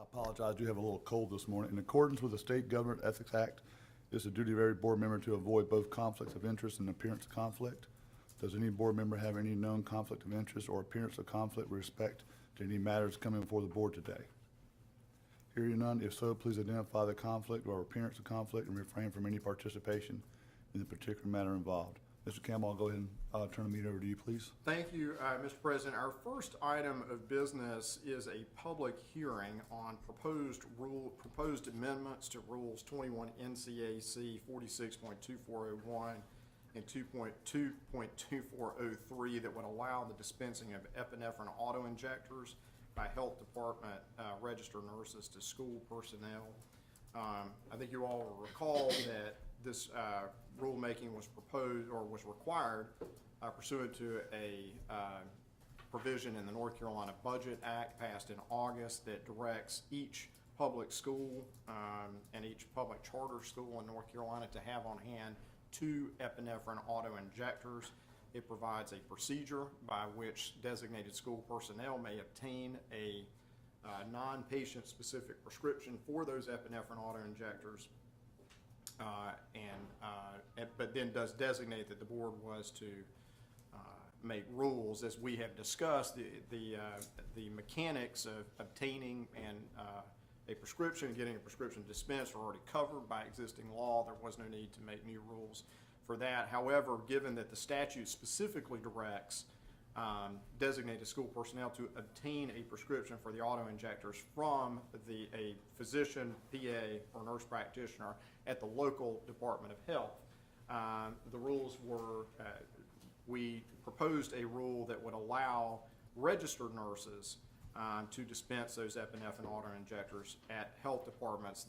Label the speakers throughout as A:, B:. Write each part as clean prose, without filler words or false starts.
A: I apologize, I do have a little cold this morning. In accordance with the State Government Ethics Act, it is the duty of every board member to avoid both conflicts of interest and appearance of conflict. Does any board member have any known conflict of interest or appearance of conflict with respect to any matters coming before the board today? Hearing none, if so, please identify the conflict or appearance of conflict and refrain from any participation in the particular matter involved. Mr. Campbell, I'll go ahead and turn the meeting over to you, please.
B: Thank you, Mr. President. Our first item of business is a public hearing on proposed amendments to Rules 21 NCAC 46.2401 and 2.2.2403 that would allow the dispensing of epinephrine auto-injectors by health department registered nurses to school personnel. I think you all will recall that this rulemaking was proposed or was required pursuant to a provision in the North Carolina Budget Act passed in August that directs each public school and each public charter school in North Carolina to have on hand 2 epinephrine auto-injectors. It provides a procedure by which designated school personnel may obtain a non-patient specific prescription for those epinephrine auto-injectors, but then does designate that the board was to make rules. As we have discussed, the mechanics of obtaining and a prescription and getting a prescription dispensed are already covered by existing law. There was no need to make new rules for that. However, given that the statute specifically directs designated school personnel to obtain a prescription for the auto-injectors from a physician, PA, or nurse practitioner at the local Department of Health, the rules were, we proposed a rule that would allow registered nurses to dispense those epinephrine auto-injectors at health departments.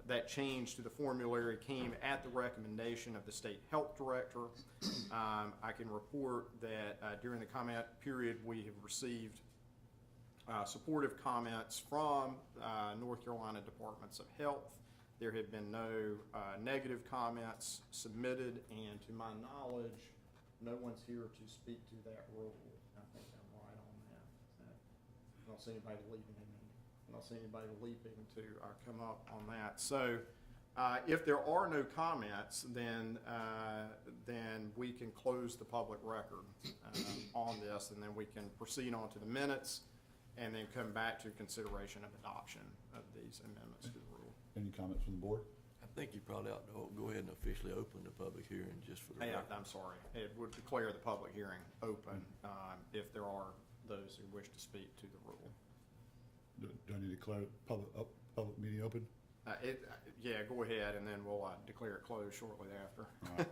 B: That change to the formulary came at the recommendation of the state health director. I can report that during the comment period, we have received supportive comments from North Carolina Departments of Health. There have been no negative comments submitted, and to my knowledge, no one's here to speak to that rule. I think I'm right on that. I don't see anybody leaving. I don't see anybody leaping to come up on that. So if there are no comments, then we can close the public record on this, and then we can proceed on to the minutes and then come back to consideration of adoption of these amendments to the rule.
A: Any comments from the board?
C: I think you probably ought to go ahead and officially open the public hearing just for the
B: Yeah,
C: record.
B: I'm sorry. It would declare the public hearing open if there are those who wish to speak to the rule.
A: Do I need to declare public meeting open?
B: Yeah, go ahead, and then we'll declare it closed shortly after.
A: All right.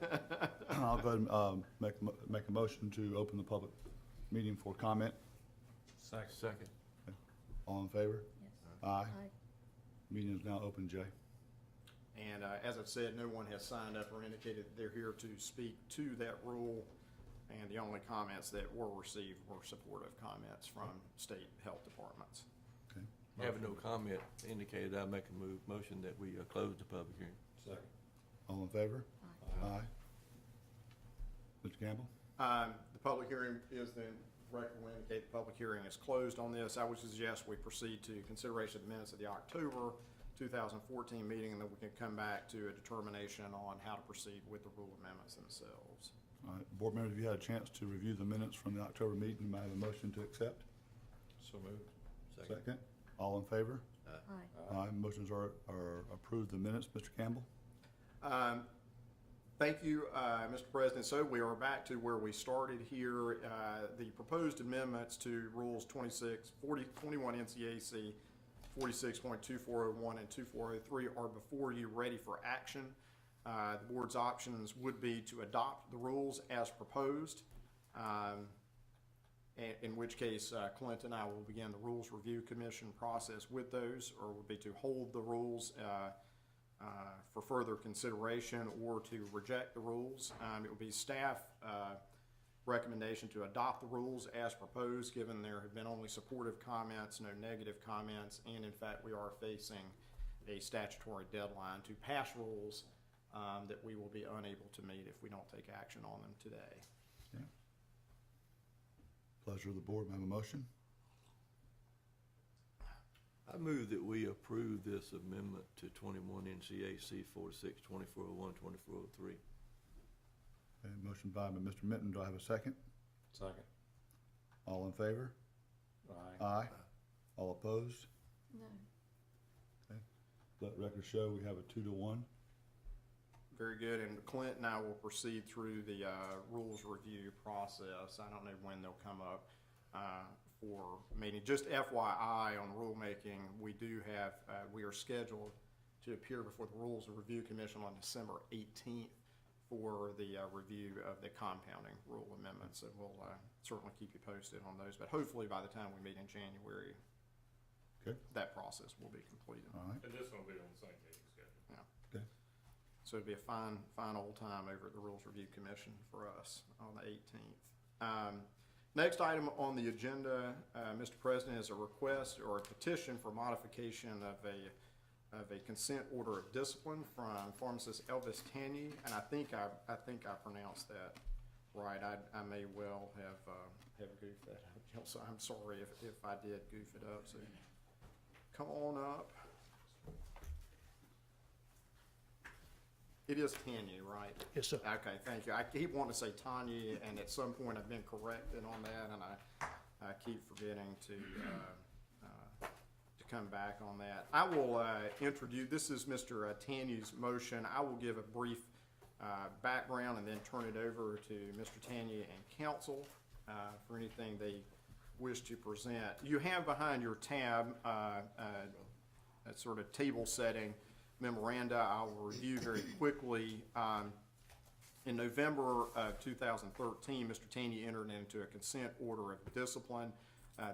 A: I'll go ahead and make a motion to open the public meeting for comment.
C: Second.
A: All in favor?
D: Yes.
A: Aye. Meeting is now open, Jay.
B: And as I've said, no one has signed up or indicated that they're here to speak to that rule. And the only comments that were received were supportive comments from state health departments.
A: Okay.
C: Having no comment indicated, I make a motion that we close the public hearing.
A: Second. All in favor?
D: Aye.
A: Aye. Mr. Campbell?
B: The public hearing is then, record will indicate the public hearing is closed on this. I would suggest we proceed to consideration of the minutes of the October 2014 meeting, and then we can come back to a determination on how to proceed with the rule amendments themselves.
A: All right, board members, have you had a chance to review the minutes from the October meeting? May I have a motion to accept?
C: So moved.
A: Second. All in favor?
D: Aye.
A: Aye. Motions are approved. The minutes, Mr. Campbell?
B: Thank you, Mr. President. So we are back to where we started here. The proposed amendments to Rules 21 NCAC 46.2401 and 2403 are before you, ready for action. The board's options would be to adopt the rules as proposed, in which case Clint and I will begin the Rules Review Commission process with those, or would be to hold the rules for further consideration or to reject the rules. It would be staff recommendation to adopt the rules as proposed, given there have been only supportive comments, no negative comments, and in fact we are facing a statutory deadline to pass rules that we will be unable to meet if we don't take action on them today.
A: Yeah. Pleasure of the board. May I have a motion?
C: I move that we approve this amendment to 21 NCAC 46, 2401, 2403.
A: Okay, motion by Mr. Minton. Do I have a second?
D: Second.
A: All in favor?
D: Aye.
A: Aye. All opposed?
E: No.
A: Okay. Let record show we have a 2-1.
B: Very good, and Clint and I will proceed through the rules review process. I don't know when they'll come up for meeting. Just FYI on rulemaking, we do have, we are scheduled to appear before the Rules Review Commission on December 18th for the review of the compounding rule amendments, and we'll certainly keep you posted on those. But hopefully by the time we meet in January,
A: Okay.
B: that process will be completed.
A: All right.
D: And this one will be on the same meeting schedule.
A: Okay.
B: So it'd be a fine old time over at the Rules Review Commission for us on the 18th. Next item on the agenda, Mr. President, is a request or a petition for modification of a consent order of discipline from pharmacist Elvis Tanyi, and I think I pronounced that right. I may well have goofed that up, so I'm sorry if I did goof it up. So come on up. It is Tanya, right?
F: Yes, sir.
B: Okay, thank you. I keep wanting to say Tanya, and at some point I've been corrected on that, and I keep forgetting to come back on that. I will introduce, this is Mr. Tanya's motion. I will give a brief background and then turn it over to Mr. Tanya and council for anything they wish to present. You have behind your tab a sort of table setting memoranda I will review very quickly. In November of 2013, Mr. Tanyi entered into a consent order of discipline.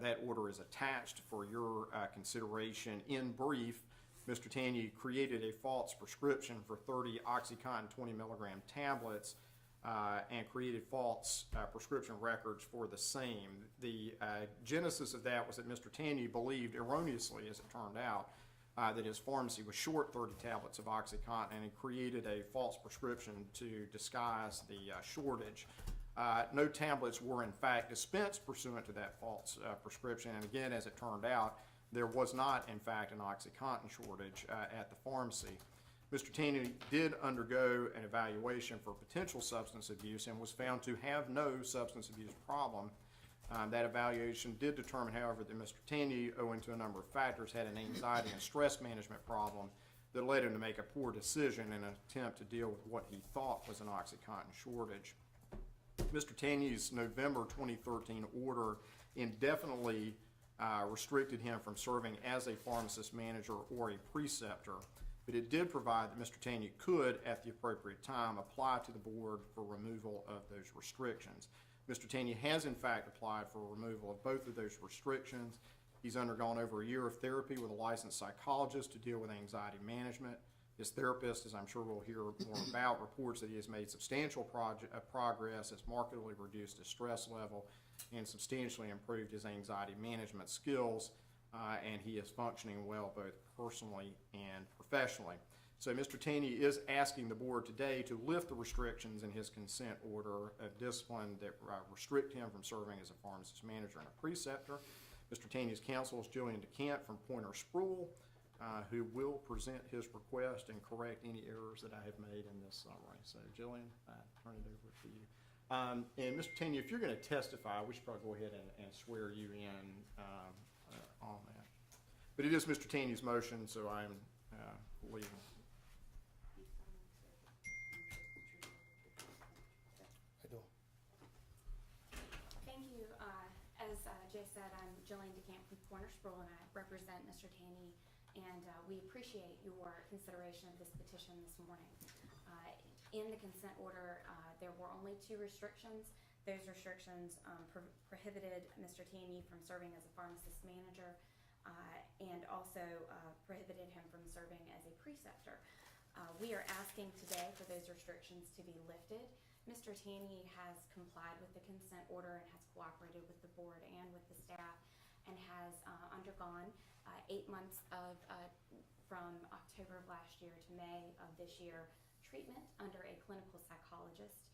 B: That order is attached for your consideration. In brief, Mr. Tanyi created a false prescription for 30 OxyContin 20 milligram tablets and created false prescription records for the same. The genesis of that was that Mr. Tanyi believed erroneously, as it turned out, that his pharmacy was short 30 tablets of OxyContin, and he created a false prescription to disguise the shortage. No tablets were in fact dispensed pursuant to that false prescription, and again, as it turned out, there was not in fact an OxyContin shortage at the pharmacy. Mr. Tanyi did undergo an evaluation for potential substance abuse and was found to have no substance abuse problem. That evaluation did determine, however, that Mr. Tanyi, owing to a number of factors, had an anxiety and stress management problem that led him to make a poor decision in an attempt to deal with what he thought was an OxyContin shortage. Mr. Tanyi's November 2013 order indefinitely restricted him from serving as a pharmacist manager or a preceptor, but it did provide that Mr. Tanyi could, at the appropriate time, apply to the board for removal of those restrictions. Mr. Tanyi has in fact applied for removal of both of those restrictions. He's undergone over a year of therapy with a licensed psychologist to deal with anxiety management. His therapist, as I'm sure we'll hear more about, reports that he has made substantial progress, has markedly reduced his stress level, and substantially improved his anxiety management skills, and he is functioning well both personally and professionally. So Mr. Tanyi is asking the board today to lift the restrictions in his consent order of discipline that restrict him from serving as a pharmacist manager and a preceptor. Mr. Tanyi's counsel is Jillian DeCant from Pointer Sproul, who will present his request and correct any errors that I have made in this summary. So Jillian, I turn it over to you. And Mr. Tanyi, if you're going to testify, we should probably go ahead and swear you in on that. But it is Mr. Tanyi's motion, so I'm leaving.
E: Thank you. As Jay said, I'm Jillian DeCamp from Pointer Sproul, and I represent Mr. Tanyi, and we appreciate your consideration of this petition this morning. In the consent order, there were only 2 restrictions. Those restrictions prohibited Mr. Tanyi from serving as a pharmacist manager and also prohibited him from serving as a preceptor. We are asking today for those restrictions to be lifted. Mr. Tanyi has complied with the consent order and has cooperated with the board and with the staff and has undergone 8 months of, from October of last year to May of this year, treatment under a clinical psychologist.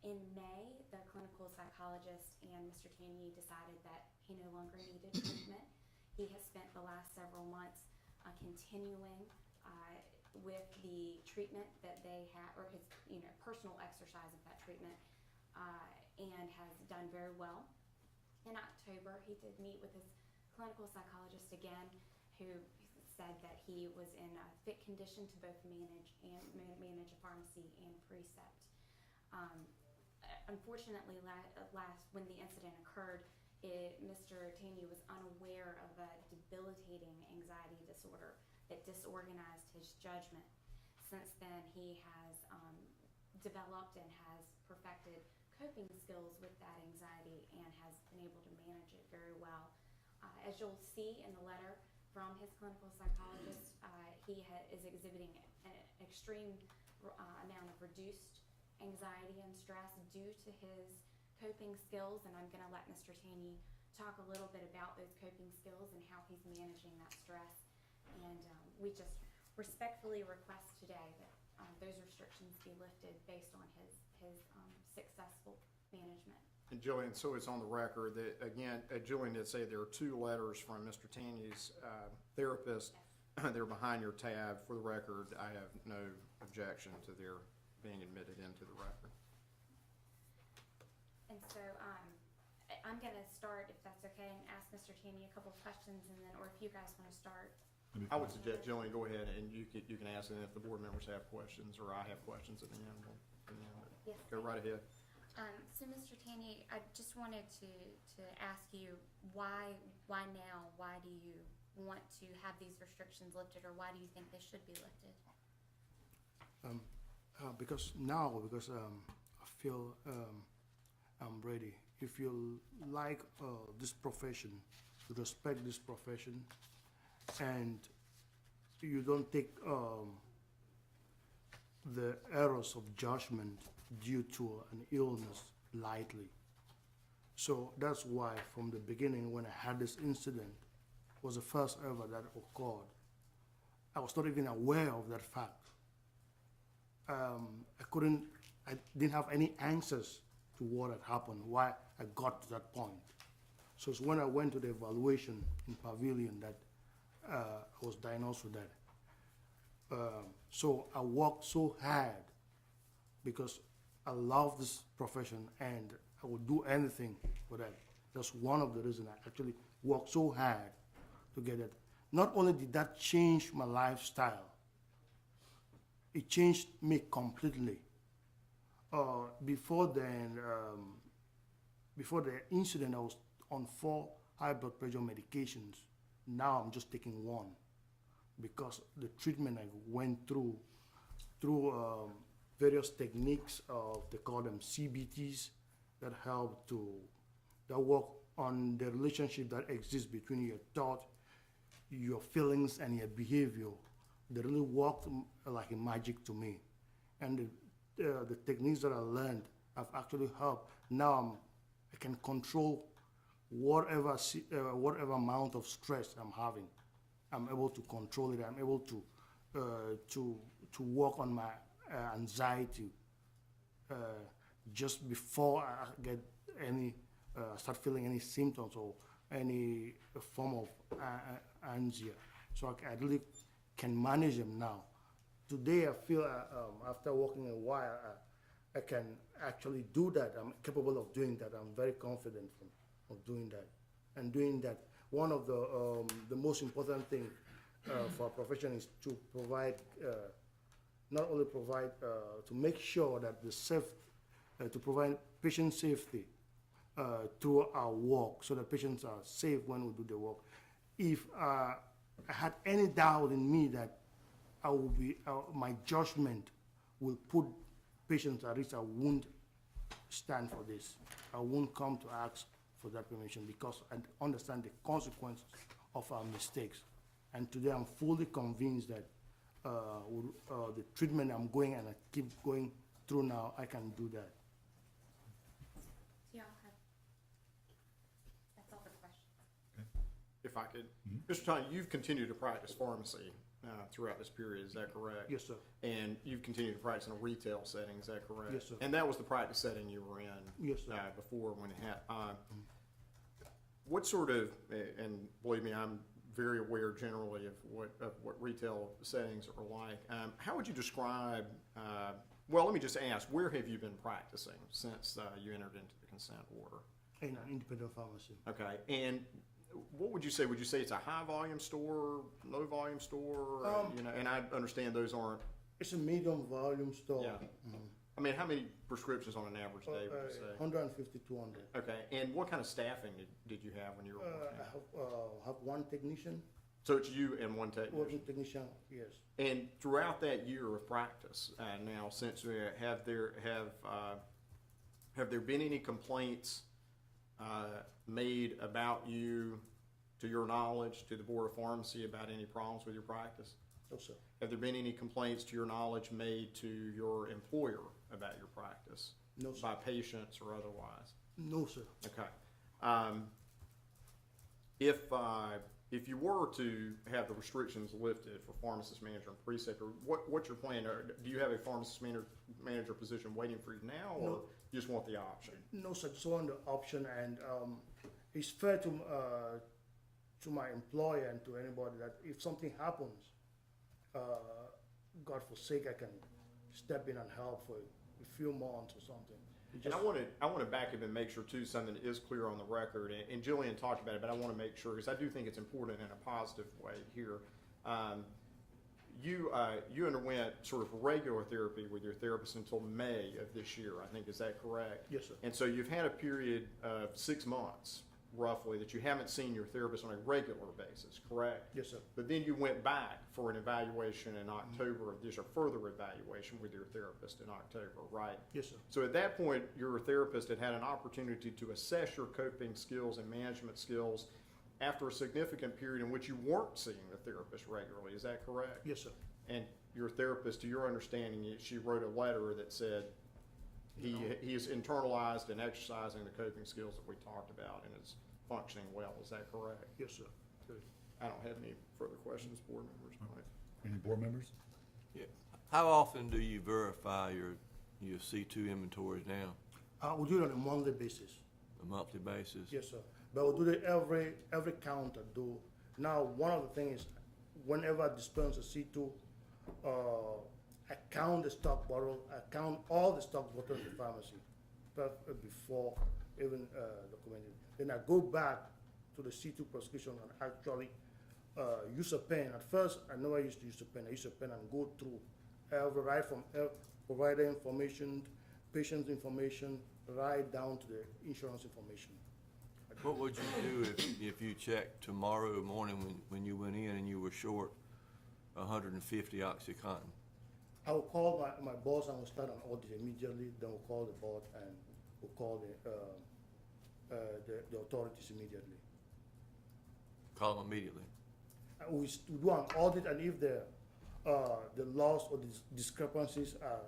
E: In May, the clinical psychologist and Mr. Tanyi decided that he no longer needed treatment. He has spent the last several months continuing with the treatment that they have, or his personal exercise of that treatment, and has done very well. In October, he did meet with his clinical psychologist again, who said that he was in a fit condition to both manage a pharmacy and precept. Unfortunately, when the incident occurred, Mr. Taney was unaware of a debilitating anxiety disorder that disorganized his judgment. Since then, he has developed and has perfected coping skills with that anxiety and has been able to manage it very well. As you'll see in the letter from his clinical psychologist, he is exhibiting an extreme amount of reduced anxiety and stress due to his coping skills, and I'm going to let Mr. Taney talk a little bit about those coping skills and how he's managing that stress. And we just respectfully request today that those restrictions be lifted based on his successful management.
B: And Jillian, so it's on the record that, again, Jillian did say there are 2 letters from Mr. Taney's therapist. They're behind your tab. For the record, I have no objection to their being admitted into the record.
E: And so I'm going to start, if that's okay, and ask Mr. Taney a couple of questions, and then, or if you guys want to start.
B: I would suggest, Jillian, go ahead and you can ask, and if the board members have questions or I have questions at the end,
E: Yes,
B: go right ahead.
E: So Mr. Taney, I just wanted to ask you why now? Why do you want to have these restrictions lifted, or why do you think they should be lifted?
F: Because I feel I'm ready. If you like this profession, you respect this profession, and you don't take the errors of judgment due to an illness lightly. So that's why from the beginning, when I had this incident, was the first ever that occurred, I was not even aware of that fact. I didn't have any answers to what had happened, why I got to that point. So it's when I went to the evaluation in Pavilion that I was diagnosed with that. So I worked so hard because I love this profession and I would do anything for that. That's one of the reasons I actually worked so hard to get it. Not only did that change my lifestyle, it changed me completely. Before then, before the incident, I was on 4 high blood pressure medications. Now I'm just taking 1 because the treatment I went through various techniques they call them CBTs, that work on the relationship that exists between your thought, your feelings, and your behavior. They really worked like a magic to me. And the techniques that I learned have actually helped. Now I can control whatever amount of stress I'm having. I'm able to control it. I'm able to work on my anxiety just before I get start feeling any symptoms or any form of anxiety. So I really can manage them now. Today I feel after working a while, I can actually do that. I'm capable of doing that. I'm very confident of doing that. And doing that, one of the most important thing for a profession is to provide, not only provide, to make sure that to provide patient safety through our work, so that patients are safe when we do the work. If I had any doubt in me that I will be, my judgment will put patients at risk, I won't stand for this. I won't come to ask for that permission because I understand the consequences of our mistakes. And today I'm fully convinced that the treatment I'm going and I keep going through now, I can do that.
E: Do y'all have, that's all the questions.
B: If I could, Mr. Tony, you've continued to practice pharmacy throughout this period, is that correct?
F: Yes, sir.
B: And you've continued to practice in a retail setting, is that correct?
F: Yes, sir.
B: And that was the practice setting you were in?
F: Yes, sir.
B: Before when it had, what sort of, and believe me, I'm very aware generally of what retail settings are like. How would you describe, well, let me just ask, where have you been practicing since you entered into the consent order?
F: In an independent pharmacy.
B: Okay, and what would you say? Would you say it's a high volume store, low volume store? You know, and I understand those aren't.
F: It's a medium volume store.
B: Yeah. I mean, how many prescriptions on an average day would you say?
F: 150, 200.
B: Okay, and what kind of staffing did you have when you were working?
F: I have one technician,
B: So it's you and one technician.
F: working technician, yes.
B: And throughout that year of practice, now since have there been any complaints made about you, to your knowledge, to the Board of Pharmacy about any problems with your practice?
F: No, sir.
B: Have there been any complaints, to your knowledge, made to your employer about your practice?
F: No, sir.
B: By patients or otherwise?
F: No, sir.
B: Okay. If you were to have the restrictions lifted for pharmacist, manager, and preceptor, what's your plan? Do you have a pharmacist manager position waiting for you now, or
F: No.
B: you just want the option?
F: No, sir. Just want the option, and it's fair to my employer and to anybody that if something happens, God forsake, I can step in and help for a few months or something.
B: And I want to back up and make sure too, something is clear on the record, and Jillian talked about it, but I want to make sure, because I do think it's important in a positive way here. You underwent sort of regular therapy with your therapist until May of this year, I think, is that correct?
F: Yes, sir.
B: And so you've had a period of 6 months, roughly, that you haven't seen your therapist on a regular basis, correct?
F: Yes, sir.
B: But then you went back for an evaluation in October of this, or further evaluation with your therapist in October, right?
F: Yes, sir.
B: So at that point, your therapist had had an opportunity to assess your coping skills and management skills after a significant period in which you weren't seeing the therapist regularly, is that correct?
F: Yes, sir.
B: And your therapist, to your understanding, she wrote a letter that said he is internalized and exercising the coping skills that we talked about and is functioning well, is that correct?
F: Yes, sir. Good.
B: I don't have any further questions, board members.
A: Any board members?
C: Yeah. How often do you verify your C2 inventories now?
F: We do it on a monthly basis.
C: A monthly basis?
F: Yes, sir. But we do it every counter do. Now, one of the things, whenever I dispense a C2, I count the stock bottle, I count all the stock bottles in the pharmacy before even documented. Then I go back to the C2 prescription and actually use a pen. At first, I never used to use a pen. I use a pen and go through right from provider information, patient information, right down to the insurance information.
C: What would you do if you checked tomorrow morning when you went in and you were short 150 OxyContin?
F: I will call my boss and we'll start an audit immediately. Then we'll call the board and we'll call the authorities immediately.
C: Call them immediately.
F: We do an audit, and if the loss or discrepancies are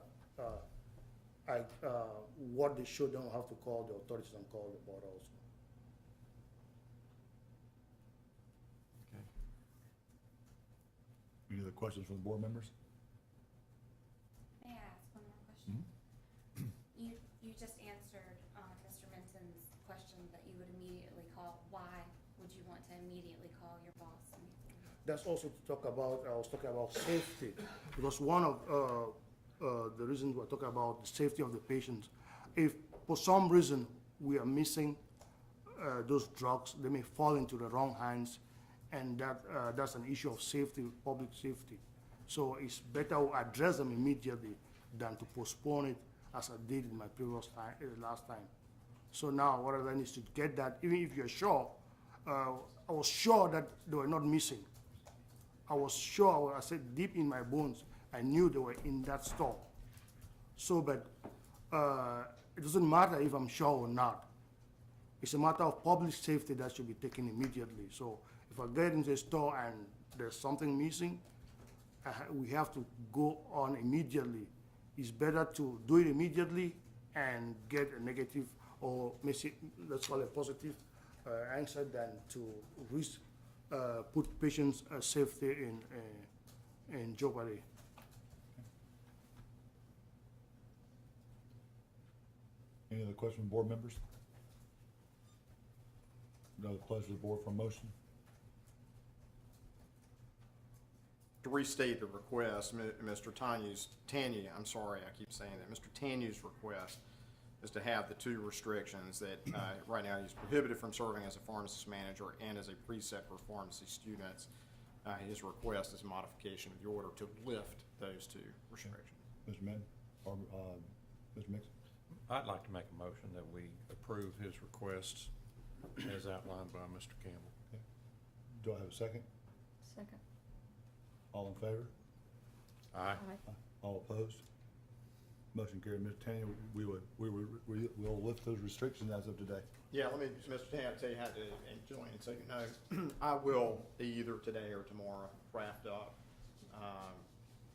F: what they show, then we'll have to call the authorities and call the board also.
C: Okay.
A: Any other questions from the board members?
E: May I ask one more question? You just answered Mr. Minton's question that you would immediately call. Why would you want to immediately call your boss?
F: That's also to talk about, I was talking about safety, because one of the reasons we're talking about the safety of the patients, if for some reason we are missing those drugs, they may fall into the wrong hands, and that's an issue of safety, public safety. So it's better to address them immediately than to postpone it as I did in my previous time, last time. So now what I need is to get that, even if you're sure, I was sure that they were not missing. I was sure, I said deep in my bones, I knew they were in that store. So, but it doesn't matter if I'm sure or not. It's a matter of public safety that should be taken immediately. So if I get into a store and there's something missing, we have to go on immediately. It's better to do it immediately and get a negative or let's call it positive answer than to risk put patients' safety in jeopardy.
A: Any other questions from board members? No, the pleasure of the board for a motion.
B: to restate the request, Mr. Tanya, I'm sorry, I keep saying that, Mr. Tanya's request is to have the two restrictions that, right now he's prohibited from serving as a pharmacist manager and as a preceptor for pharmacy students. His request is a modification of the order to lift those two restrictions.
A: Mr. Madden, or, Mr. Mixon?
D: I'd like to make a motion that we approve his requests as outlined by Mr. Campbell.
A: Do I have a second?
G: Second.
A: All in favor?
D: Aye.
A: All opposed? Motion carried. Mr. Tanya, we'll lift those restrictions as of today.
B: Yeah, let me, Mr. Tanya, tell you how to, and Julian, so you know, I will either today or tomorrow draft up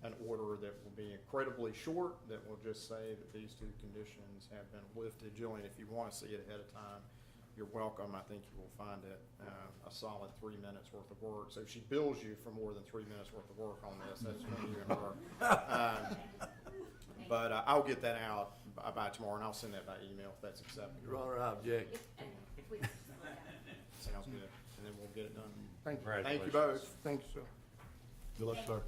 B: an order that will be incredibly short, that will just say that these two conditions have been lifted. Julian, if you want to see it ahead of time, you're welcome. I think you will find it a solid 3 minutes worth of work. So if she bills you for more than 3 minutes worth of work on this, that's between you and her. But I'll get that out by tomorrow, and I'll send that by email if that's acceptable.
C: Your Honor, I object.
E: And if we,
B: Sounds good, and then we'll get it done.
F: Thank you.
B: Thank you both.
F: Thank you, sir.
A: Good luck, sir.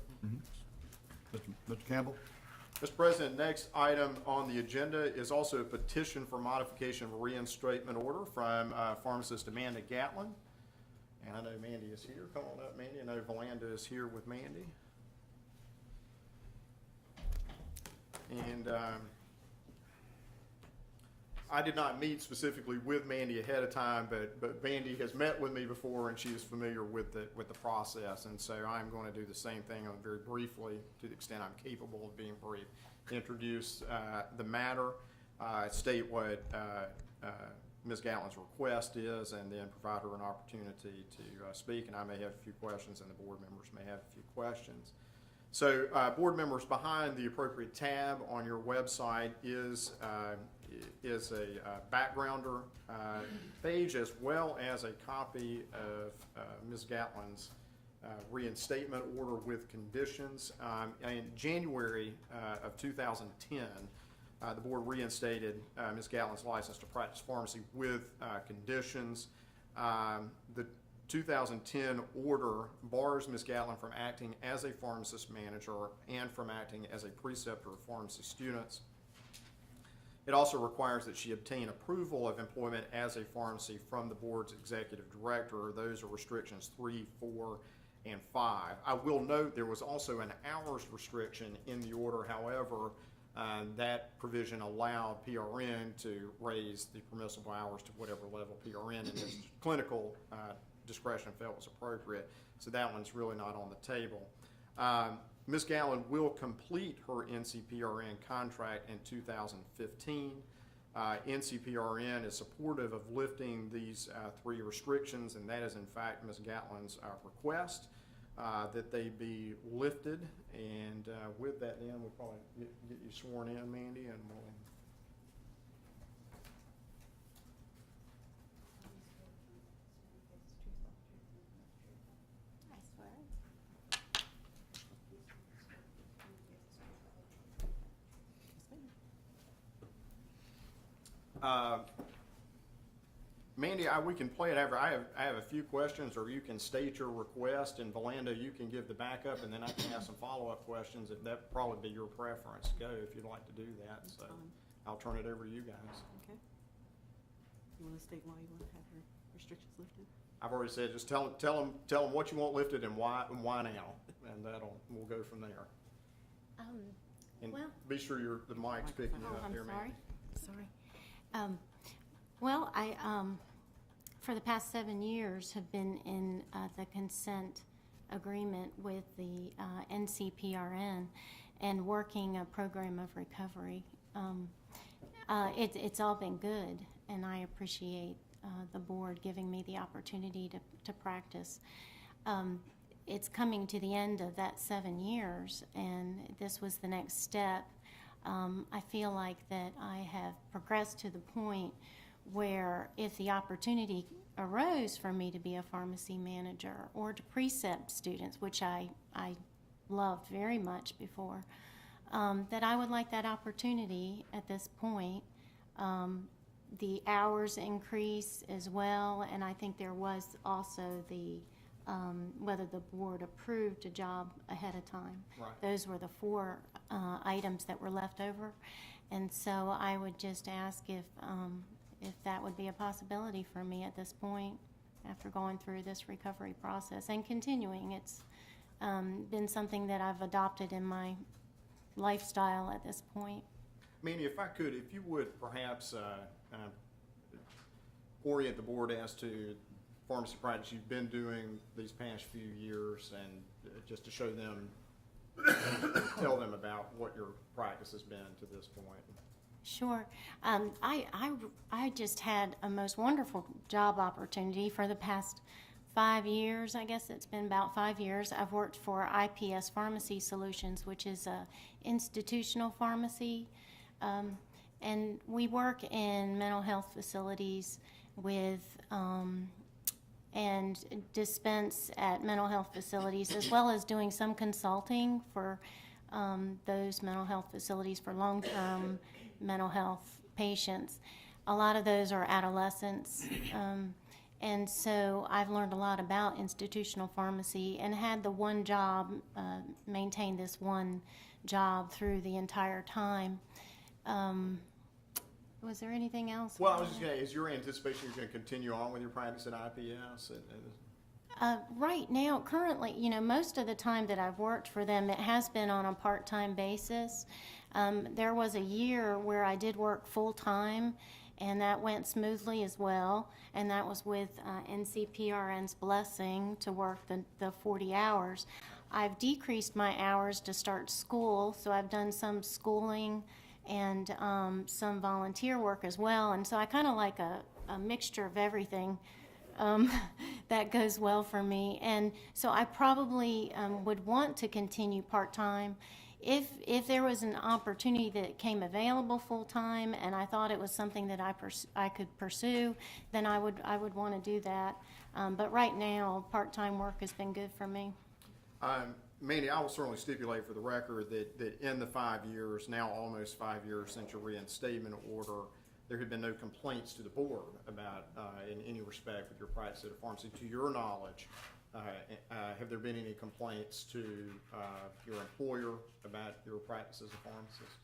A: Mr. Campbell?
B: Mr. President, next item on the agenda is also a petition for modification of a reinstatement order from pharmacist Amanda Gatlin. And I know Mandy is here. Come on up, Mandy. I know Valanda is here with Mandy. And I did not meet specifically with Mandy ahead of time, but Mandy has met with me before, and she is familiar with the process. And so I'm going to do the same thing very briefly, to the extent I'm capable of being brief. Introduce the matter, state what Ms. Gatlin's request is, and then provide her an opportunity to speak. And I may have a few questions, and the board members may have a few questions. So, board members, behind the appropriate tab on your website is a backgrounder page, as well as a copy of Ms. Gatlin's reinstatement order with conditions. In January of 2010, the board reinstated Ms. Gatlin's license to practice pharmacy with conditions. The 2010 order bars Ms. Gatlin from acting as a pharmacist manager and from acting as a preceptor of pharmacy students. It also requires that she obtain approval of employment as a pharmacy from the board's executive director. Those are restrictions 3, 4, and 5. I will note there was also an hours restriction in the order. However, that provision allowed PRN to raise the permissible hours to whatever level PRN in its clinical discretion felt was appropriate. So that one's really not on the table. Ms. Gatlin will complete her NCPRN contract in 2015. NCPRN is supportive of lifting these 3 restrictions, and that is in fact Ms. Gatlin's request that they be lifted. And with that, then we'll probably get you sworn in, Mandy, and we'll.
E: I swear.
B: Mandy, we can play it over. I have a few questions, or you can state your request, and Valanda, you can give the backup, and then I can ask some follow-up questions. If that probably be your preference, go if you'd like to do that. So I'll turn it over to you guys.
G: Okay. You want to state why you want to have your restrictions lifted?
B: I've already said, just tell them what you want lifted and why now, and we'll go from there. And
E: Well.
B: be sure the mic's picking you
E: Oh,
B: up
E: I'm
B: there, Mandy.
E: sorry. Well, I, for the past 7 years, have been in the consent agreement with the NCPRN and working a program of recovery. It's all been good, and I appreciate the board giving me the opportunity to practice. It's coming to the end of that 7 years, and this was the next step. I feel like that I have progressed to the point where if the opportunity arose for me to be a pharmacy manager or to precept students, which I loved very much before, that I would like that opportunity at this point. The hours increase as well, and I think there was also the
H: whether the board approved a job ahead of time.
B: Right.
H: Those were the four items that were left over. And so I would just ask if that would be a possibility for me at this point, after going through this recovery process and continuing. It's been something that I've adopted in my lifestyle at this point.
B: Manny, if I could, if you would perhaps orient the board as to pharmacy practice you've been doing these past few years, and just to show them, tell them about what your practice has been to this point.
H: Sure. I just had a most wonderful job opportunity for the past 5 years. I guess it's been about 5 years. I've worked for IPS Pharmacy Solutions, which is a institutional pharmacy. And we work in mental health facilities with and dispense at mental health facilities, as well as doing some consulting for those mental health facilities for long-term mental health patients. A lot of those are adolescents. And so I've learned a lot about institutional pharmacy and had the one job, maintained this one job through the entire time. Was there anything else?
B: Well, I was just going to, is your anticipation you're going to continue on with your practice at IPS?
H: Right now, currently, most of the time that I've worked for them, it has been on a part-time basis. There was a year where I did work full-time, and that went smoothly as well. And that was with NCPRN's blessing to work the 40 hours. I've decreased my hours to start school, so I've done some schooling and some volunteer work as well. And so I kind of like a mixture of everything that goes well for me. And so I probably would want to continue part-time. If there was an opportunity that came available full-time and I thought it was something that I could pursue, then I would want to do that. But right now, part-time work has been good for me.
B: Mandy, I will certainly stipulate for the record that in the 5 years, now almost 5 years since your reinstatement order, there have been no complaints to the board about, in any respect, with your practice at a pharmacy. To your knowledge, have there been any complaints to your employer about your practice as a pharmacist?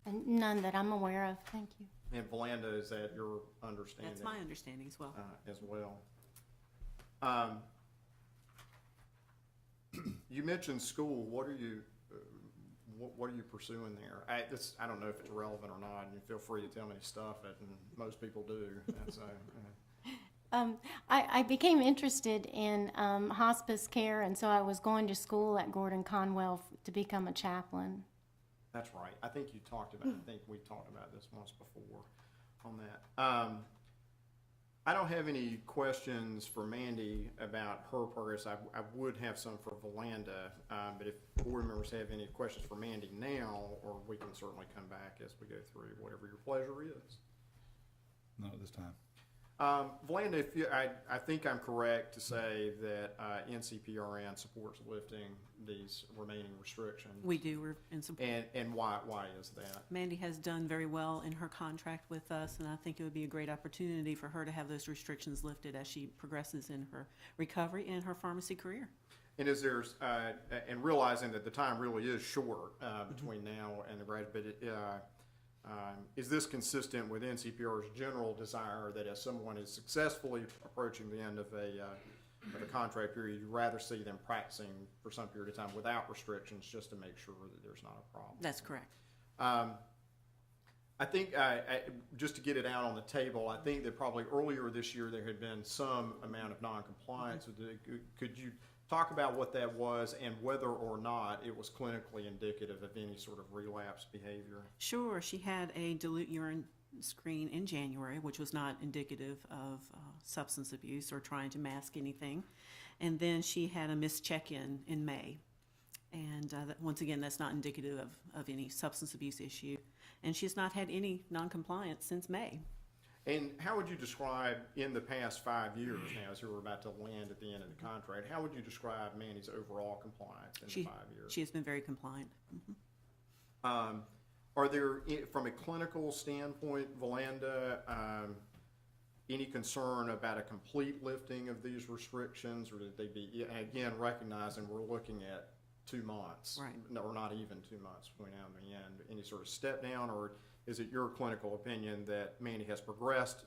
H: And none that I'm aware of. Thank you.
B: And Valanda, is that your understanding?
G: That's my understanding as well.
B: As well. You mentioned school. What are you pursuing there? I don't know if it's relevant or not, and you feel free to tell me stuff, and most people do.
H: I became interested in hospice care, and so I was going to school at Gordon Conwell to become a chaplain.
B: That's right. I think we talked about this once before on that. I don't have any questions for Mandy about her progress. I would have some for Valanda, but if board members have any questions for Mandy now, or we can certainly come back as we go through, whatever your pleasure is.
A: Not at this time.
B: Valanda, I think I'm correct to say that NCPRN supports lifting these remaining restrictions.
G: We do. We're in support.
B: And why is that?
G: Mandy has done very well in her contract with us, and I think it would be a great opportunity for her to have those restrictions lifted as she progresses in her recovery and her pharmacy career.
B: And is there, and realizing that the time really is short between now and the graduate, is this consistent with NCPR's general desire that as someone is successfully approaching the end of a contract period, you'd rather see them practicing for some period of time without restrictions just to make sure that there's not a problem?
G: That's correct.
B: I think, just to get it out on the table, I think that probably earlier this year there had been some amount of noncompliance. Could you talk about what that was and whether or not it was clinically indicative of any sort of relapse behavior?
G: Sure. She had a dilute urine screen in January, which was not indicative of substance abuse or trying to mask anything. And then she had a missed check-in in May. And once again, that's not indicative of any substance abuse issue. And she's not had any noncompliance since May.
B: And how would you describe, in the past 5 years now, as we're about to land at the end of the contract, how would you describe Mandy's overall compliance in the 5 years?
G: She has been very compliant. Mm-hmm.
B: Are there, from a clinical standpoint, Valanda, Any concern about a complete lifting of these restrictions, or did they be, and again, recognizing we're looking at 2 months?
G: Right.
B: No, or not even 2 months between now and the end. Any sort of step down, or is it your clinical opinion that Mandy has progressed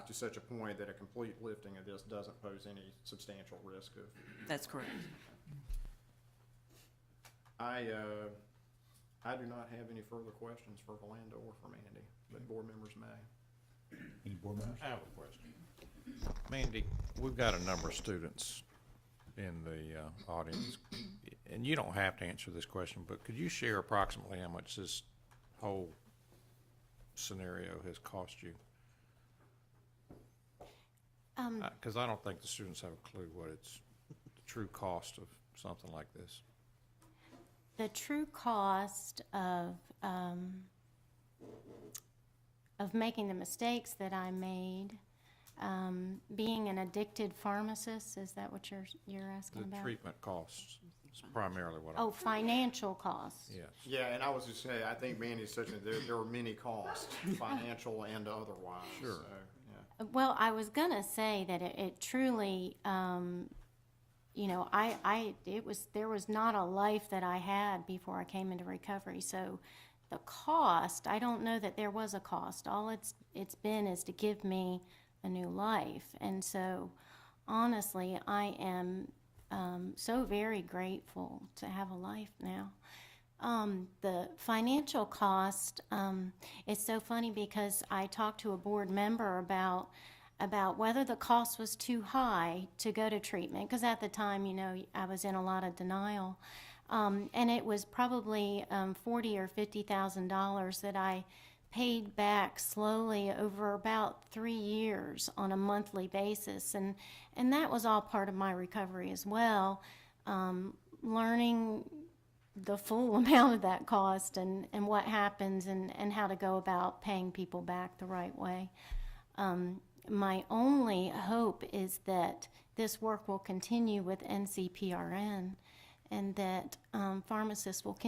B: to such a point that a complete lifting of this doesn't pose any substantial risk of?
G: That's correct.
B: I do not have any further questions for Valanda or for Mandy, but board members may.
A: Any board members?
D: I have a question. Mandy, we've got a number of students in the audience, and you don't have to answer this question, but could you share approximately how much this whole scenario has cost you? Because I don't think the students have a clue what it's, the true cost of something like this.
H: The true cost of making the mistakes that I made, being an addicted pharmacist, is that what you're asking
D: The
H: about?
D: treatment costs is primarily what
H: Oh, financial costs.
D: yes.
B: Yeah, and I was just saying, I think Mandy's such a, there are many costs, financial and otherwise.
D: Sure.
B: So, yeah.
H: Well, I was gonna say that it truly, you know, there was not a life that I had before I came into recovery. So the cost, I don't know that there was a cost. All it's been is to give me a new life. And so honestly, I am so very grateful to have a life now. The financial cost is so funny because I talked to a board member about whether the cost was too high to go to treatment, because at the time, you know, I was in a lot of denial, and it was probably $40,000 or $50,000 that I paid back slowly over about 3 years on a monthly basis, and that was all part of my recovery as well, learning the full amount of that cost and what happens and how to go about paying people back the right way. My only hope is that this work will continue with NCPRN and that pharmacists will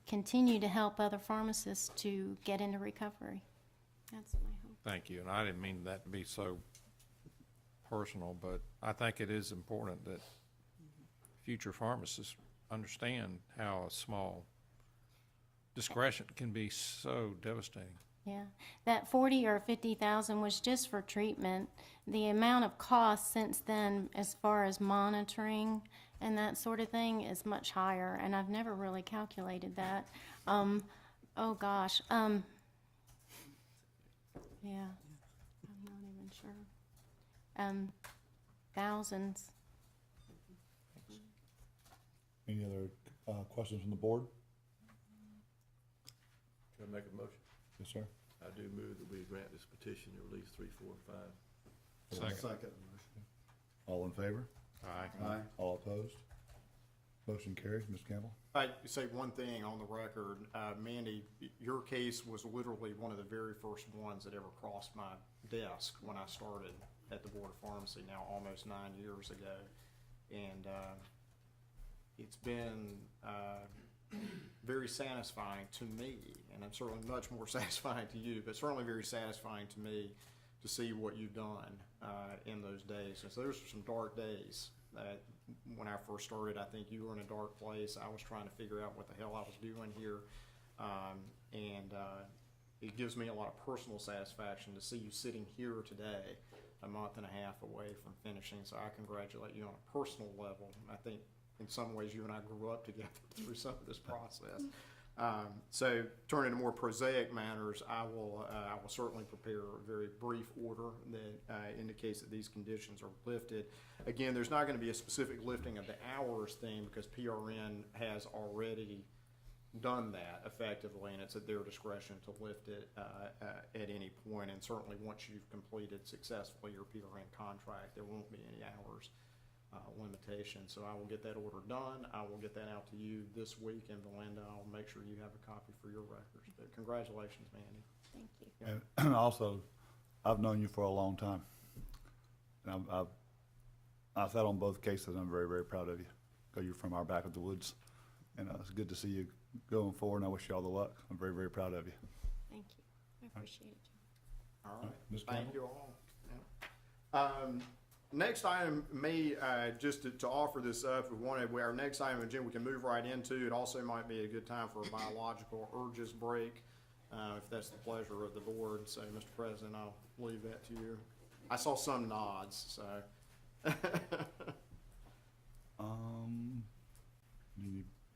H: continue to help other pharmacists to get into recovery. That's my hope.
D: Thank you, and I didn't mean that to be so personal, but I think it is important that future pharmacists understand how a small discretion can be so devastating.
H: Yeah, that 40 or 50,000 was just for treatment. The amount of cost since then, as far as monitoring and that sort of thing, is much higher, and I've never really calculated that. Oh gosh, yeah, I'm not even sure. Thousands.
A: Any other questions from the board?
C: Can I make a motion?
A: Yes, sir.
C: I do move that we grant this petition to release 3, 4, and 5.
D: Second.
A: All in favor?
D: Aye.
A: All opposed? Motion carries. Mr. Campbell?
B: I say one thing on the record, Mandy, your case was literally one of the very first ones that ever crossed my desk when I started at the Board of Pharmacy now almost 9 years ago. And it's been very satisfying to me, and I'm certainly much more satisfying to you, but certainly very satisfying to me to see what you've done in those days. And so those were some dark days. When I first started, I think you were in a dark place. I was trying to figure out what the hell I was doing here. And it gives me a lot of personal satisfaction to see you sitting here today, a month and a half away from finishing. So I congratulate you on a personal level. I think in some ways you and I grew up together through some of this process. So turning to more prosaic matters, I will certainly prepare a very brief order that indicates that these conditions are lifted. Again, there's not going to be a specific lifting of the hours thing because PRN has already done that effectively, and it's at their discretion to lift it at any point. And certainly once you've completed successfully your PRN contract, there won't be any hours limitation. So I will get that order done. I will get that out to you this week, and Valanda, I'll make sure you have a copy for your records. But congratulations, Mandy.
H: Thank you.
A: And also, I've known you for a long time. And I've sat on both cases, and I'm very, very proud of you because you're from our back of the woods. And it's good to see you going forward, and I wish you all the luck. I'm very, very proud of you.
H: Thank you. I appreciate it, John.
B: All right.
A: Ms.
B: Thank
A: Campbell?
B: you all. Yeah. Next item may, just to offer this up, if we wanted, our next item, Jim, we can move right into. It also might be a good time for a biological urges break, if that's the pleasure of the board. So, Mr. President, I'll leave that to you. I saw some nods, so.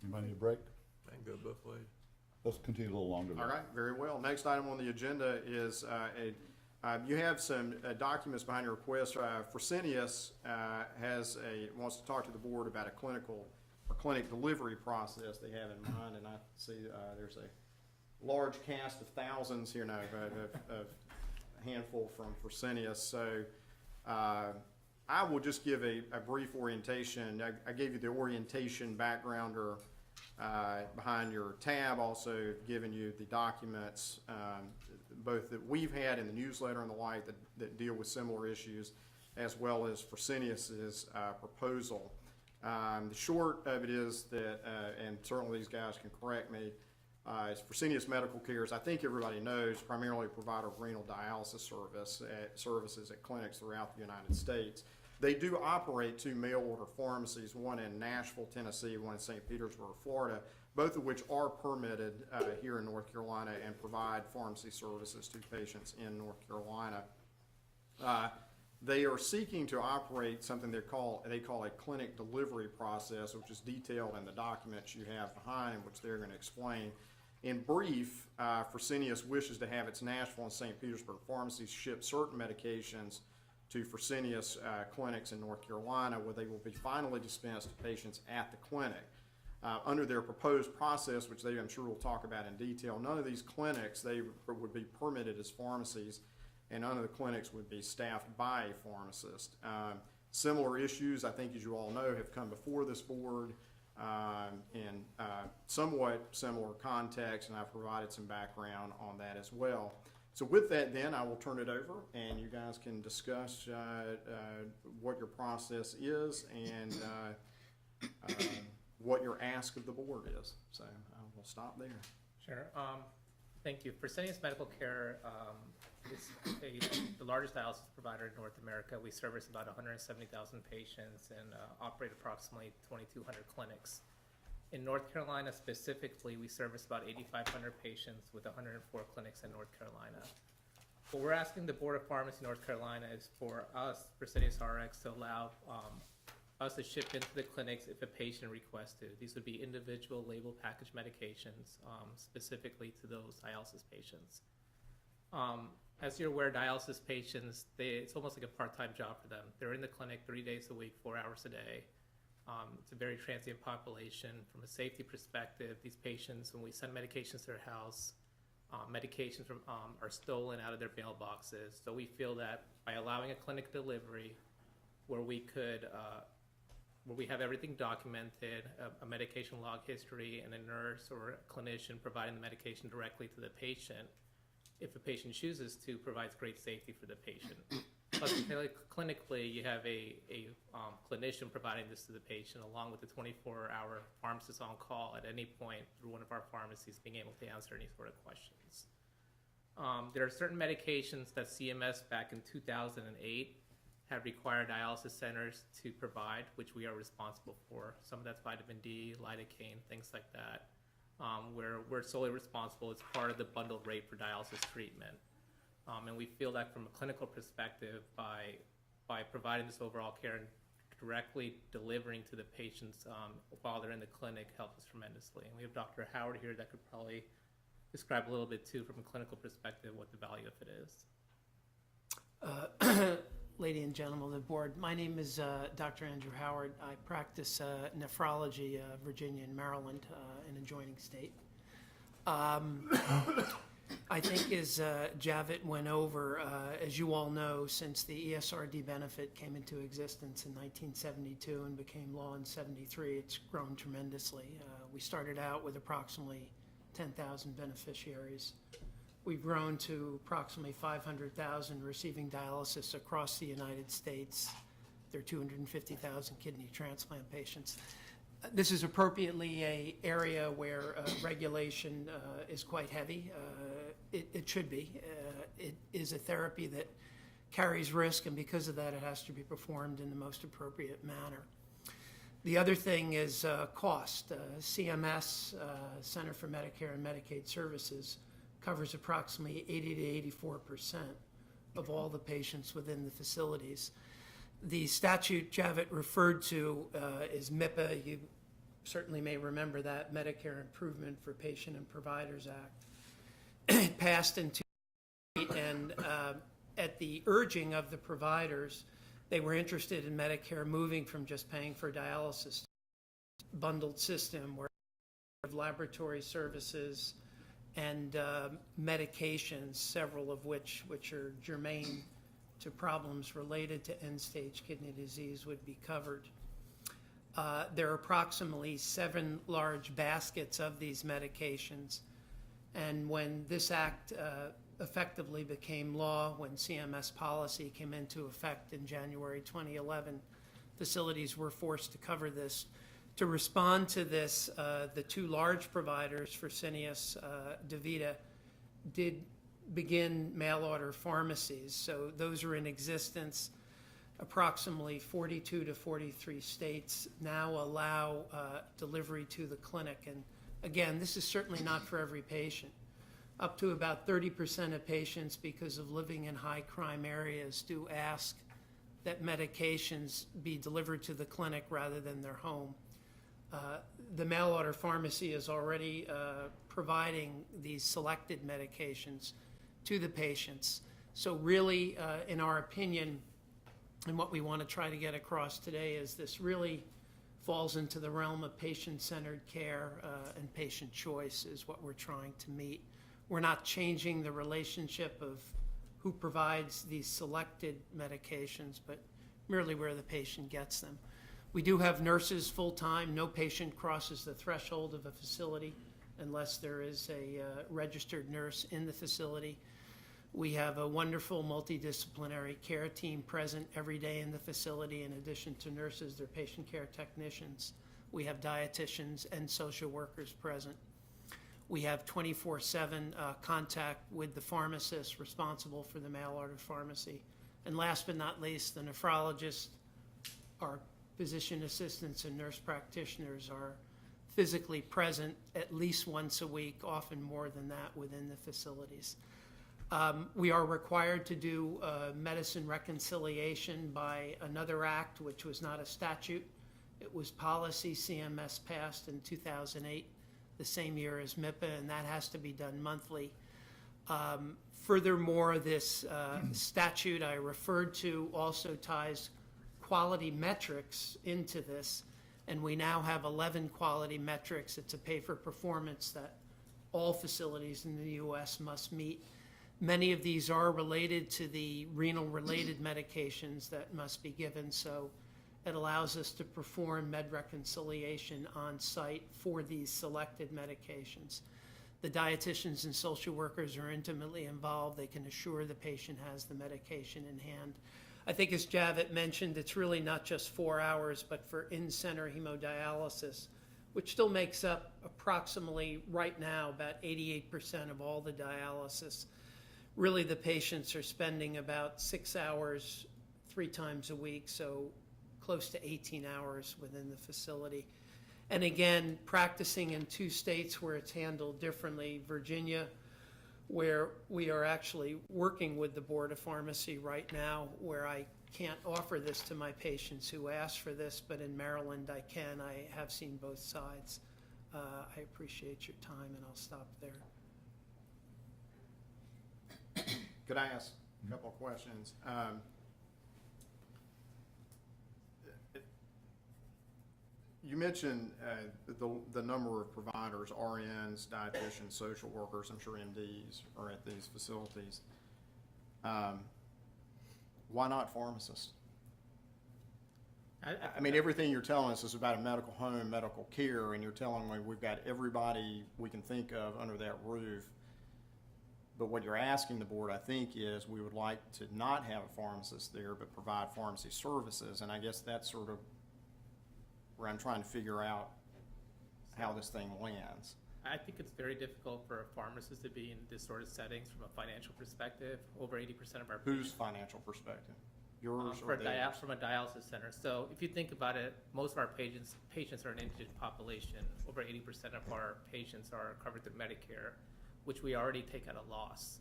A: Anybody need a break?
C: I can go both ways.
A: Let's continue a little longer.
B: All right, very well. Next item on the agenda is you have some documents behind your request. Fresenius wants to talk to the board about a clinic delivery process they have in mind, and I see there's a large cast of thousands here now, of a handful from Fresenius. So I will just give a brief orientation. I gave you the orientation backgrounder behind your tab, also given you the documents, both that we've had in the newsletter and the like that deal with similar issues, as well as Fresenius's proposal. The short of it is that, and certainly these guys can correct me, is Fresenius Medical Cares, I think everybody knows, primarily a provider of renal dialysis services at clinics throughout the United States. They do operate 2 mail-order pharmacies, one in Nashville, Tennessee, one in St. Petersburg, Florida, both of which are permitted here in North Carolina and provide pharmacy services to patients in North Carolina. They are seeking to operate something they call a clinic delivery process, which is detailed in the documents you have behind, which they're going to explain. In brief, Fresenius wishes to have its Nashville and St. Petersburg pharmacies ship certain medications to Fresenius clinics in North Carolina, where they will be finally dispensed to patients at the clinic. Under their proposed process, which I'm sure we'll talk about in detail, none of these clinics would be permitted as pharmacies, and none of the clinics would be staffed by a pharmacist. Similar issues, I think, as you all know, have come before this board in somewhat similar context, and I've provided some background on that as well. So with that, then, I will turn it over, and you guys can discuss what your process is and what your ask of the board is. So I will stop there.
I: Sure. Thank you. Fresenius Medical Care is the largest dialysis provider in North America. We service about 170,000 patients and operate approximately 2,200 clinics. In North Carolina specifically, we service about 8,500 patients with 104 clinics in North Carolina. What we're asking the Board of Pharmacy in North Carolina is for us, Fresenius Rx, to allow us to ship into the clinics if a patient requested. These would be individual label package medications specifically to those dialysis patients. As you're aware, dialysis patients, it's almost like a part-time job for them. They're in the clinic 3 days a week, 4 hours a day. It's a very transient population. From a safety perspective, these patients, when we send medications to their house, medications are stolen out of their mailboxes. So we feel that by allowing a clinic delivery where we have everything documented, a medication log history, and a nurse or a clinician providing the medication directly to the patient, if a patient chooses to, provides great safety for the patient. Plus, clinically, you have a clinician providing this to the patient, along with a 24-hour pharmacist on call at any point through one of our pharmacies, being able to answer any sort of questions. There are certain medications that CMS back in 2008 have required dialysis centers to provide, which we are responsible for. Some of that's vitamin D, lidocaine, things like that, where we're solely responsible. It's part of the bundled rate for dialysis treatment. And we feel that from a clinical perspective, by providing this overall care and directly delivering to the patients while they're in the clinic, helps us tremendously. And we have Dr. Howard here that could probably describe a little bit too, from a clinical perspective, what the value of it is.
J: Ladies and gentlemen of the board, my name is Dr. Andrew Howard. I practice nephrology, Virginia and Maryland, an adjoining state. I think as Javit went over, as you all know, since the ESRD benefit came into existence in 1972 and became law in 73, it's grown tremendously. We started out with approximately 10,000 beneficiaries. We've grown to approximately 500,000 receiving dialysis across the United States. There are 250,000 kidney transplant patients. This is appropriately an area where regulation is quite heavy. It should be. It is a therapy that carries risk, and because of that, it has to be performed in the most appropriate manner. The other thing is cost. CMS, Center for Medicare and Medicaid Services, covers approximately 80 to 84% of all the patients within the facilities. The statute Javit referred to is MIPA. You certainly may remember that, Medicare Improvement for Patient and Providers Act. It passed in 2008, and at the urging of the providers, they were interested in Medicare moving from just paying for dialysis to a bundled system where laboratory services and medications, several of which are germane to problems related to end-stage kidney disease, would be covered. There are approximately 7 large baskets of these medications, and when this act effectively became law, when CMS policy came into effect in January 2011, facilities were forced to cover this. To respond to this, the 2 large providers, Fresenius, DaVita, did begin mail order pharmacies. So those are in existence. Approximately 42 to 43 states now allow delivery to the clinic. And again, this is certainly not for every patient. Up to about 30% of patients, because of living in high crime areas, do ask that medications be delivered to the clinic rather than their home. The mail order pharmacy is already providing these selected medications to the patients. So really, in our opinion, and what we want to try to get across today is this really falls into the realm of patient-centered care and patient choice is what we're trying to meet. We're not changing the relationship of who provides these selected medications, but merely where the patient gets them. We do have nurses full-time. No patient crosses the threshold of a facility unless there is a registered nurse in the facility. We have a wonderful multidisciplinary care team present every day in the facility. In addition to nurses, they're patient care technicians. We have dietitians and social workers present. We have 24/7 contact with the pharmacist responsible for the mail order pharmacy. And last but not least, the nephrologist, our physician assistants and nurse practitioners are physically present at least once a week, often more than that within the facilities. We are required to do medicine reconciliation by another act, which was not a statute. It was policy CMS passed in 2008, the same year as MIPA, and that has to be done monthly. Furthermore, this statute I referred to also ties quality metrics into this, and we now have 11 quality metrics. It's a pay-for-performance that all facilities in the U.S. must meet. Many of these are related to the renal-related medications that must be given, so it allows us to perform med reconciliation on site for these selected medications. The dietitians and social workers are intimately involved. They can assure the patient has the medication in hand. I think as Javit mentioned, it's really not just 4 hours, but for in-center hemodialysis, which still makes up approximately right now about 88% of all the dialysis. Really, the patients are spending about 6 hours 3 times a week, so close to 18 hours within the facility. And again, practicing in 2 states where it's handled differently, Virginia, where we are actually working with the Board of Pharmacy right now, where I can't offer this to my patients who ask for this, but in Maryland I can. I have seen both sides. I appreciate your time, and I'll stop there.
B: Could I ask a couple of questions? You mentioned the number of providers, RNs, dietitians, social workers, I'm sure MDs are at these facilities. Why not pharmacists? I mean, everything you're telling us is about a medical home, medical care, and you're telling me we've got everybody we can think of under that roof. But what you're asking the board, I think, is we would like to not have a pharmacist there, but provide pharmacy services. And I guess that's sort of where I'm trying to figure out how this thing lands.
I: I think it's very difficult for pharmacists to be in this sort of settings from a financial perspective. Over 80% of our
B: Whose financial perspective? Yours
I: for
B: or theirs?
I: from a dialysis center. So if you think about it, most of our patients are an indigent population. Over 80% of our patients are covered through Medicare, which we already take at a loss.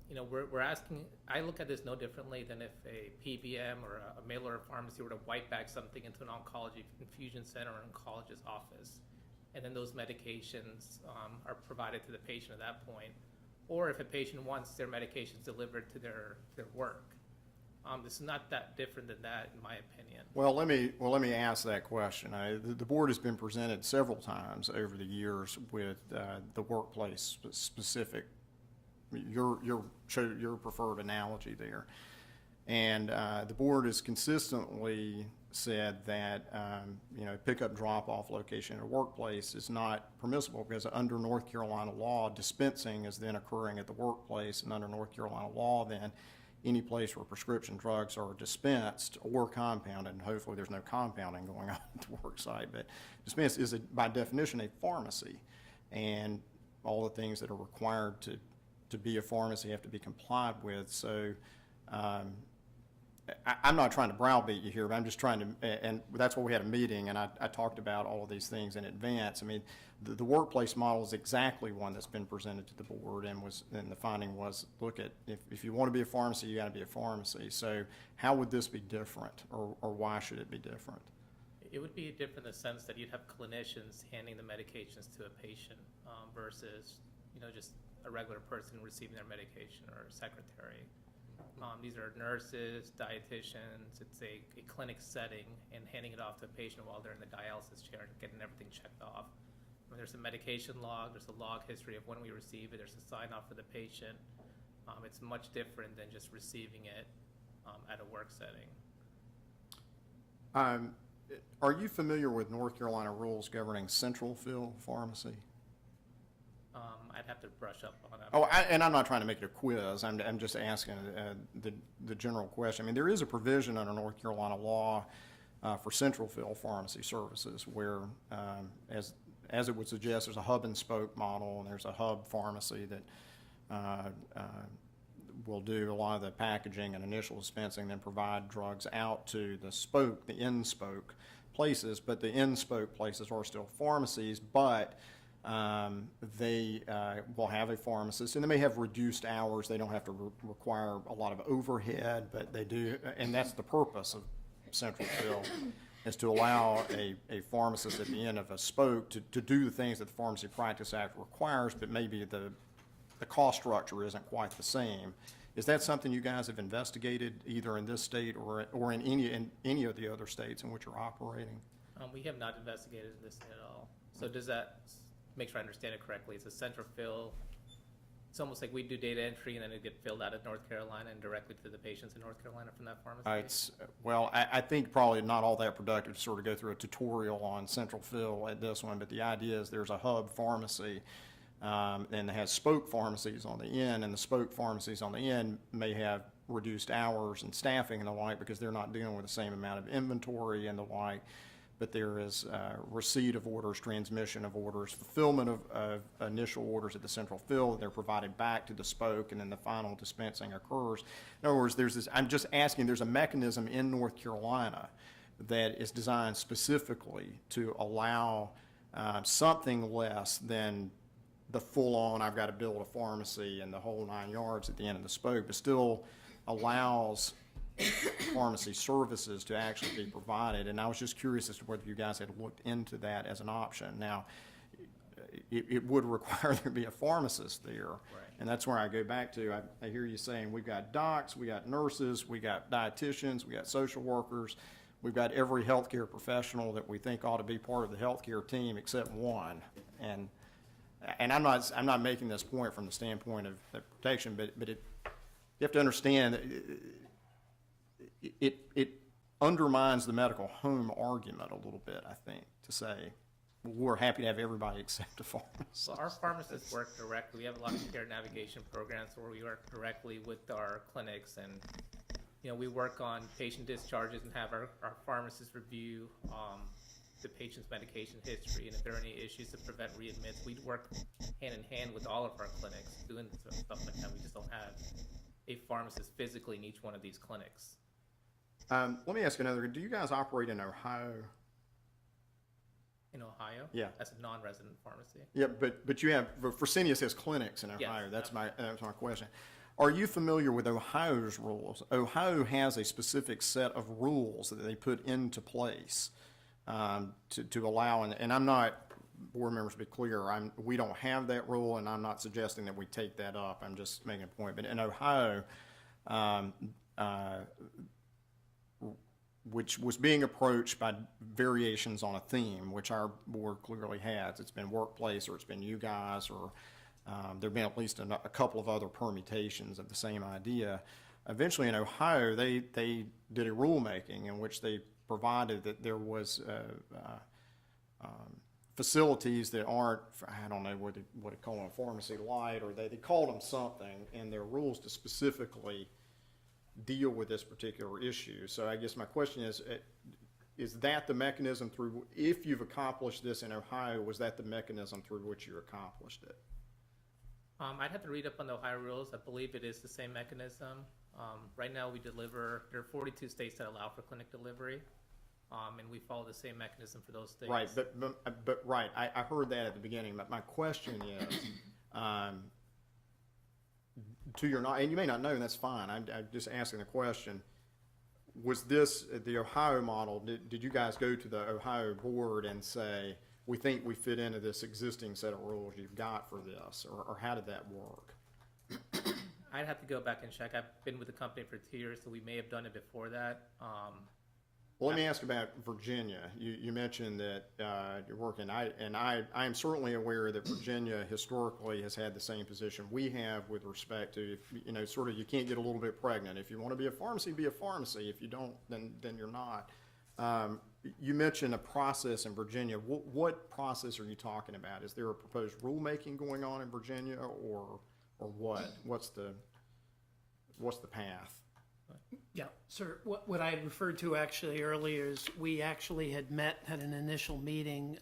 I: You know, we're asking, I look at this no differently than if a PBM or a mail order pharmacy were to white bag something into an oncology infusion center or an oncologist office. And then those medications are provided to the patient at that point. Or if a patient wants their medications delivered to their work. This is not that different than that, in my opinion.
B: Well, let me ask that question. The board has been presented several times over the years with the workplace specific, your preferred analogy there. And the board has consistently said that, you know, pickup drop-off location in a workplace is not permissible because under North Carolina law, dispensing is then occurring at the workplace, and under North Carolina law, then any place where prescription drugs are dispensed or compounded, and hopefully there's no compounding going on at the work site, but dispensed is by definition a pharmacy, and all the things that are required to be a pharmacy have to be complied with. So I'm not trying to browbeat you here, but I'm just trying to, and that's why we had a meeting, and I talked about all of these things in advance. I mean, the workplace model is exactly one that's been presented to the board, and the finding was, look at, if you want to be a pharmacy, you got to be a pharmacy. So how would this be different, or why should it be different?
I: It would be different in the sense that you'd have clinicians handing the medications to a patient versus, you know, just a regular person receiving their medication or a secretary. These are nurses, dietitians. It's a clinic setting, and handing it off to a patient while they're in the dialysis chair and getting everything checked off. When there's a medication log, there's a log history of when we receive it, there's a sign off for the patient. It's much different than just receiving it at a work setting.
B: Are you familiar with North Carolina rules governing central fill pharmacy?
I: I'd have to brush up on that.
B: Oh, and I'm not trying to make it a quiz. I'm just asking the general question. I mean, there is a provision under North Carolina law for central fill pharmacy services where, as it would suggest, there's a hub and spoke model, and there's a hub pharmacy that will do a lot of the packaging and initial dispensing, then provide drugs out to the in-spoke places. But the in-spoke places are still pharmacies, but they will have a pharmacist, and they may have reduced hours. They don't have to require a lot of overhead, but they do, and that's the purpose of central fill, is to allow a pharmacist at the end of a spoke to do the things that the Pharmacy Practice Act requires, but maybe the cost structure isn't quite the same. Is that something you guys have investigated either in this state or in any of the other states in which you're operating?
I: We have not investigated this at all. So does that make sure I understand it correctly? It's a central fill. It's almost like we do data entry and then it get filled out of North Carolina and directly to the patients in North Carolina from that pharmacy?
B: I think probably not all that productive to sort of go through a tutorial on central fill at this one, but the idea is there's a hub pharmacy and it has spoke pharmacies on the end, and the spoke pharmacies on the end may have reduced hours and staffing and the like because they're not dealing with the same amount of inventory and the like. But there is receipt of orders, transmission of orders, fulfillment of initial orders at the central fill. They're provided back to the spoke, and then the final dispensing occurs. In other words, I'm just asking, there's a mechanism in North Carolina that is designed specifically to allow something less than the full-on, I've got to build a pharmacy and the whole 9 yards at the end of the spoke, but still allows pharmacy services to actually be provided. And I was just curious as to whether you guys had looked into that as an option. Now, it would require there be a pharmacist there.
I: Right.
B: And that's where I go back to, I hear you saying we've got docs, we got nurses, we got dietitians, we got social workers, we've got every healthcare professional that we think ought to be part of the healthcare team except one. And I'm not making this point from the standpoint of protection, but you have to understand that it undermines the medical home argument a little bit, I think, to say, well, we're happy to have everybody except a pharmacist.
I: So our pharmacists work directly. We have a lot of care navigation programs where we work directly with our clinics, and we work on patient discharges and have our pharmacists review the patient's medication history, and if there are any issues to prevent readmits, we'd work hand in hand with all of our clinics doing stuff like that. We just don't have a pharmacist physically in each one of these clinics.
B: Let me ask you another, do you guys operate in Ohio?
I: In Ohio?
B: Yeah.
I: As a non-resident pharmacy.
B: Yeah, but you have, Fresenius has clinics in Ohio.
I: Yes,
B: That's my question. Are you familiar with Ohio's rules? Ohio has a specific set of rules that they put into place to allow, and I'm not, board members, to be clear, we don't have that rule, and I'm not suggesting that we take that up. I'm just making a point. But in Ohio, which was being approached by variations on a theme, which our board clearly has. It's been workplace, or it's been you guys, or there have been at least a couple of other permutations of the same idea. Eventually in Ohio, they did a rulemaking in which they provided that there was facilities that aren't, I don't know what they call them, pharmacy light, or they called them something in their rules to specifically deal with this particular issue. So I guess my question is that the mechanism through, if you've accomplished this in Ohio, was that the mechanism through which you accomplished it?
I: I'd have to read up on the Ohio rules. I believe it is the same mechanism. Right now we deliver, there are 42 states that allow for clinic delivery, and we follow the same mechanism for those states.
B: Right, but right, I heard that at the beginning, but my question is, to your knowledge, and you may not know, and that's fine, I'm just asking the question, was this the Ohio model? Did you guys go to the Ohio board and say, we think we fit into this existing set of rules you've got for this, or how did that work?
I: I'd have to go back and check. I've been with the company for 2 years, so we may have done it before that.
B: Well, let me ask about Virginia. You mentioned that you're working, I am certainly aware that Virginia historically has had the same position we have with respect to, sort of, you can't get a little bit pregnant. If you want to be a pharmacy, be a pharmacy. If you don't, then you're not. You mentioned a process in Virginia. What process are you talking about? Is there a proposed rulemaking going on in Virginia, or what? What's the path?
J: Yeah, sir, what I had referred to actually earlier is we actually had an initial meeting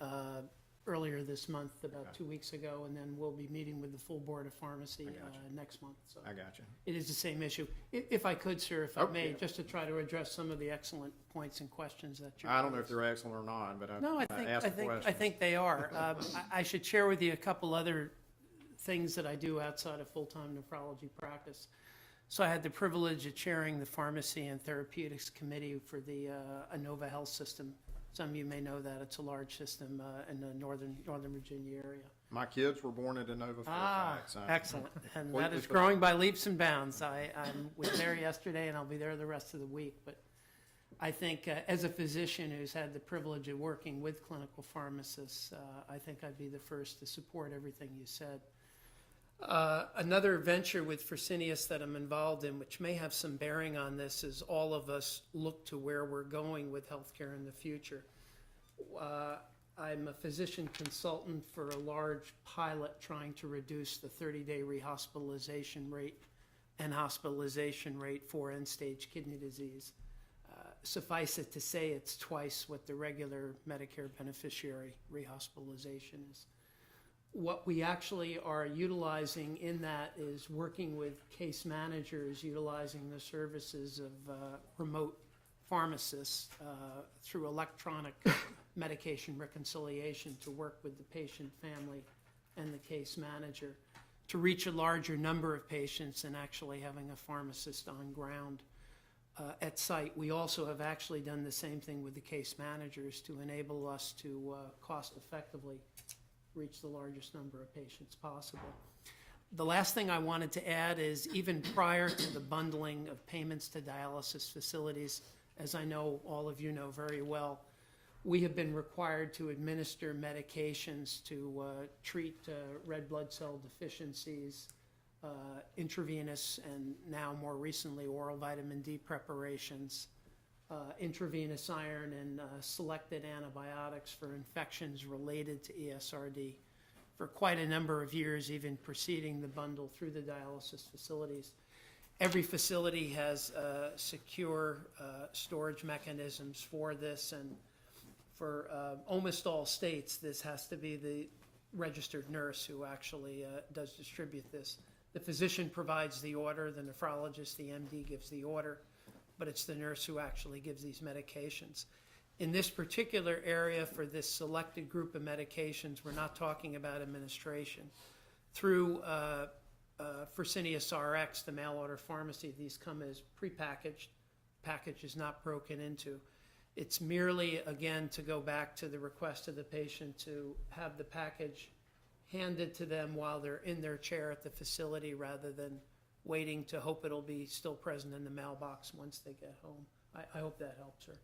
J: earlier this month, about 2 weeks ago, and then we'll be meeting with the full board of pharmacy next month. So
B: I got you.
J: it is the same issue. If I could, sir, if I may,
B: yeah.
J: just to try to address some of the excellent points and questions that you
B: I don't know if
J: raised.
B: they're excellent or not, but
J: No,
B: I asked the question.
J: I think they are. I should share with you a couple other things that I do outside of full-time nephrology practice. So I had the privilege of chairing the Pharmacy and Therapeutics Committee for the Inova Health System. Some of you may know that. It's a large system in the northern Virginia area.
B: My kids were born at Inova Fairfax.
J: Excellent. And
B: What
J: that
B: is
J: is
B: the-
J: growing by leaps and bounds. I was there yesterday, and I'll be there the rest of the week. But I think as a physician who's had the privilege of working with clinical pharmacists, I think I'd be the first to support everything you said. Another venture with Fresenius that I'm involved in, which may have some bearing on this, is all of us look to where we're going with healthcare in the future. I'm a physician consultant for a large pilot trying to reduce the 30-day rehospitalization rate and hospitalization rate for end-stage kidney disease. Suffice it to say, it's twice what the regular Medicare beneficiary rehospitalization is. What we actually are utilizing in that is working with case managers, utilizing the services of remote pharmacists through electronic medication reconciliation to work with the patient family and the case manager to reach a larger number of patients and actually having a pharmacist on ground at site. We also have actually done the same thing with the case managers to enable us to cost effectively reach the largest number of patients possible. The last thing I wanted to add is even prior to the bundling of payments to dialysis facilities, as I know all of you know very well, we have been required to administer medications to treat red blood cell deficiencies, intravenous and now more recently oral vitamin D preparations, intravenous iron and selected antibiotics for infections related to ESRD for quite a number of years, even preceding the bundle through the dialysis facilities. Every facility has secure storage mechanisms for this, and for almost all states, this has to be the registered nurse who actually does distribute this. The physician provides the order, the nephrologist, the MD gives the order, but it's the nurse who actually gives these medications. In this particular area, for this selected group of medications, we're not talking about administration. Through Fresenius RX, the mail order pharmacy, these come as prepackaged. Package is not broken into. It's merely, again, to go back to the request of the patient to have the package handed to them while they're in their chair at the facility rather than waiting to hope it'll be still present in the mailbox once they get home. I hope that helps her.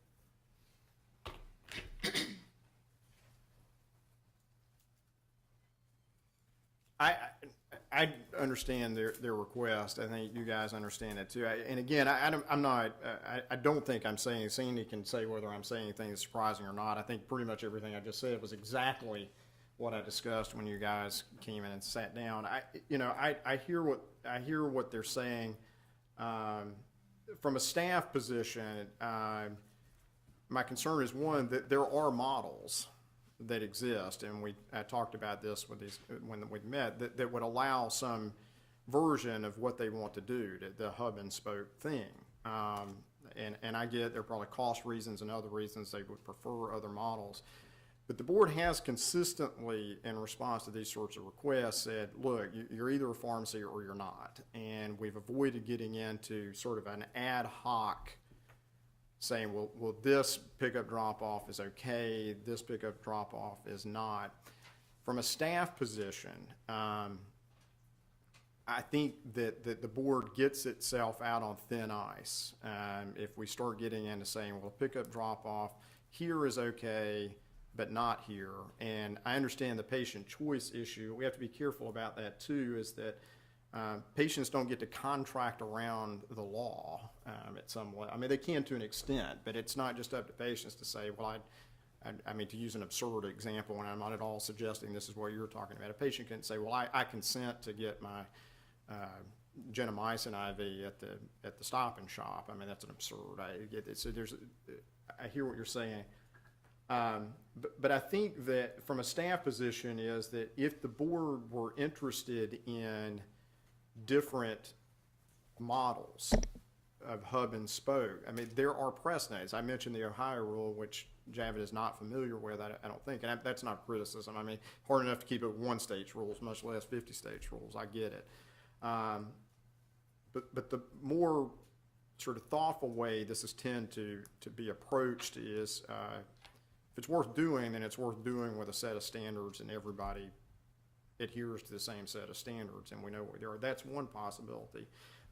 B: I understand their request. I think you guys understand it too. And again, I don't think I'm saying, Sandy can say whether I'm saying anything that's surprising or not. I think pretty much everything I just said was exactly what I discussed when you guys came in and sat down. I hear what they're saying. From a staff position, my concern is, one, that there are models that exist, and I talked about this with these when we met, that would allow some version of what they want to do, the hub and spoke thing. And I get there are probably cost reasons and other reasons they would prefer other models. But the board has consistently, in response to these sorts of requests, said, look, you're either a pharmacy or you're not. And we've avoided getting into sort of an ad hoc saying, well, this pickup drop-off is okay, this pickup drop-off is not. From a staff position, I think that the board gets itself out on thin ice if we start getting into saying, well, pickup drop-off here is okay, but not here. And I understand the patient choice issue. We have to be careful about that too, is that patients don't get to contract around the law at some level. I mean, they can to an extent, but it's not just up to patients to say, well, I mean, to use an absurd example, and I'm not at all suggesting this is what you're talking about. A patient can say, well, I consent to get my gentamicin IV at the Stop and Shop. I mean, that's an absurd. I hear what you're saying. But I think that from a staff position is that if the board were interested in different models of hub and spoke, I mean, there are precedents. I mentioned the Ohio rule, which Javid is not familiar with, I don't think, and that's not criticism. I mean, hard enough to keep it one state's rules, much less 50 states rules. I get it. But the more sort of thoughtful way this is tend to be approached is if it's worth doing, then it's worth doing with a set of standards and everybody adheres to the same set of standards, and we know what they are. That's one possibility.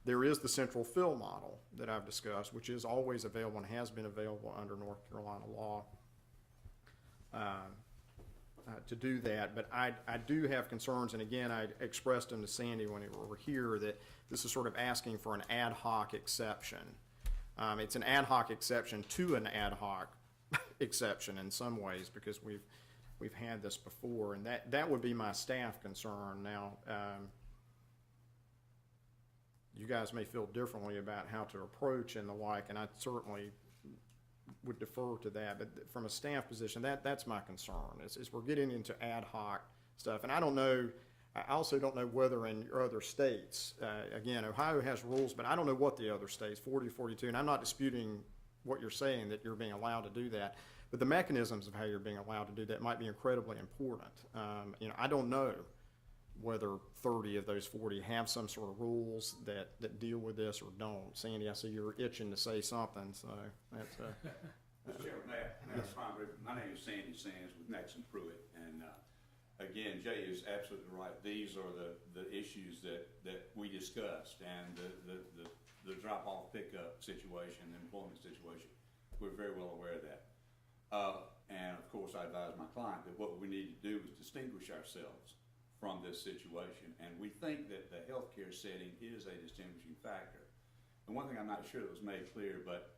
B: There is the central fill model that I've discussed, which is always available and has been available under North Carolina law to do that. But I do have concerns, and again, I expressed them to Sandy when we were here, that this is sort of asking for an ad hoc exception. It's an ad hoc exception to an ad hoc exception in some ways, because we've had this before, and that would be my staff concern. Now, you guys may feel differently about how to approach and the like, and I certainly would defer to that, but from a staff position, that's my concern, is we're getting into ad hoc stuff. And I also don't know whether in your other states, again, Ohio has rules, but I don't know what the other states, 40, 42, and I'm not disputing what you're saying, that you're being allowed to do that, but the mechanisms of how you're being allowed to do that might be incredibly important. I don't know whether 30 of those 40 have some sort of rules that deal with this or don't. Sandy, I see you're itching to say something, so that's
K: Mr. Chairman, Matt Feinberg, my name is Sandy Sands with Maxon Pruitt, and again, Jay is absolutely right. These are the issues that we discussed, and the drop-off pickup situation, the employment situation. We're very well aware of that. And of course, I advise my client that what we need to do is distinguish ourselves from this situation, and we think that the healthcare setting is a distinguishing factor. And one thing I'm not sure that was made clear, but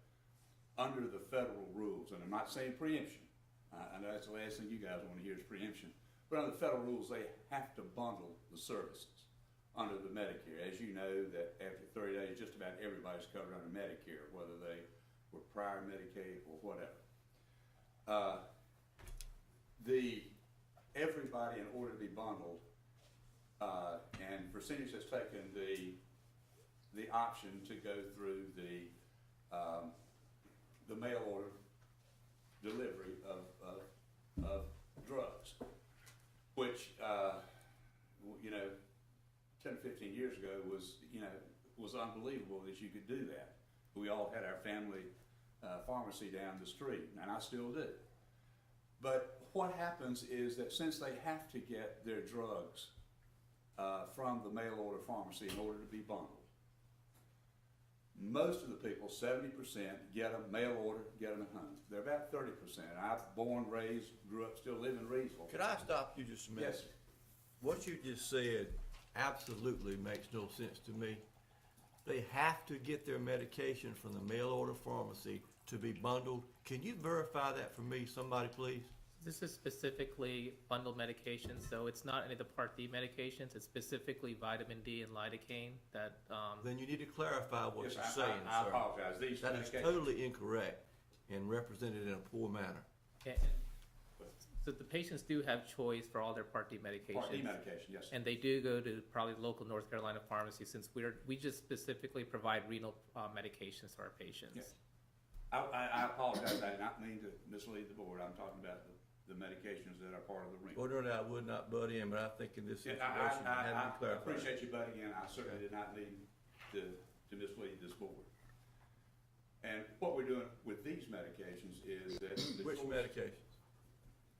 K: under the federal rules, and I'm not saying preemption, I know that's the last thing you guys want to hear is preemption, but under the federal rules, they have to bundle the services under the Medicare. As you know, that after 30 days, just about everybody's covered under Medicare, whether they were prior Medicaid or whatever. everybody, in order to be bundled, and Fresenius has taken the option to go through the mail order delivery of drugs, which, 10 or 15 years ago was unbelievable that you could do that. We all had our family pharmacy down the street, and I still do. But what happens is that since they have to get their drugs from the mail order pharmacy in order to be bundled, most of the people, 70%, get them mail order, get them at home. They're about 30%. I'm born, raised, grew up, still live in Reedsville.
C: Could I stop you just a minute?
K: Yes, sir.
C: What you just said absolutely makes no sense to me. They have to get their medication from the mail order pharmacy to be bundled. Can you verify that for me, somebody, please?
I: This is specifically bundled medications, so it's not any of the Part D medications. It's specifically vitamin D and lidocaine that,
C: Then you need to clarify what
K: Yes,
C: you're saying,
K: I
C: sir.
K: apologize. These
C: That is
K: medications-
C: totally incorrect and represented in a poor manner.
I: so the patients do have choice for all their Part D medications.
K: Part D medication, yes.
I: And they do go to probably local North Carolina pharmacy, since we just specifically provide renal medications to our patients.
K: Yes. I apologize. I did not mean to mislead the board. I'm talking about the medications that are part of the ring.
C: Ordinarily, I would not butt in, but I think in this
K: Yeah,
C: situation, it had to
K: I
C: be clarified.
K: appreciate you butting in. I certainly did not mean to mislead this board. And what we're doing with these medications is that the
C: Which
K: choice-
C: medications?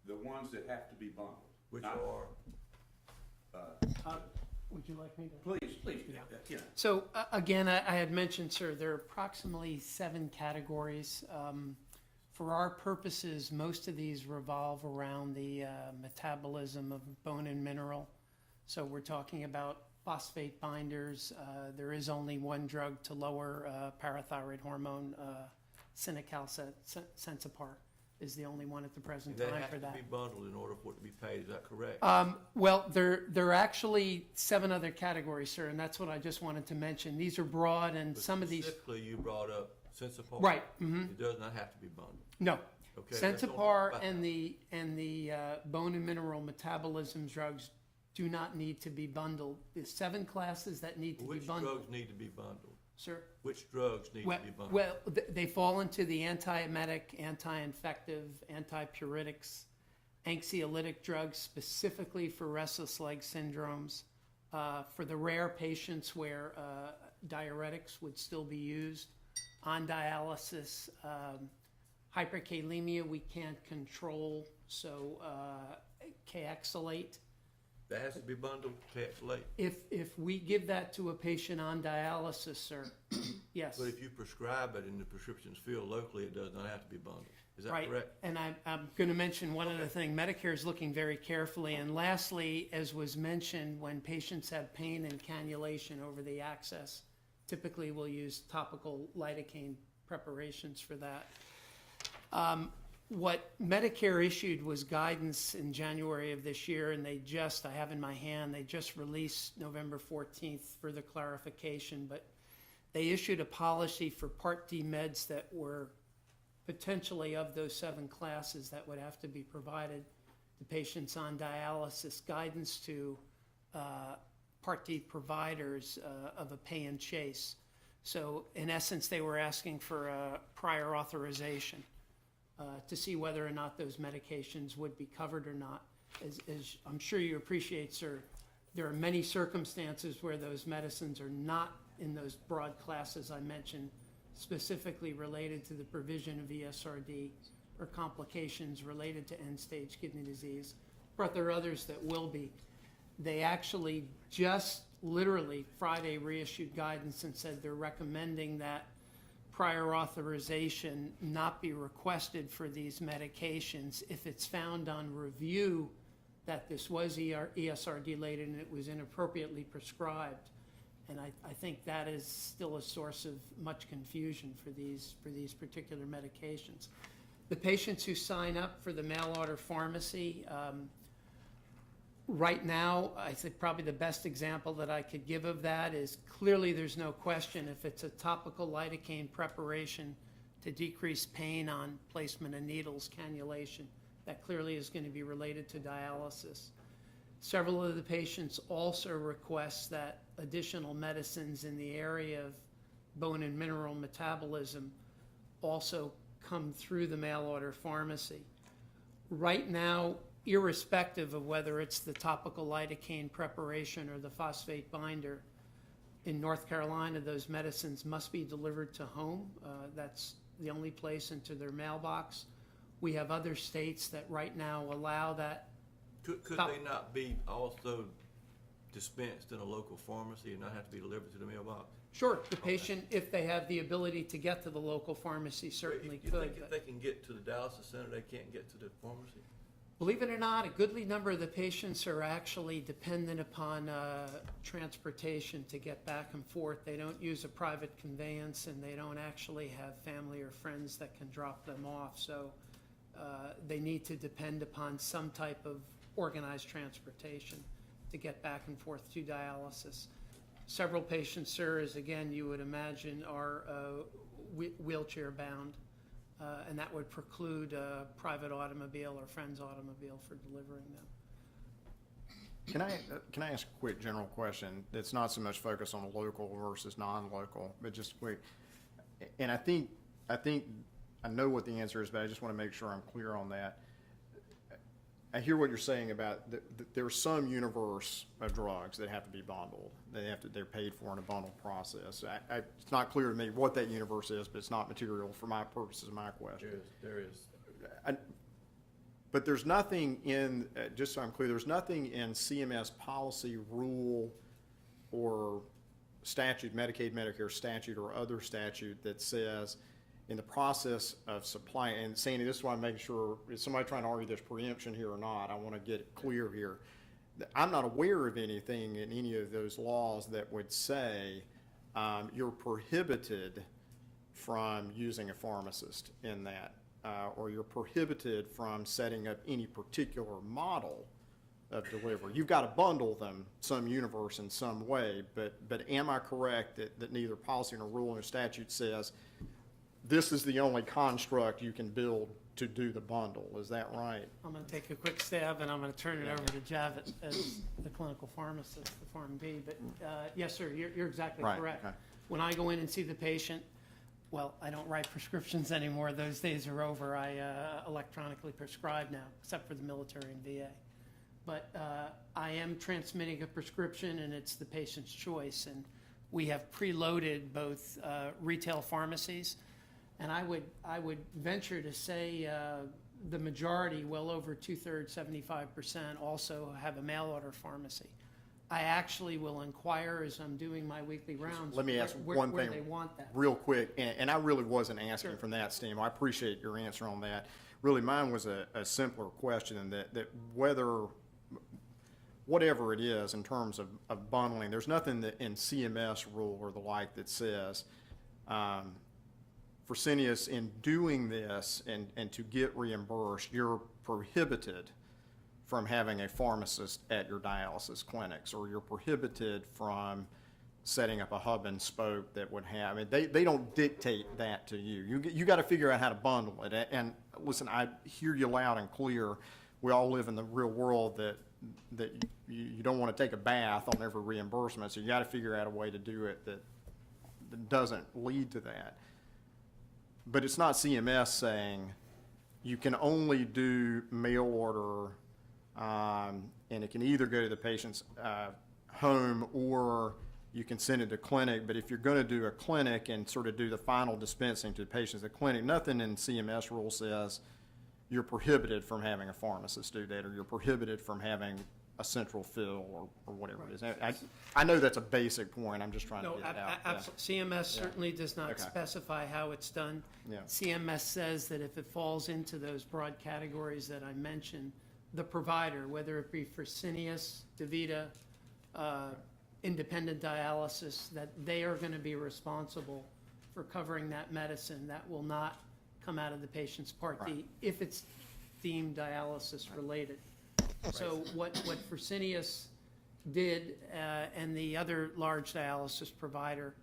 K: The ones that have to be bundled.
C: Which
K: Not-
C: are?
J: Would you like me to?
K: Please, yeah.
J: So, again, I had mentioned, sir, there are approximately 7 categories. For our purposes, most of these revolve around the metabolism of bone and mineral. So we're talking about phosphate binders. There is only one drug to lower parathyroid hormone, Cinecalcet, Sensipar is the only one at the present
C: They
J: time
C: have
J: for
C: to
J: that.
C: be bundled in order for it to be paid, is that correct?
J: Well, there are actually 7 other categories, sir, and that's what I just wanted to mention. These are broad, and
C: But
J: some of these,
C: Specifically, you brought up Sensipar.
J: right, mhm.
C: It does not have to be bundled.
J: No.
C: Okay, let's don't
J: Sensipar
C: talk about
J: and the bone and mineral metabolism drugs do not need to be bundled. There's 7 classes that need to be
C: Which
J: bundled.
C: drugs need to be bundled?
J: Sir?
C: Which drugs need
J: Well,
C: to be bundled?
J: well, they fall into the antiemetic, anti-infective, antipyretics, anxiolytic drugs specifically for restless leg syndromes. For the rare patients where diuretics would still be used, on dialysis, hyperkalemia we can't control, so Kayexalate.
C: That has to be bundled, Kayexalate.
J: If we give that to a patient on dialysis, sir, yes.
C: But if you prescribe it and the prescription's filled locally, it does not have to be bundled. Is that
J: Right,
C: correct?
J: and I'm going to mention one other thing. Medicare is looking very carefully. And lastly, as was mentioned, when patients have pain and cannulation over the access, typically we'll use topical lidocaine preparations for that. What Medicare issued was guidance in January of this year, and I have in my hand, they just released November 14th further clarification, but they issued a policy for Part D meds that were potentially of those 7 classes that would have to be provided to patients on dialysis, guidance to Part D providers of a pay and chase. So in essence, they were asking for a prior authorization to see whether or not those medications would be covered or not. As I'm sure you appreciate, sir, there are many circumstances where those medicines are not in those broad classes I mentioned, specifically related to the provision of ESRD or complications related to end-stage kidney disease, but there are others that will be. They actually just literally Friday reissued guidance and said they're recommending that prior authorization not be requested for these medications if it's found on review that this was ESRD related and it was inappropriately prescribed. And I think that is still a source of much confusion for these particular medications. The patients who sign up for the mail order pharmacy, right now, I think probably the best example that I could give of that is clearly there's no question if it's a topical lidocaine preparation to decrease pain on placement of needles, cannulation, That clearly is going to be related to dialysis. Several of the patients also request that additional medicines in the area of bone and mineral metabolism also come through the mail order pharmacy. Right now, irrespective of whether it's the topical lidocaine preparation or the phosphate binder, in North Carolina, those medicines must be delivered to home. That's the only place into their mailbox. We have other states that right now allow that.
C: Could they not be also dispensed in a local pharmacy and not have to be delivered to the mailbox?
J: Sure, the patient, if they have the ability to get to the local pharmacy, certainly
C: You
J: could.
C: think if
J: but-
C: they can get to the dialysis center, they can't get to the pharmacy?
J: Believe it or not, a goodly number of the patients are actually dependent upon transportation to get back and forth. They don't use a private conveyance, and they don't actually have family or friends that can drop them off. So they need to depend upon some type of organized transportation to get back and forth to dialysis. Several patients, sir, as again you would imagine, are wheelchair bound. And that would preclude a private automobile or friend's automobile for delivering them.
L: Can I ask a quick general question that's not so much focused on local versus non-local, but just quick? And I think I know what the answer is, but I just want to make sure I'm clear on that. I hear what you're saying about there's some universe of drugs that have to be bundled. They're paid for in a bundled process. It's not clear to me what that universe is, but it's not material for my purposes of my question.
C: There is.
L: But there's nothing in, just so I'm clear, there's nothing in CMS policy, rule, or statute, Medicaid, Medicare statute, or other statute that says in the process of supply, and Sandy, this is why I'm making sure, is somebody trying to argue there's preemption here or not? I want to get it clear here. I'm not aware of anything in any of those laws that would say you're prohibited from using a pharmacist in that, or you're prohibited from setting up any particular model of delivery. You've got to bundle them some universe in some way, but am I correct that neither policy nor rule nor statute says this is the only construct you can build to do the bundle? Is that right?
J: I'm going to take a quick stab, and I'm going to turn it over to Javit as the clinical pharmacist, the Pharm B. But yes, sir, you're exactly
L: Right,
J: correct.
L: okay.
J: When I go in and see the patient, well, I don't write prescriptions anymore. Those days are over. I electronically prescribe now, except for the military and VA. But I am transmitting a prescription, and it's the patient's choice. And we have preloaded both retail pharmacies, and I would venture to say the majority, well over 2/3, 75%, also have a mail order pharmacy. I actually will inquire as I'm doing my weekly rounds.
L: Let me ask
J: where
L: one thing
J: they want that.
L: real quick, and I really wasn't asking
J: Sure.
L: from that standpoint. I appreciate your answer on that. Really, mine was a simpler question, that whatever it is in terms of bundling, there's nothing that in CMS rule or the like that says, Fresenius, in doing this and to get reimbursed, you're prohibited from having a pharmacist at your dialysis clinics, or you're prohibited from setting up a hub and spoke that would have, I mean, they don't dictate that to you. You got to figure out how to bundle it. And listen, I hear you loud and clear. We all live in the real world that you don't want to take a bath on every reimbursement, so you got to figure out a way to do it that doesn't lead to that. But it's not CMS saying you can only do mail order, and it can either go to the patient's home or you can send it to clinic. But if you're going to do a clinic and sort of do the final dispensing to the patients at clinic, nothing in CMS rule says you're prohibited from having a pharmacist do that, or you're prohibited from having a central fill or whatever it is. I know that's a basic point. I'm just trying to
J: No,
L: get it out.
J: absolutely. CMS certainly does not
L: Okay.
J: specify how it's done.
L: Yeah.
J: CMS says that if it falls into those broad categories that I mentioned, the provider, whether it be Fresenius, DaVita, independent dialysis, that they are going to be responsible for covering that medicine. That will not come out of the patient's Part D if it's deemed dialysis related. So what Fresenius did, and the other large dialysis provider,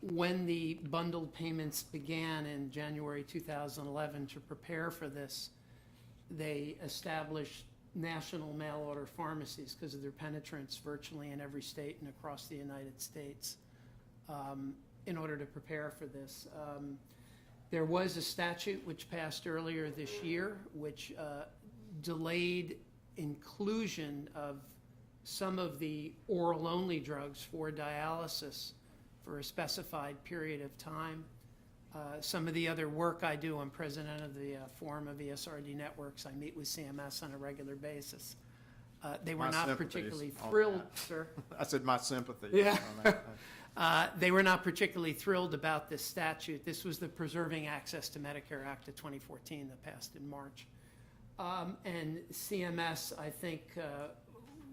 J: when the bundled payments began in January 2011 to prepare for this, they established national mail order pharmacies because of their penetrance virtually in every state and across the United States in order to prepare for this. There was a statute which passed earlier this year, which delayed inclusion of some of the oral-only drugs for dialysis for a specified period of time. Some of the other work I do, I'm president of the Forum of ESRD Networks. I meet with CMS on a regular basis. They were
L: My
J: not
L: sympathies
J: particularly
L: on
J: thrilled,
L: that.
J: sir.
L: I said my sympathy.
J: Yeah.
L: on that.
J: They were not particularly thrilled about this statute. This was the Preserving Access to Medicare Act of 2014 that passed in March. And CMS, I think,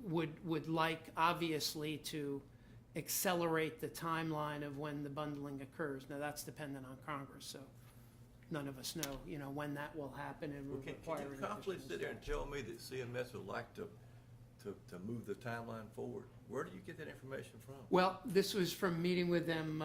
J: would like, obviously, to accelerate the timeline of when the bundling occurs. Now, that's dependent on Congress, so none of us know, when that will happen and will
C: Can
J: require
C: you
J: an
C: confidently
J: additional
C: sit there and
J: statute.
C: tell me that CMS would like to move the timeline forward? Where do you get that information from?
J: Well, this was from meeting with them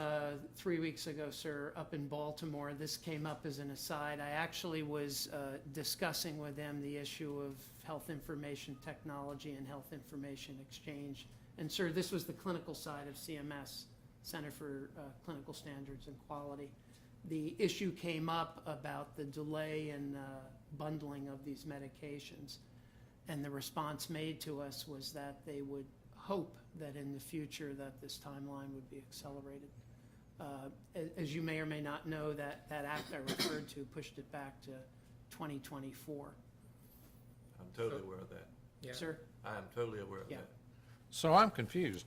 J: 3 weeks ago, sir, up in Baltimore. This came up as an aside. I actually was discussing with them the issue of health information technology and health information exchange. And sir, this was the clinical side of CMS, Center for Clinical Standards and Quality. The issue came up about the delay in bundling of these medications. And the response made to us was that they would hope that in the future that this timeline would be accelerated. As you may or may not know, that act I referred to pushed it back to 2024.
C: I'm totally aware of that.
I: Yeah.
J: Sir?
C: I am totally aware of
J: Yeah.
C: that.
D: So I'm confused.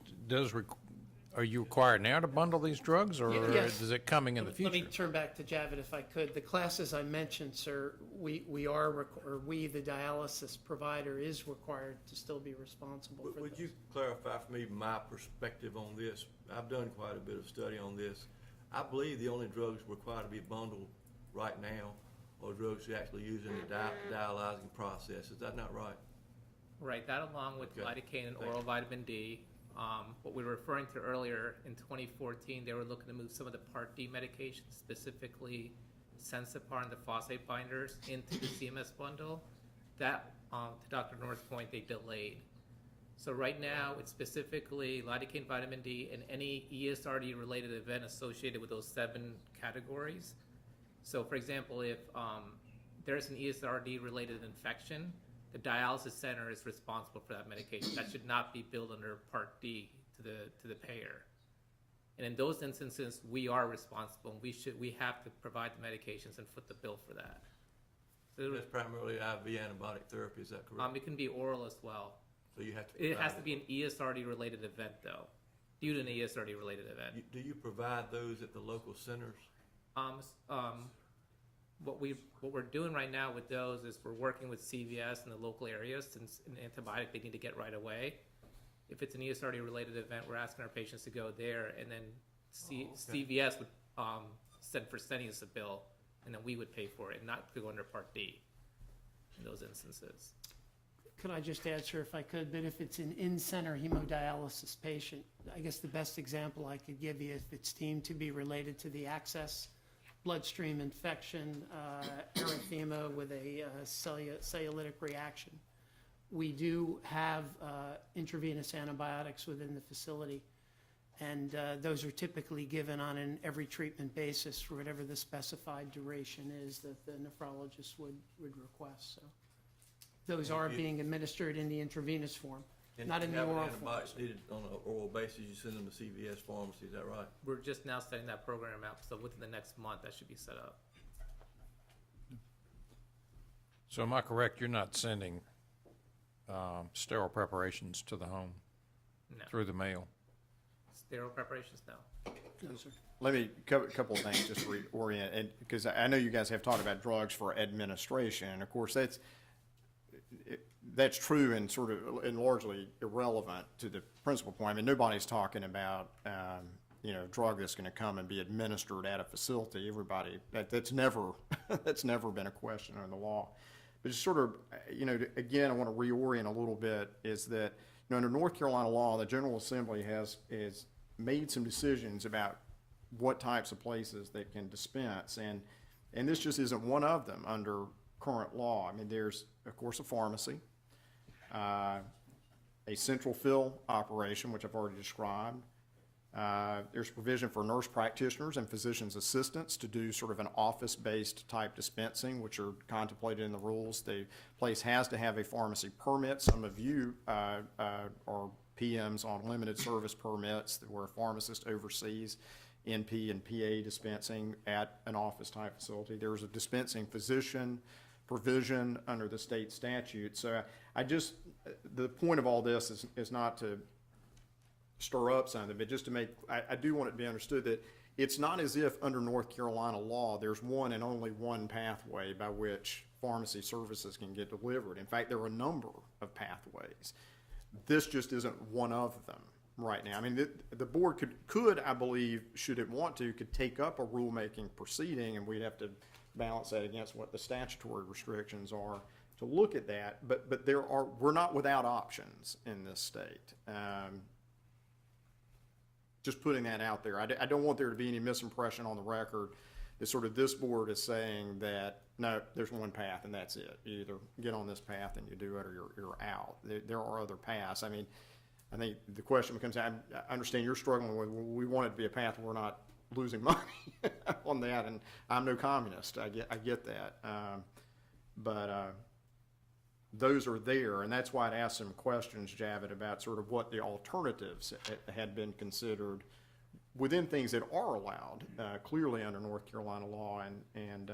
D: Are you required now to bundle these drugs, or
J: Yes.
D: is it coming in the
J: Let me
D: future?
J: turn back to Javid if I could. The classes I mentioned, sir, we, the dialysis provider, is required to still be responsible for
C: Would
J: those.
C: you clarify for me my perspective on this? I've done quite a bit of study on this. I believe the only drugs required to be bundled right now are drugs you actually use in the dialyzing process. Is that not right?
I: Right, that along with
C: Okay.
I: lidocaine and
C: Thank
I: oral
C: you.
I: vitamin D. What we were referring to earlier, in 2014, they were looking to move some of the Part D medications, specifically Sensipar and the phosphate binders, into the CMS bundle. That, to Dr. North's point, they delayed. So right now, it's specifically lidocaine, vitamin D, and any ESRD-related event associated with those 7 categories. So for example, if there's an ESRD-related infection, the dialysis center is responsible for that medication. That should not be billed under Part D to the payer. And in those instances, we are responsible, and we have to provide the medications and foot the bill for that. So
C: That's primarily IV antibiotic therapy, is that correct?
I: it can be oral as well.
C: So you have to.
I: It has
C: provide
I: to be an ESRD-related event, though, due to an ESRD-related event.
C: Do you provide those at the local centers?
I: What we're doing right now with those is we're working with CVS in the local areas, since an antibiotic they need to get right away. If it's an ESRD-related event, we're asking our patients to go there, and then CVS would send Fresenius a bill, and then we would pay for it, and not to go under Part D in those instances.
J: Could I just add, sir, if I could, that if it's an in-center hemodialysis patient, I guess the best example I could give you, if it's deemed to be related to the access bloodstream infection, erythema with a cellulitic reaction, we do have intravenous antibiotics within the facility, and those are typically given on an every treatment basis for whatever the specified duration is that the nephrologist would request. So those are being administered in the intravenous form,
C: And
J: not in the
C: having
J: oral form.
C: antibiotics needed on an oral basis, you send them to CVS pharmacy, is that right?
I: We're just now setting that program up, so within the next month, that should be set up.
D: So am I correct, you're not sending sterile preparations to the home
I: No.
D: through the mail?
I: Sterile preparations, no.
J: No, sir.
L: Let me cover a couple of things just to reorient, and because I know you guys have talked about drugs for administration, and of course that's true and sort of and largely irrelevant to the principal point. I mean, nobody's talking about drug that's going to come and be administered at a facility. Everybody that's never that's never been a question under the law. But just sort of again, I want to reorient a little bit. Is that under North Carolina law, the General Assembly has made some decisions about what types of places they can dispense, and this just isn't one of them under current law. I mean, there's, of course, a pharmacy, a central fill operation, which I've already described. There's provision for nurse practitioners and physician's assistants to do sort of an office-based type dispensing, which are contemplated in the rules. The place has to have a pharmacy permit. Some of you are PMs on limited service permits where a pharmacist oversees NP and PA dispensing at an office-type facility. There's a dispensing physician provision under the state statute. So the point of all this is not to stir up something, but just to make, I do want it to be understood that it's not as if under North Carolina law, there's one and only one pathway by which pharmacy services can get delivered. In fact, there are a number of pathways. This just isn't one of them right now. I mean, the board could, I believe, should it want to, could take up a rulemaking proceeding, and we'd have to balance that against what the statutory restrictions are to look at that. But we're not without options in this state. Just putting that out there. I don't want there to be any misimpression on the record that sort of this board is saying that, no, there's one path and that's it. You either get on this path and you do it or you're out. There are other paths. I mean, I think the question becomes, I understand you're struggling with, we want it to be a path where we're not losing money on that, and I'm no communist. I get that. But those are there, and that's why I'd asked some questions, Javed, about sort of what the alternatives had been considered within things that are allowed clearly under North Carolina law. And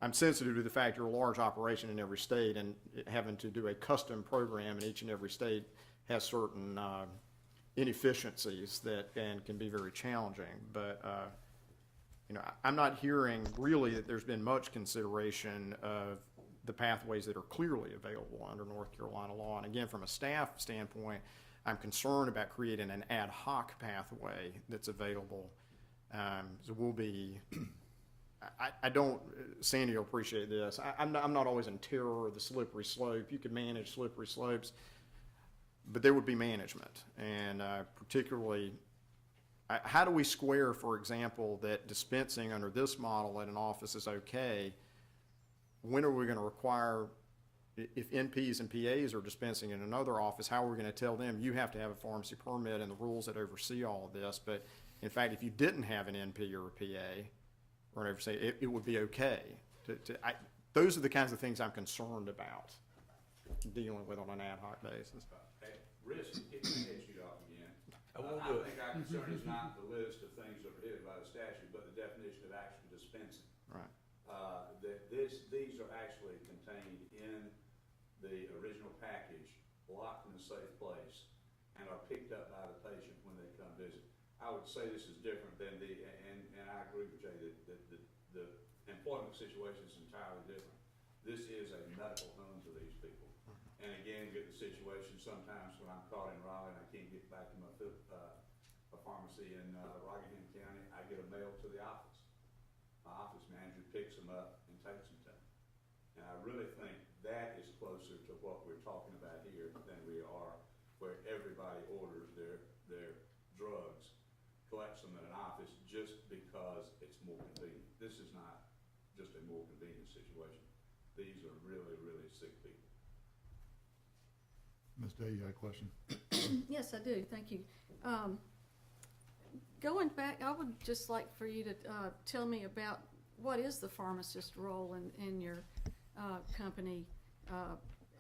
L: I'm sensitive to the fact you're a large operation in every state, and having to do a custom program in each and every state has certain inefficiencies that can be very challenging. But I'm not hearing really that there's been much consideration of the pathways that are clearly available under North Carolina law. And again, from a staff standpoint, I'm concerned about creating an ad hoc pathway that's available. So we'll be, I don't, Sandy will appreciate this. I'm not always in terror of the slippery slope. You could manage slippery slopes, but there would be management. And particularly, how do we square, for example, that dispensing under this model at an office is okay? When are we going to require, if NPs and PAs are dispensing in another office, how are we going to tell them you have to have a pharmacy permit and the rules that oversee all of this? But in fact, if you didn't have an NP or a PA or an oversight, it would be okay. Those are the kinds of things I'm concerned about dealing with on an ad hoc basis.
K: At risk of kicking the head shoot off again,
C: I won't
K: I
C: do it.
K: think our concern is not the list of things that are prohibited by the statute, but the definition of actual dispensing.
L: Right.
K: That these are actually contained in the original package, locked in a safe place, and are picked up by the patient when they come visit. I would say this is different than and I agree with Jay that the employment situation is entirely different. This is a medical home to these people. And again, you get the situation sometimes when I'm caught in Raleigh and I can't get back to my a pharmacy in Rockingham County, I get a mail to the office. My office manager picks them up and takes them to me. And I really think that is closer to what we're talking about here than we are where everybody orders their drugs, collects them in an office just because it's more convenient. This is not just a more convenient situation. These are really, really sick people.
A: Ms. Day, you got a question?
M: Yes, I do. Thank you. Going back, I would just like for you to tell me about what is the pharmacist role in your company,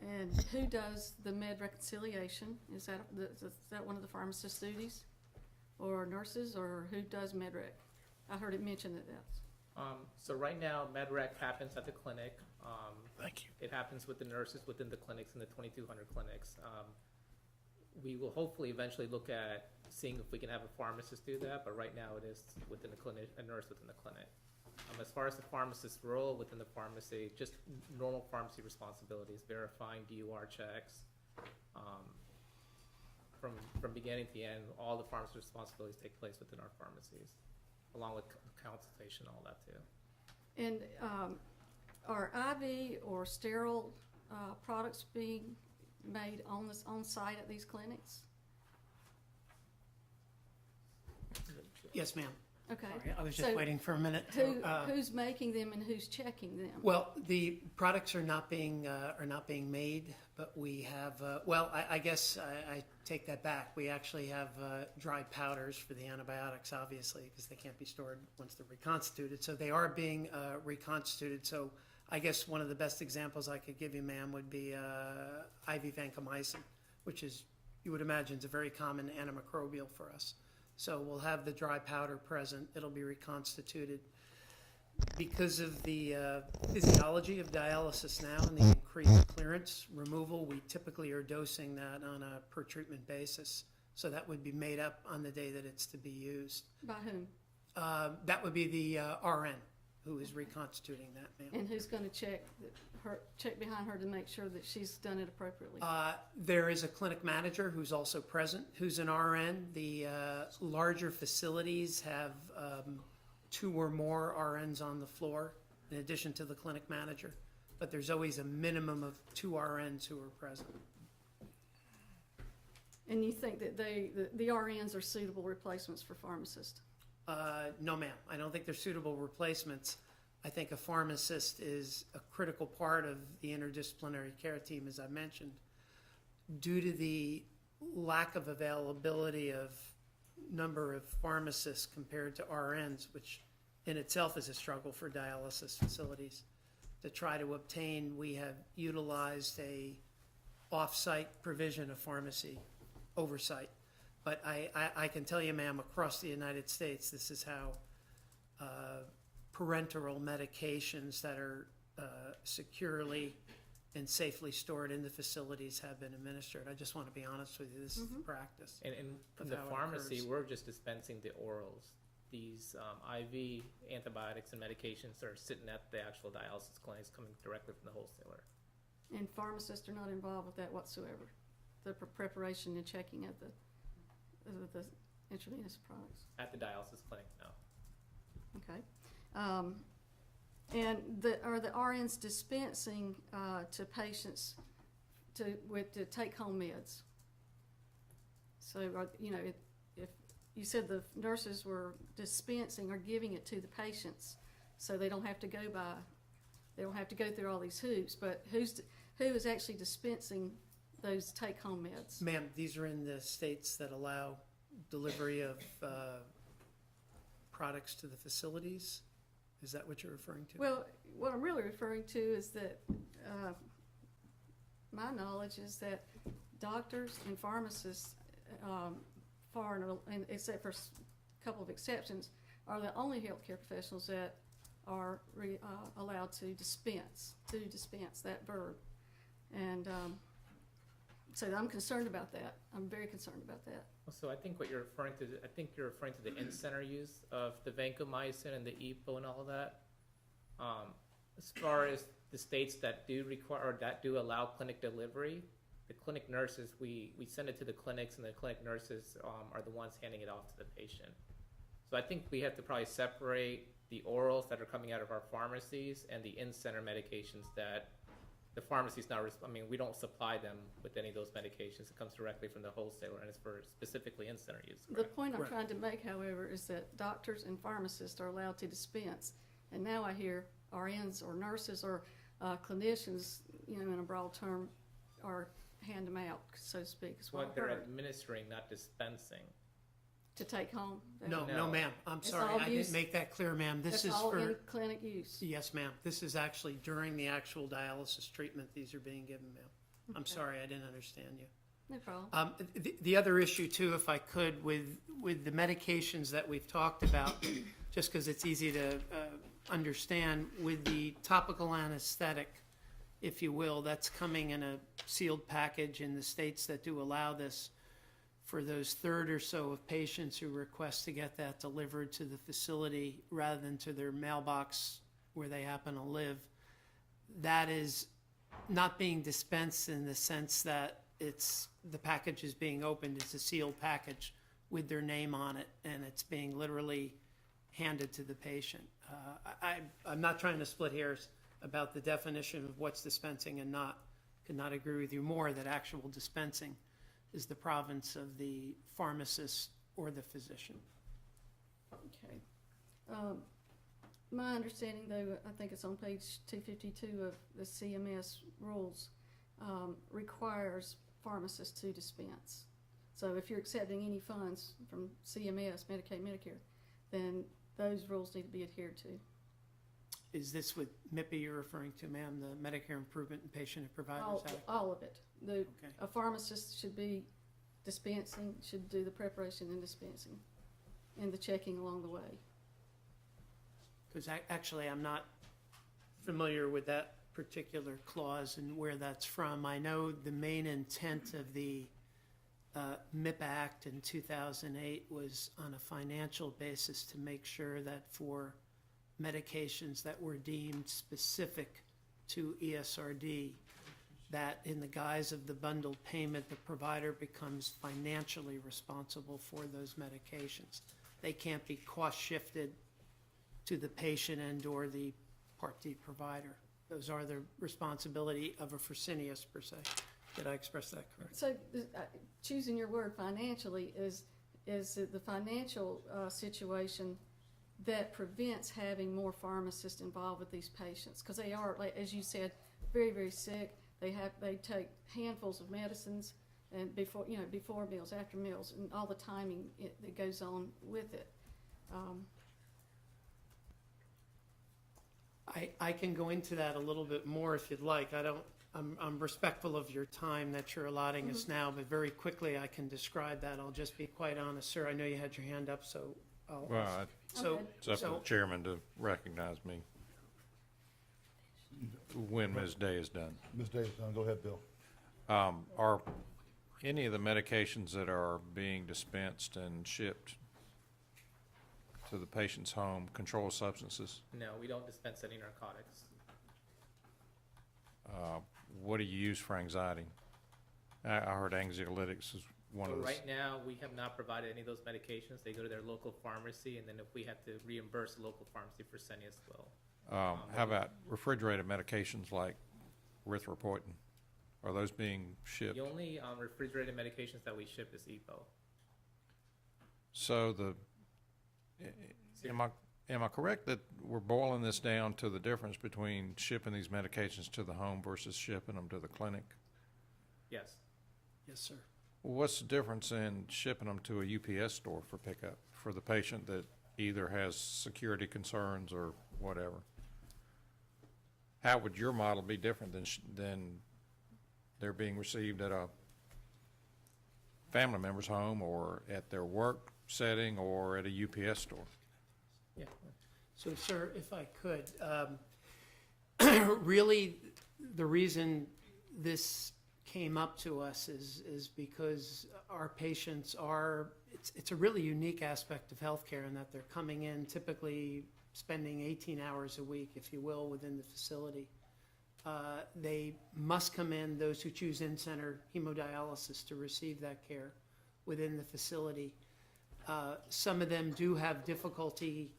M: and who does the med reconciliation? Is that one of the pharmacist's duties, or nurses, or who does med rec? I heard it mentioned that that's.
I: So right now, MedRec happens at the clinic.
D: Thank you.
I: It happens with the nurses within the clinics, in the 2,200 clinics. We will hopefully eventually look at seeing if we can have a pharmacist do that, but right now it is within the clinic, a nurse within the clinic. As far as the pharmacist's role within the pharmacy, just normal pharmacy responsibilities, verifying DUR checks. From beginning to end, all the pharmacy responsibilities take place within our pharmacies, along with consultation, all that too.
M: And are IV or sterile products being made on site at these clinics?
J: Yes, ma'am.
M: Okay.
J: Sorry, I was just
M: So
J: waiting for a minute.
M: Who's making them and who's checking them?
J: Well, the products are not being made, but we have, I guess I take that back. We actually have dry powders for the antibiotics, obviously, because they can't be stored once they're reconstituted. So they are being reconstituted. So I guess one of the best examples I could give you, ma'am, would be IV vancomycin, which is, you would imagine, is a very common antimicrobial for us. So we'll have the dry powder present. It'll be reconstituted. Because of the physiology of dialysis now and the increased clearance removal, we typically are dosing that on a per treatment basis. So that would be made up on the day that it's to be used.
M: By whom?
J: That would be the RN who is reconstituting that, ma'am.
M: And who's gonna check behind her to make sure that she's done it appropriately?
J: There is a clinic manager who's also present, who's an RN. The larger facilities have 2 or more RNs on the floor, in addition to the clinic manager. But there's always a minimum of 2 RNs who are present.
M: And you think that the RNs are suitable replacements for pharmacists?
J: No, ma'am. I don't think they're suitable replacements. I think a pharmacist is a critical part of the interdisciplinary care team, as I mentioned. Due to the lack of availability of number of pharmacists compared to RNs, which in itself is a struggle for dialysis facilities, to try to obtain, we have utilized a off-site provision of pharmacy oversight. But I can tell you, ma'am, across the United States, this is how parenteral medications that are securely and safely stored in the facilities have been administered. I just want to be honest with you, this is the practice.
I: And from
J: of
I: the
J: how it
I: pharmacy,
J: occurs.
I: we're just dispensing the orals. These IV antibiotics and medications are sitting at the actual dialysis clinics coming directly from the wholesaler.
M: And pharmacists are not involved with that whatsoever, the preparation and checking of the intravenous products?
I: At the dialysis clinic, no.
M: Okay. And are the RNs dispensing to patients to take-home meds? So, if you said the nurses were dispensing or giving it to the patients, so they don't have to go through all these hoops, but who is actually dispensing those take-home meds?
J: Ma'am, these are in the states that allow delivery of products to the facilities. Is that what you're referring to?
M: Well, what I'm really referring to is that my knowledge is that doctors and pharmacists, except for a couple of exceptions, are the only healthcare professionals that are allowed to dispense that verb. And so I'm concerned about that. I'm very concerned about that.
I: So I think what you're referring to, you're referring to the in-center use of the vancomycin and the EPO and all of that. As far as the states that do require or that do allow clinic delivery, the clinic nurses, we send it to the clinics, and the clinic nurses are the ones handing it off to the patient. So I think we have to probably separate the orals that are coming out of our pharmacies and the in-center medications that the pharmacy's not, we don't supply them with any of those medications. It comes directly from the wholesaler, and it's for specifically in-center use.
M: The
I: Correct?
M: point I'm trying to make, however, is that doctors and pharmacists are allowed to dispense. And now I hear RNs or nurses or clinicians, in a broad term, are hand them out, so to speak, is what
I: What
M: I've
I: they're
M: heard,
I: administering, not dispensing.
M: to take home.
J: No,
I: No.
J: ma'am. I'm
M: It's
J: sorry.
M: all
J: I
M: use-
J: didn't make that clear, ma'am. This
M: That's
J: is
M: all in
J: for,
M: clinic use.
J: yes, ma'am. This is actually during the actual dialysis treatment these are being given, ma'am. I'm
M: Okay.
J: sorry, I didn't understand you.
M: No problem.
J: The other issue too, if I could, with the medications that we've talked about, just because it's easy to understand, with the topical anesthetic, if you will, that's coming in a sealed package in the states that do allow this. For those third or so of patients who request to get that delivered to the facility rather than to their mailbox where they happen to live, that is not being dispensed in the sense that the package is being opened. It's a sealed package with their name on it, and it's being literally handed to the patient. I'm not trying to split hairs about the definition of what's dispensing and not. Could not agree with you more that actual dispensing is the province of the pharmacist or the physician.
M: Okay. My understanding, though, I think it's on page 252 of the CMS rules, requires pharmacists to dispense. So if you're accepting any funds from CMS, Medicaid, Medicare, then those rules need to be adhered to.
J: Is this what MIPI you're referring to, ma'am, the Medicare Improvement in Patient and Providers Act?
M: All of it.
J: Okay.
M: A pharmacist should be dispensing, should do the preparation and dispensing, and the checking along the way.
J: Because actually, I'm not familiar with that particular clause and where that's from. I know the main intent of the MIP Act in 2008 was on a financial basis to make sure that for medications that were deemed specific to ESRD, that in the guise of the bundled payment, the provider becomes financially responsible for those medications. They can't be cost shifted to the patient and/or the Part D provider. Those are the responsibility of a Fresenius per se. Did I express that correct?
M: So choosing your word financially is the financial situation that prevents having more pharmacists involved with these patients, because they are, like, as you said, very, very sick. They take handfuls of medicines, and before meals, after meals, and all the timing that goes on with it.
J: I can go into that a little bit more if you'd like. I'm respectful of your time that you're allotting us now, but very quickly I can describe that. I'll just be quite honest, sir. I know you had your hand up, so I'll.
D: Well,
J: So,
D: it's up to the chairman to recognize me when Ms. Day is done.
A: Ms. Davis, go ahead, Bill.
D: Are any of the medications that are being dispensed and shipped to the patient's home controlled substances?
I: No, we don't dispense any narcotics.
D: What do you use for anxiety? I heard anxiolytics is one of the.
I: Right now, we have not provided any of those medications. They go to their local pharmacy, and then if we have to reimburse the local pharmacy, Fresenius will.
D: How about refrigerated medications like erythropoietin? Are those being shipped?
I: The only refrigerated medications that we ship is EPO.
D: So am I correct that we're boiling this down to the difference between shipping these medications to the home versus shipping them to the clinic?
I: Yes.
J: Yes, sir.
D: What's the difference in shipping them to a UPS store for pickup for the patient that either has security concerns or whatever? How would your model be different than they're being received at a family member's home or at their work setting or at a UPS store?
I: Yeah.
J: So, sir, if I could, really, the reason this came up to us is because our patients are, it's a really unique aspect of healthcare in that they're coming in typically spending 18 hours a week, if you will, within the facility. They must come in, those who choose in-center hemodialysis, to receive that care within the facility. Some of them do have difficulty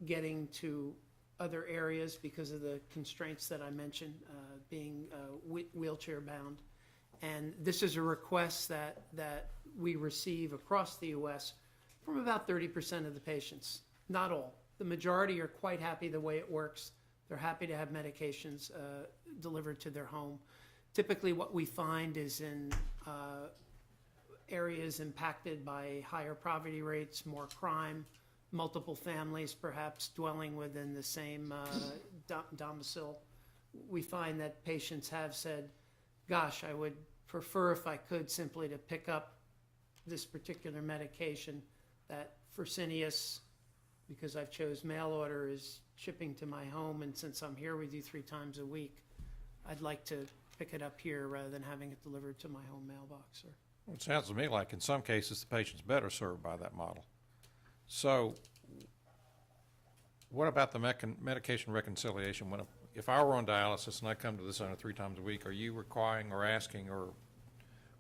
J: getting to other areas because of the constraints that I mentioned, being wheelchair bound. And this is a request that we receive across the U.S. from about 30% of the patients. Not all. The majority are quite happy the way it works. They're happy to have medications delivered to their home. Typically what we find is in areas impacted by higher poverty rates, more crime, multiple families perhaps dwelling within the same domicile. We find that patients have said, gosh, I would prefer if I could simply to pick up this particular medication that Fresenius, because I've chose mail order, is shipping to my home, and since I'm here with you 3 times a week, I'd like to pick it up here rather than having it delivered to my home mailbox, sir.
D: Well, it sounds to me like in some cases the patient's better served by that model. So what about the medication reconciliation? If I were on dialysis and I come to the center 3 times a week, are you requiring or asking or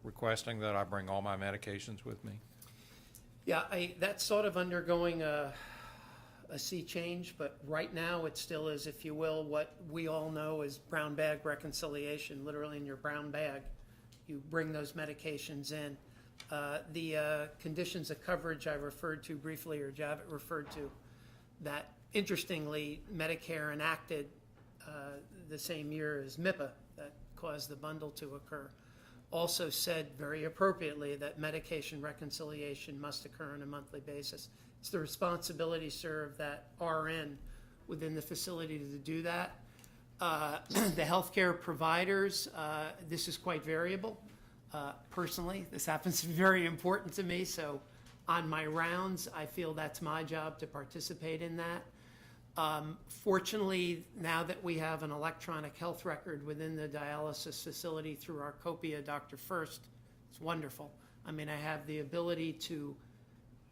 D: requesting that I bring all my medications with me?
J: Yeah, that's sort of undergoing a sea change, but right now it still is, if you will, what we all know is brown bag reconciliation. Literally in your brown bag, you bring those medications in. The conditions of coverage I referred to briefly, or Javit referred to, that interestingly, Medicare enacted the same year as MIPA that caused the bundle to occur, also said very appropriately that medication reconciliation must occur on a monthly basis. It's the responsibility, sir, of that RN within the facility to do that. The healthcare providers, this is quite variable. Personally, this happens to be very important to me, so on my rounds, I feel that's my job to participate in that. Fortunately, now that we have an electronic health record within the dialysis facility through our Copia Dr. First, it's wonderful. I mean, I have the ability to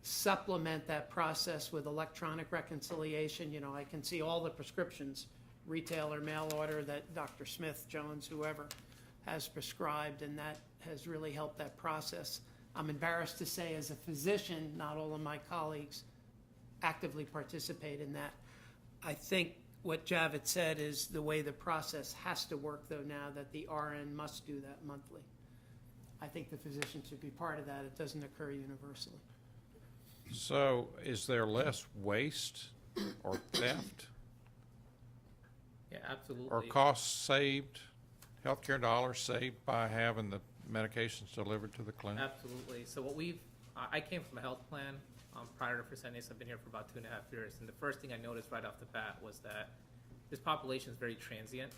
J: supplement that process with electronic reconciliation. You know, I can see all the prescriptions, retail or mail order, that Dr. Smith, Jones, whoever has prescribed, and that has really helped that process. I'm embarrassed to say, as a physician, not all of my colleagues actively participate in that. I think what Javed said is the way the process has to work, though, now that the RN must do that monthly. I think the physician should be part of that. It doesn't occur universally.
D: So is there less waste or theft
I: Yeah, absolutely.
D: or costs saved, healthcare dollars saved by having the medications delivered to the clinic?
I: Absolutely. So what I came from a health plan prior to Fresenius. I've been here for about 2.5 years, and the first thing I noticed right off the bat was that this population is very transient.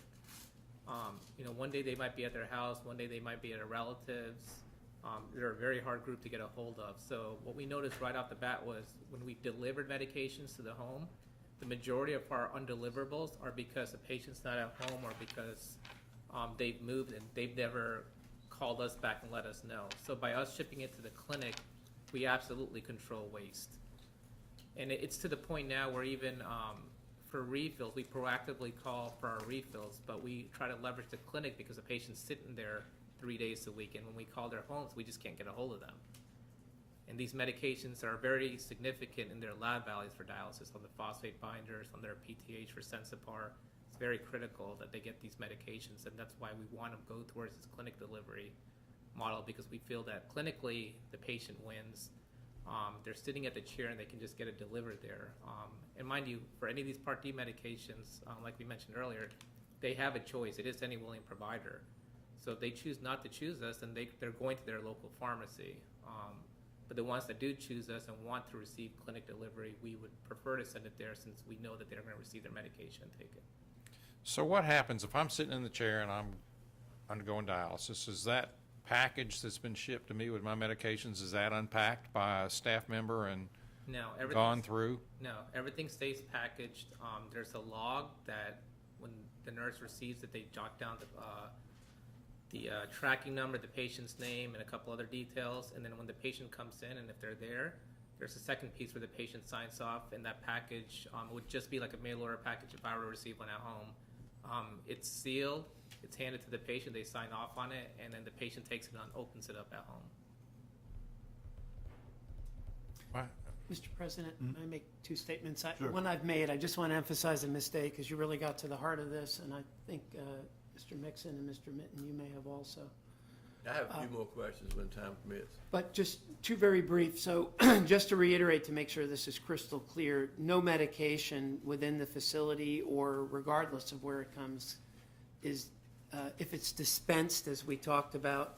I: One day they might be at their house, one day they might be at a relative's. They're a very hard group to get a hold of. So what we noticed right off the bat was when we delivered medications to the home, the majority of our undeliverables are because the patient's not at home or because they've moved and they've never called us back and let us know. So by us shipping it to the clinic, we absolutely control waste. And it's to the point now where even for refills, we proactively call for our refills, but we try to leverage the clinic because the patient's sitting there 3 days a week, and when we call their homes, we just can't get a hold of them. And these medications are very significant in their lab values for dialysis, on the phosphate binders, on their PTH for Sensipar. It's very critical that they get these medications, and that's why we want to go towards this clinic delivery model, because we feel that clinically the patient wins. They're sitting at the chair and they can just get it delivered there. And mind you, for any of these Part D medications, like we mentioned earlier, they have a choice. It is any willing provider. So if they choose not to choose us, then they're going to their local pharmacy. But the ones that do choose us and want to receive clinic delivery, we would prefer to send it there since we know that they're going to receive their medication and take it.
D: So what happens if I'm sitting in the chair and I'm undergoing dialysis? Is that package that's been shipped to me with my medications, is that unpacked by a staff member and
I: No,
D: gone through?
I: No, everything stays packaged. There's a log that when the nurse receives it, they jot down the tracking number, the patient's name, and a couple other details. And then when the patient comes in, and if they're there, there's a second piece where the patient signs off, and that package would just be like a mail order package if I were to receive one at home. It's sealed, it's handed to the patient, they sign off on it, and then the patient takes it and opens it up at home.
J: Mr. President, may I make two statements?
A: Sure.
J: One I've made, I just want to emphasize a mistake, because you really got to the heart of this, and I think Mr. Mixon and Mr. Mitten, you may have also.
C: I have a few more questions when time permits.
J: But just two very brief. So just to reiterate, to make sure this is crystal clear, no medication within the facility or regardless of where it comes is, if it's dispensed, as we talked about,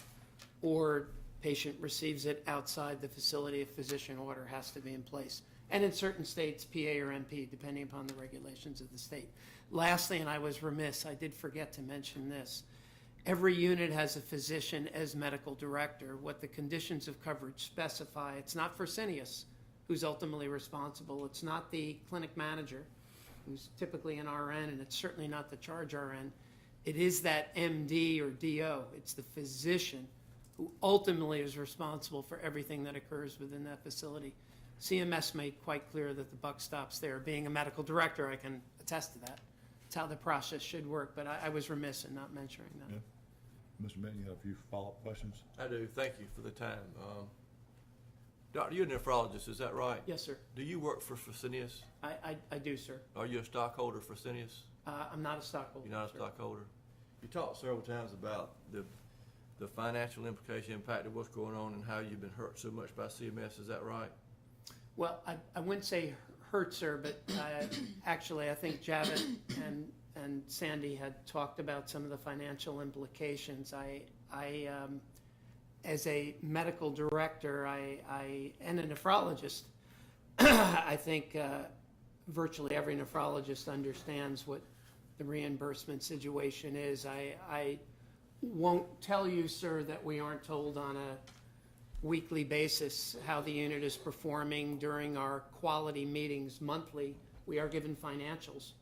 J: or patient receives it outside the facility, a physician order has to be in place. And in certain states, PA or NP, depending upon the regulations of the state. Lastly, and I was remiss, I did forget to mention this. Every unit has a physician as medical director. What the conditions of coverage specify, it's not Fresenius who's ultimately responsible. It's not the clinic manager, who's typically an RN, and it's certainly not the charge RN. It is that MD or DO. It's the physician who ultimately is responsible for everything that occurs within that facility. CMS made quite clear that the buck stops there. Being a medical director, I can attest to that. It's how the process should work, but I was remiss in not mentioning that.
A: Yeah. Mr. Minton, you have a few follow-up questions?
C: I do. Thank you for the time. Doctor, you're a nephrologist, is that right?
J: Yes, sir.
C: Do you work for Fresenius?
J: I do, sir.
C: Are you a stockholder for Fresenius?
J: I'm not a stockholder.
C: You're not a
J: sir.
C: stockholder? You talked several times about the financial implication, impact of what's going on and how you've been hurt so much by CMS. Is that right?
J: Well, I wouldn't say hurt, sir, but actually, I think Javed and Sandy had talked about some of the financial implications. As a medical director, and a nephrologist, I think virtually every nephrologist understands what the reimbursement situation is. I won't tell you, sir, that we aren't told on a weekly basis how the unit is performing. During our quality meetings monthly, we are given financials.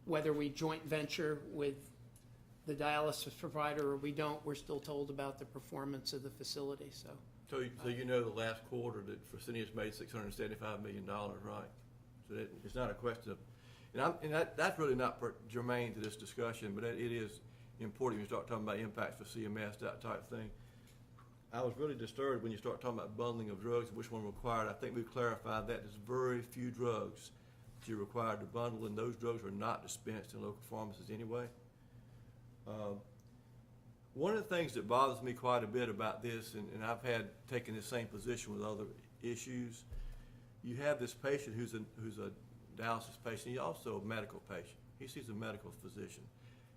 J: Whether we joint venture with the dialysis provider or we don't, we're still told about the performance of the facility, so.
C: So you know the last quarter that Fresenius made $675 million, right? So it's not a question of, that's really not germane to this discussion, but it is important when you start talking about impacts for CMS, that type of thing. I was really disturbed when you start talking about bundling of drugs and which one required. I think we've clarified that there's very few drugs that you're required to bundle, and those drugs are not dispensed in local pharmacies anyway. One of the things that bothers me quite a bit about this, and I've taken the same position with other issues, you have this patient who's a dialysis patient. He's also a medical patient. He sees a medical physician.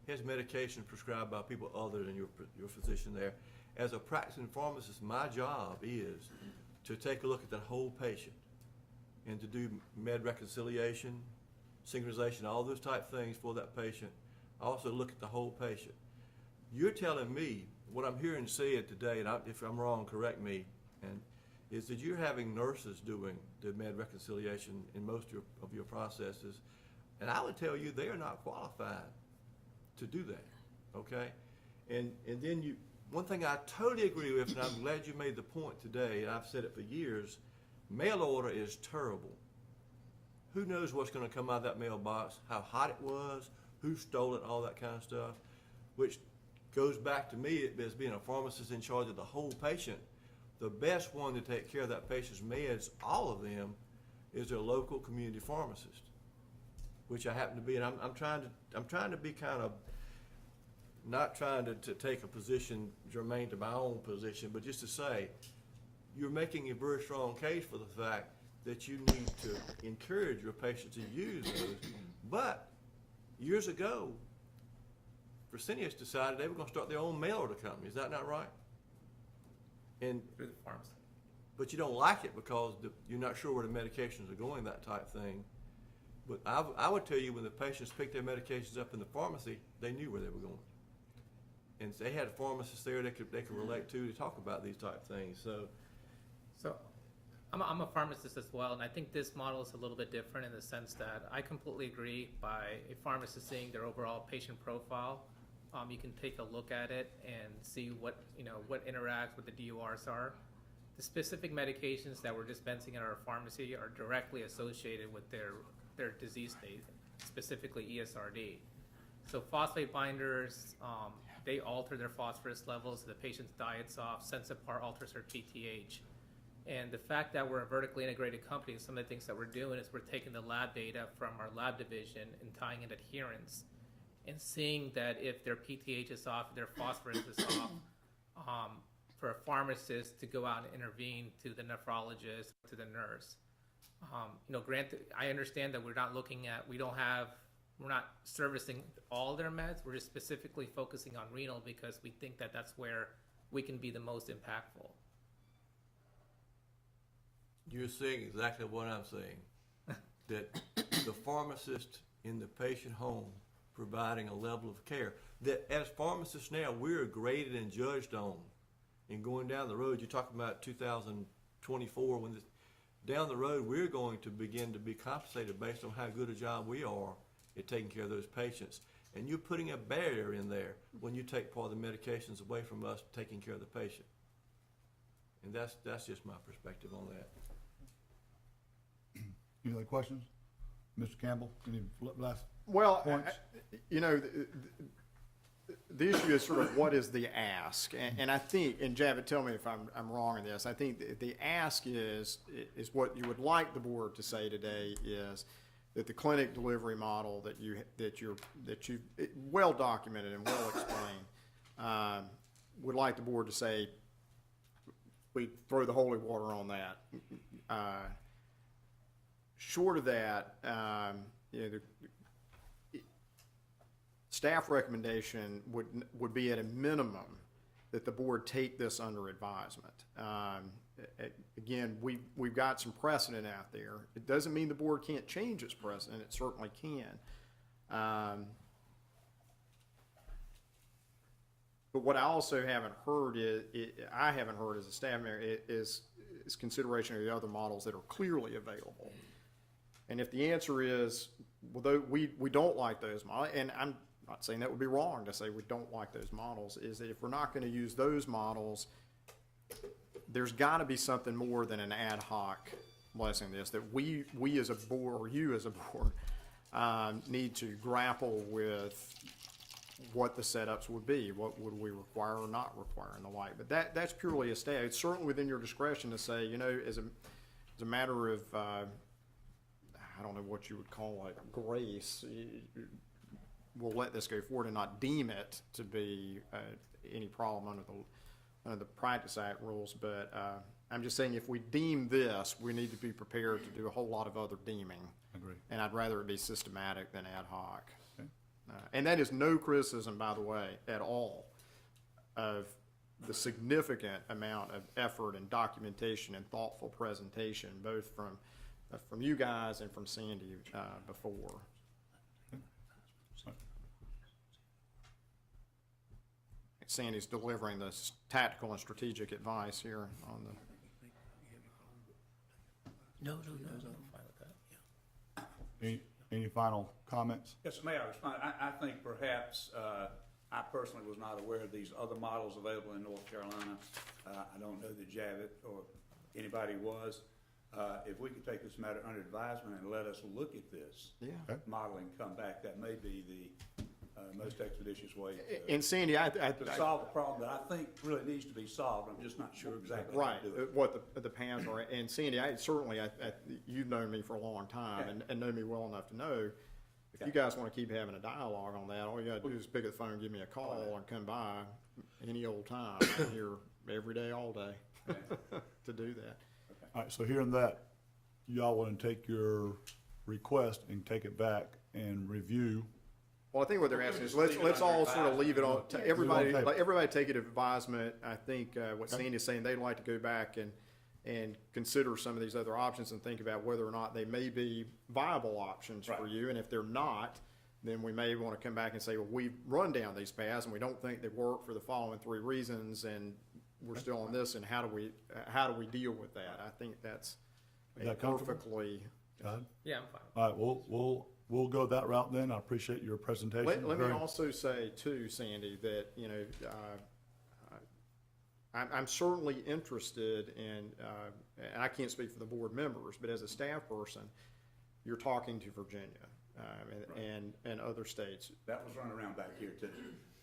C: He has medication prescribed by people other than your physician there. As a practicing pharmacist, my job is to take a look at that whole patient and to do med reconciliation, synchronization, all those type things for that patient. I also look at the whole patient. You're telling me, what I'm hearing said today, and if I'm wrong, correct me, is that you're having nurses doing the med reconciliation in most of your processes, and I would tell you they are not qualified to do that, okay? And then one thing I totally agree with, and I'm glad you made the point today, and I've said it for years, mail order is terrible. Who knows what's going to come out of that mailbox, how hot it was, who stole it, all that kind of stuff, which goes back to me as being a pharmacist in charge of the whole patient. The best one to take care of that patient's meds, all of them, is their local community pharmacist, which I happen to be. And I'm trying to be kind of not trying to take a position germane to my own position, but just to say you're making a very strong case for the fact that you need to encourage your patients to use those. But years ago, Fresenius decided they were going to start their own mail order company. Is that not right? And
I: Through the pharmacy.
C: but you don't like it because you're not sure where the medications are going, that type thing. But I would tell you, when the patients picked their medications up in the pharmacy, they knew where they were going. And they had pharmacists there they could relate to talk about these type of things.
I: So I'm a pharmacist as well, and I think this model is a little bit different in the sense that I completely agree by a pharmacist seeing their overall patient profile. You can take a look at it and see what interacts, what the DORs are. The specific medications that we're dispensing in our pharmacy are directly associated with their disease state, specifically ESRD. So phosphate binders, they alter their phosphorus levels, the patient's diet's off. Sensipar alters their PTH. And the fact that we're a vertically integrated company, some of the things that we're doing is we're taking the lab data from our lab division and tying in adherence and seeing that if their PTH is off, their phosphorus is off, for a pharmacist to go out and intervene to the nephrologist, to the nurse. Granted, I understand that we're not servicing all their meds. We're just specifically focusing on renal because we think that that's where we can be the most impactful.
C: You're saying exactly what I'm saying, that the pharmacist in the patient home providing a level of care that as pharmacists now we're graded and judged on. And going down the road, you're talking about 2024, down the road we're going to begin to be compensated based on how good a job we are at taking care of those patients. And you're putting a barrier in there when you take part of the medications away from us taking care of the patient. And that's just my perspective on that.
A: Any other questions? Mr. Campbell, any last
L: Well,
A: points?
L: The issue is sort of what is the ask, and I think, and Javed, tell me if I'm wrong in this. I think the ask is what you would like the board to say today is that the clinic delivery model that you well documented and well explained, would like the board to say we throw the holy water on that. Short of that, you know, staff recommendation would be at a minimum that the board take this under advisement. Again, we've got some precedent out there. It doesn't mean the board can't change its precedent, it certainly can. But what I also haven't heard I haven't heard as a staff member is consideration of the other models that are clearly available. And if the answer is, well, we don't like those models, and I'm not saying that would be wrong to say we don't like those models, is that if we're not going to use those models, there's got to be something more than an ad hoc blessing this, that we as a board, or you as a board, need to grapple with what the setups would be, what would we require or not require and the like. But that's purely a staff. It's certainly within your discretion to say, you know, as a matter of, I don't know what you would call it, grace, we'll let this go forward and not deem it to be any problem under the Practice Act rules. But I'm just saying, if we deem this, we need to be prepared to do a whole lot of other deeming.
A: Agree.
L: And I'd rather it be systematic than ad hoc. And that is no criticism, by the way, at all of the significant amount of effort and documentation and thoughtful presentation, both from you guys and from Sandy before. Sandy's delivering this tactical and strategic advice here on the.
I: No, I'm fine with that, yeah.
A: Any final comments?
K: Yes, Mayor, I respond. I think perhaps, I personally was not aware of these other models available in North Carolina. I don't know that Javits or anybody was. If we could take this matter under advisement and let us look at this model and come back, that may be the most expeditious way
L: And Sandy,
K: to solve a problem that I think really needs to be solved. I'm just not sure exactly how
L: right,
K: to do it.
L: what the PAMs are. And Sandy, you've known me for a long time and know me well enough to know, if you guys want to keep having a dialogue on that, all you got to do is pick up the phone and give me a call and come by any old time. I'm here every day, all day to do that.
A: All right, so hearing that, y'all want to take your request and take it back and review.
L: Well, I think what they're asking is, let's all sort of leave it on, to everybody, let everybody take it advisement. I think what Sandy's saying, they'd like to go back and consider some of these other options and think about whether or not they may be viable options for you. And if they're not, then we may want to come back and say, well, we've run down these paths and we don't think they work for the following 3 reasons, and we're still on this, and how do we deal with that? I think that's perfectly.
A: Todd?
I: Yeah, I'm fine.
A: All right, we'll go that route then. I appreciate your presentation.
L: Let me also say too, Sandy, that, you know, I'm certainly interested in, and I can't speak for the board members, but as a staff person, you're talking to Virginia and other states.
K: That was running around back here too.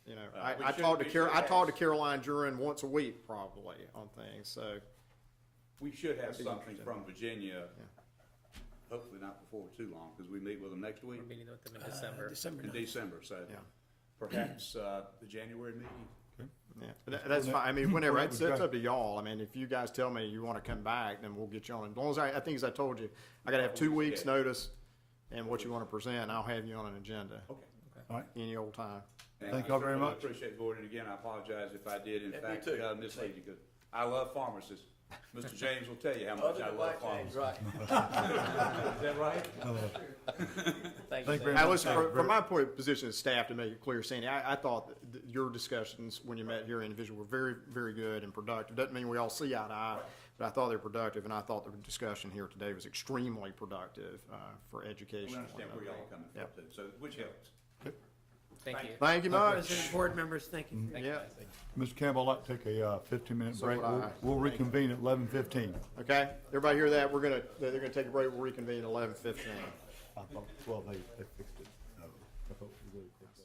L: You know, I talk to Caroline Duran once a week probably on things. So
K: we should have something from Virginia. Hopefully not before too long, because we meet with them next week.
I: We're meeting with them in December.
K: In December, so perhaps the January meeting.
L: Yeah, but that's fine. I mean, whenever, it's up to y'all. I mean, if you guys tell me you want to come back, then we'll get you on. As long as I think, as I told you, I got to have 2 weeks' notice and what you want to present, I'll have you on an agenda.
K: Okay.
A: All right.
L: Any old time.
A: Thank y'all very much.
K: I appreciate the board, and again, I apologize if I did, in
C: Yeah, me
K: fact,
C: too.
K: mislead you, because I love pharmacists. Mr. James will tell you how much I love pharmacists.
C: Right.
K: Is that right?
I: Thank
A: Thank you
I: you.
A: very
L: Now,
A: much.
L: listen, from my point of position as staff, to make it clear, Sandy, I thought that your discussions when you met here individually were very, very good and productive. Doesn't mean we all see eye to eye, but I thought they were productive, and I thought the discussion here today was extremely productive for education.
K: We understand where y'all are coming from, too, so, which helps.
I: Thank you.
L: Thank you much.
J: President, board members, thank you.
L: Yeah.
A: Mr. Campbell, I'd like to take a 15-minute
L: So
A: break.
L: would I.
A: We'll reconvene at 11:15.
L: Okay, everybody hear that? They're gonna take a break. We'll reconvene at 11:15.
A: I thought, well, they fixed it. No, I thought we really fixed it.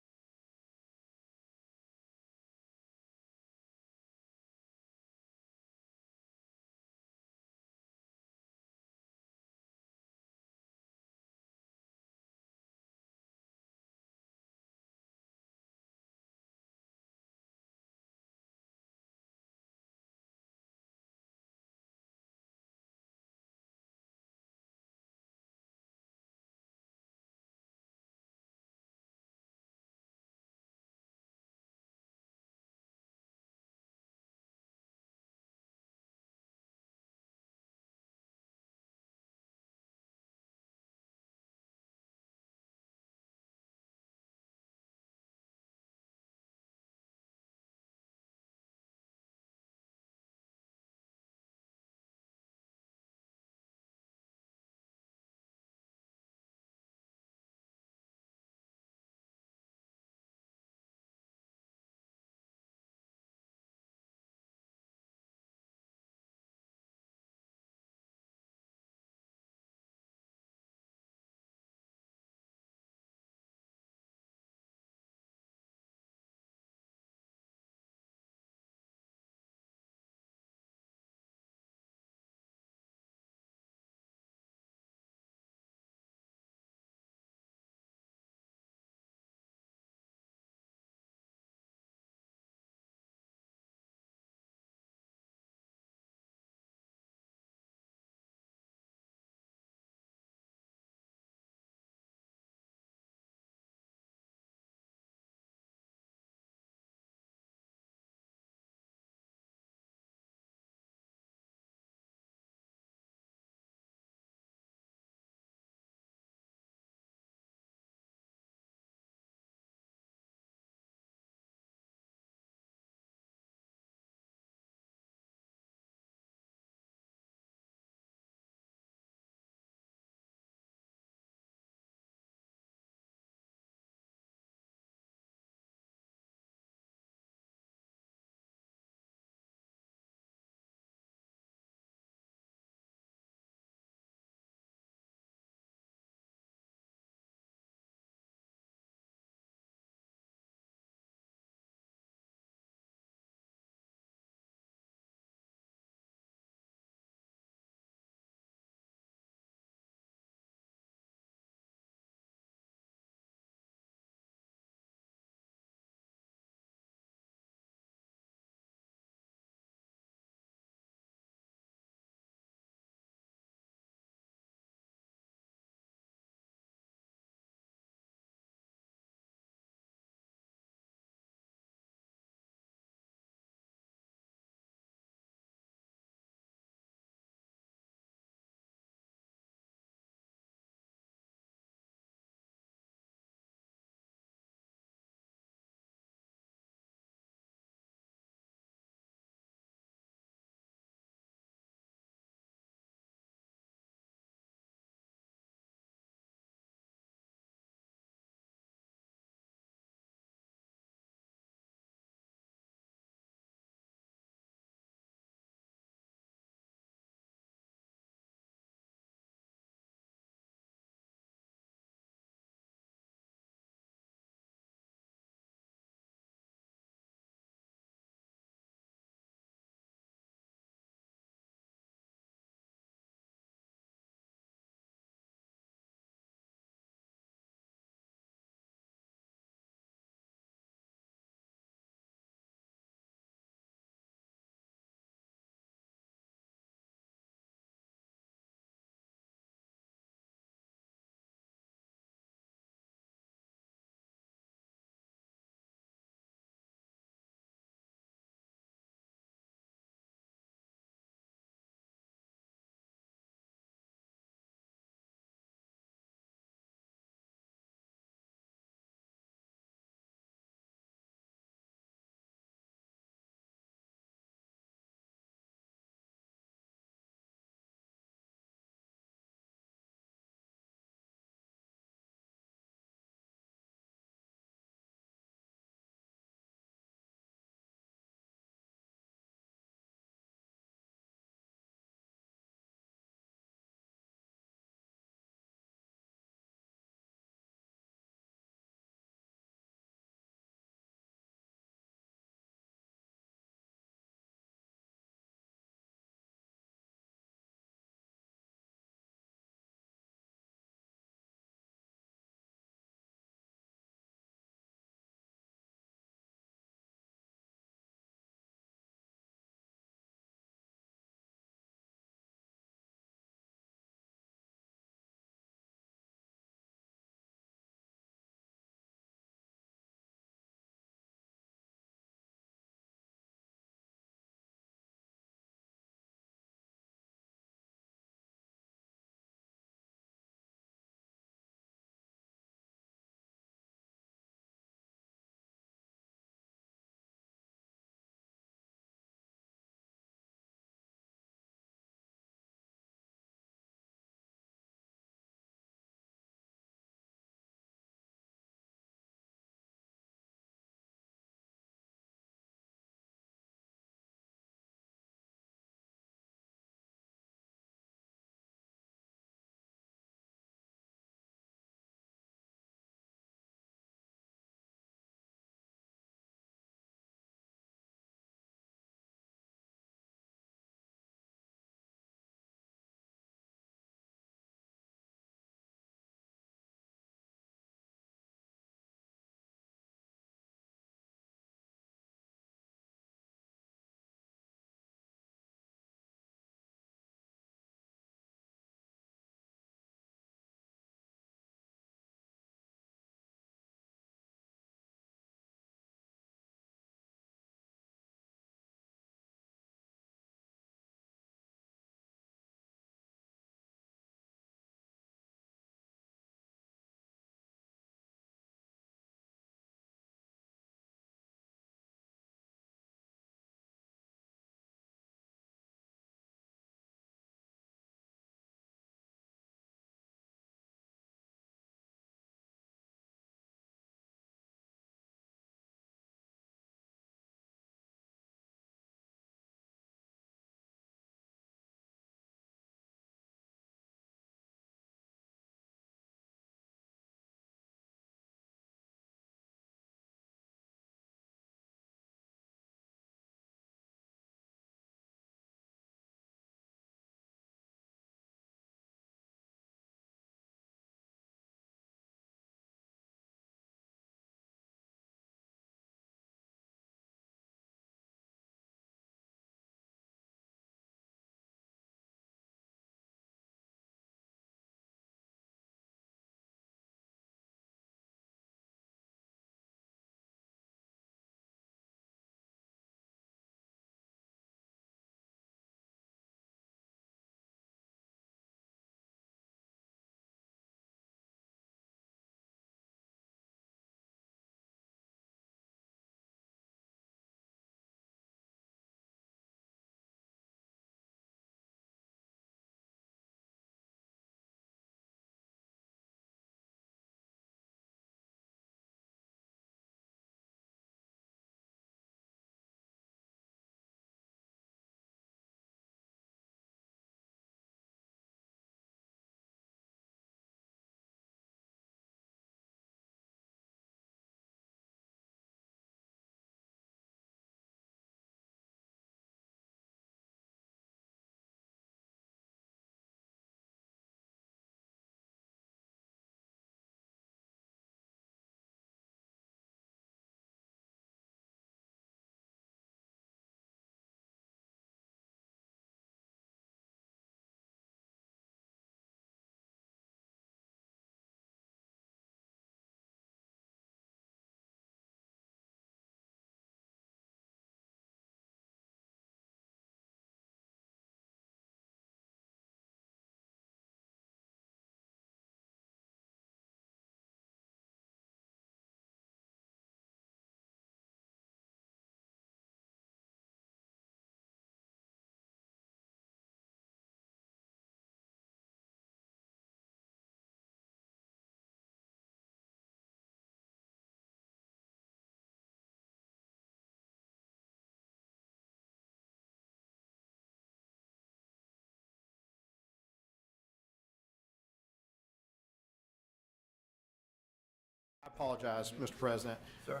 L: apologize, Mr. President.
C: Sir?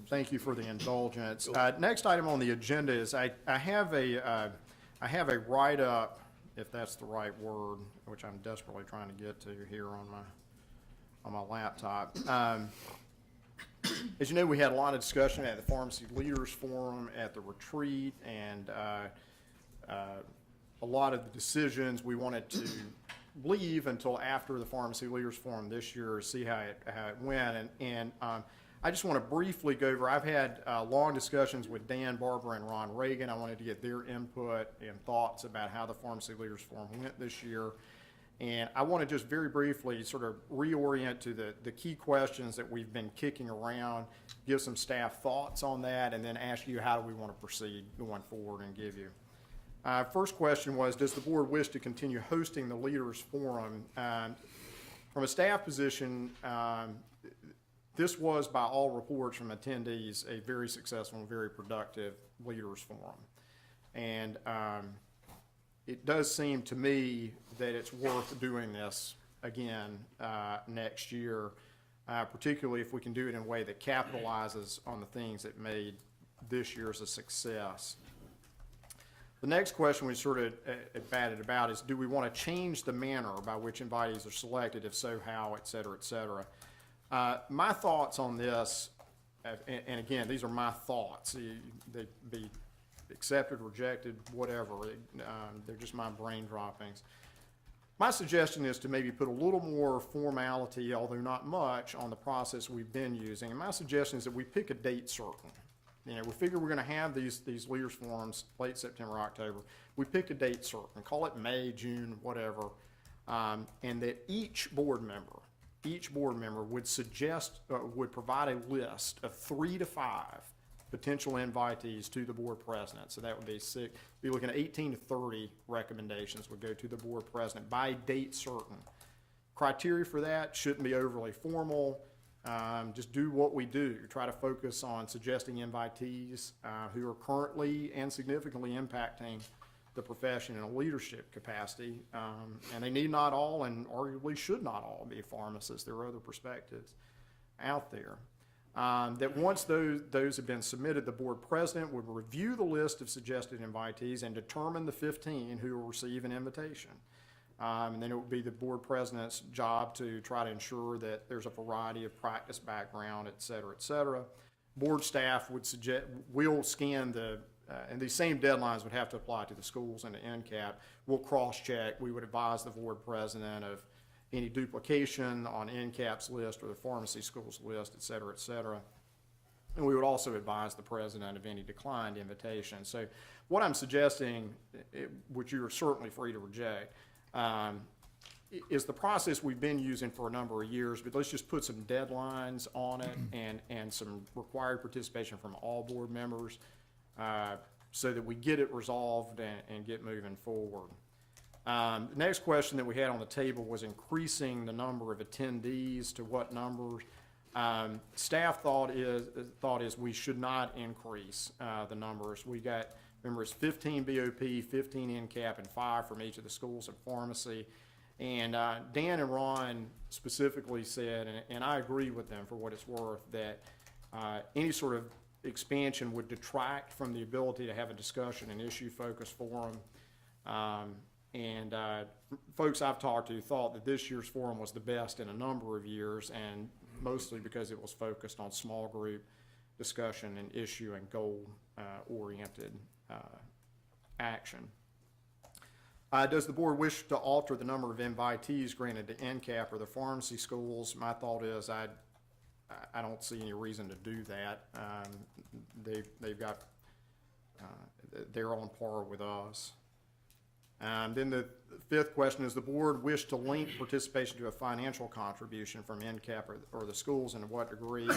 L: Thank you for the indulgence. Next item on the agenda is I have a write-up, if that's the right word, which I'm desperately trying to get to here on my laptop. As you know, we had a lot of discussion at the Pharmacy Leaders Forum, at the retreat, and a lot of the decisions we wanted to leave until after the Pharmacy Leaders Forum this year, see how it went. And I just want to briefly go over, I've had long discussions with Dan Barber and Ron Reagan. I wanted to get their input and thoughts about how the Pharmacy Leaders Forum went this year. And I want to just very briefly sort of reorient to the key questions that we've been kicking around, give some staff thoughts on that, and then ask you how do we want to proceed going forward and give you. First question was, does the board wish to continue hosting the Leaders Forum? From a staff position, this was, by all reports from attendees, a very successful and very productive Leaders Forum. And it does seem to me that it's worth doing this again next year, particularly if we can do it in a way that capitalizes on the things that made this year's a success. The next question we sort of batted about is, do we want to change the manner by which invitees are selected? If so, how, et cetera, et cetera. My thoughts on this, and again, these are my thoughts. They be accepted, rejected, whatever. They're just my brain droppings. My suggestion is to maybe put a little more formality, although not much, on the process we've been using. And my suggestion is that we pick a date certain. You know, we figure we're going to have these leaders forums late September, October. We picked a date certain, call it May, June, whatever, and that each board member would suggest, would provide a list of 3 to 5 potential invitees to the board president. So that would be be looking at 18 to 30 recommendations would go to the board president by date certain. Criteria for that shouldn't be overly formal. Just do what we do. Try to focus on suggesting invitees who are currently and significantly impacting the profession in a leadership capacity. And they need not all, and arguably should not all, be pharmacists. There are other perspectives out there. That once those have been submitted, the board president would review the list of suggested invitees and determine the 15 who will receive an invitation. And then it would be the board president's job to try to ensure that there's a variety of practice background, et cetera, et cetera. Board staff will scan and these same deadlines would have to apply to the schools and to NCAP. We'll cross-check. We would advise the board president of any duplication on NCAP's list or the pharmacy school's list, et cetera, et cetera. And we would also advise the president of any declined invitation. So what I'm suggesting, which you're certainly free to reject, is the process we've been using for a number of years, but let's just put some deadlines on it and some required participation from all board members so that we get it resolved and get moving forward. The next question that we had on the table was increasing the number of attendees to what numbers. Staff thought is we should not increase the numbers. We got, remember, it's 15 BOP, 15 NCAP, and 5 from each of the schools of pharmacy. And Dan and Ron specifically said, and I agree with them for what it's worth, that any sort of expansion would detract from the ability to have a discussion and issue-focused forum. And folks I've talked to thought that this year's forum was the best in a number of years, and mostly because it was focused on small group discussion and issue and goal-oriented action. Does the board wish to alter the number of invitees granted to NCAP or the pharmacy schools? My thought is I don't see any reason to do that. They've got, they're on par with us. Then the fifth question is, the board wish to link participation to a financial contribution from NCAP or the schools, and to what degree?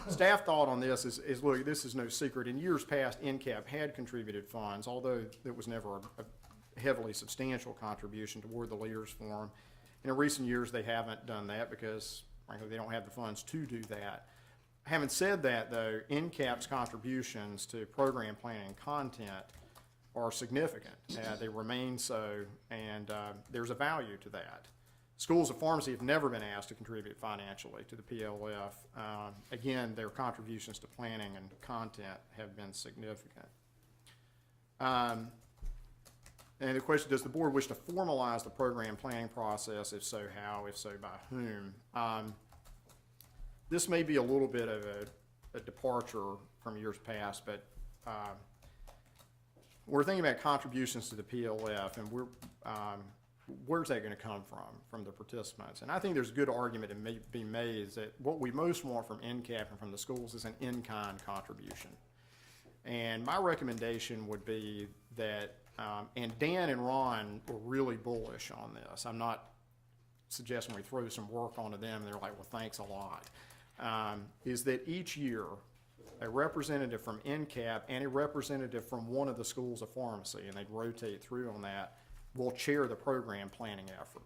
L: Staff thought on this is, look, this is no secret. In years past, NCAP had contributed funds, although it was never a heavily substantial contribution toward the Leaders Forum. And in recent years, they haven't done that because, frankly, they don't have the funds to do that. Having said that, though, NCAP's contributions to program planning and content are significant. They remain so, and there's a value to that. Schools of pharmacy have never been asked to contribute financially to the PLF. Again, their contributions to planning and content have been significant. And the question, does the board wish to formalize the program planning process? If so, how? If so, by whom? This may be a little bit of a departure from years past, but we're thinking about contributions to the PLF, and where's that going to come from the participants? And I think there's a good argument that may be made is that what we most want from NCAP and from the schools is an in-kind contribution. And my recommendation would be that, and Dan and Ron were really bullish on this. I'm not suggesting we throw some work onto them and they're like, well, thanks a lot. Is that each year, a representative from NCAP and a representative from one of the schools of pharmacy, and they'd rotate through on that, will chair the program planning effort.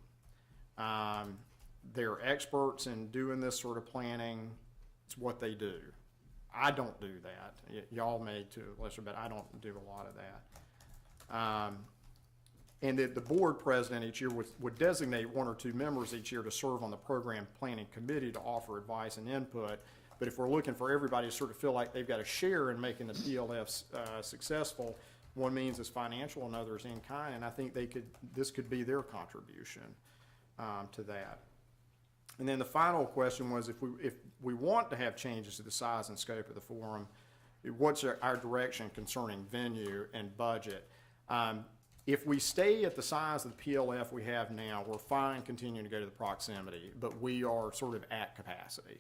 L: They're experts in doing this sort of planning. It's what they do. I don't do that. Y'all may to a lesser, but I don't do a lot of that. And that the board president each year would designate one or two members each year to serve on the program planning committee to offer advice and input. But if we're looking for everybody to sort of feel like they've got a share in making the PLF successful, one means is financial and others in kind, and I think this could be their contribution to that. And then the final question was, if we want to have changes to the size and scope of the forum, what's our direction concerning venue and budget? If we stay at the size of the PLF we have now, we're fine continuing to go to the proximity, but we are sort of at capacity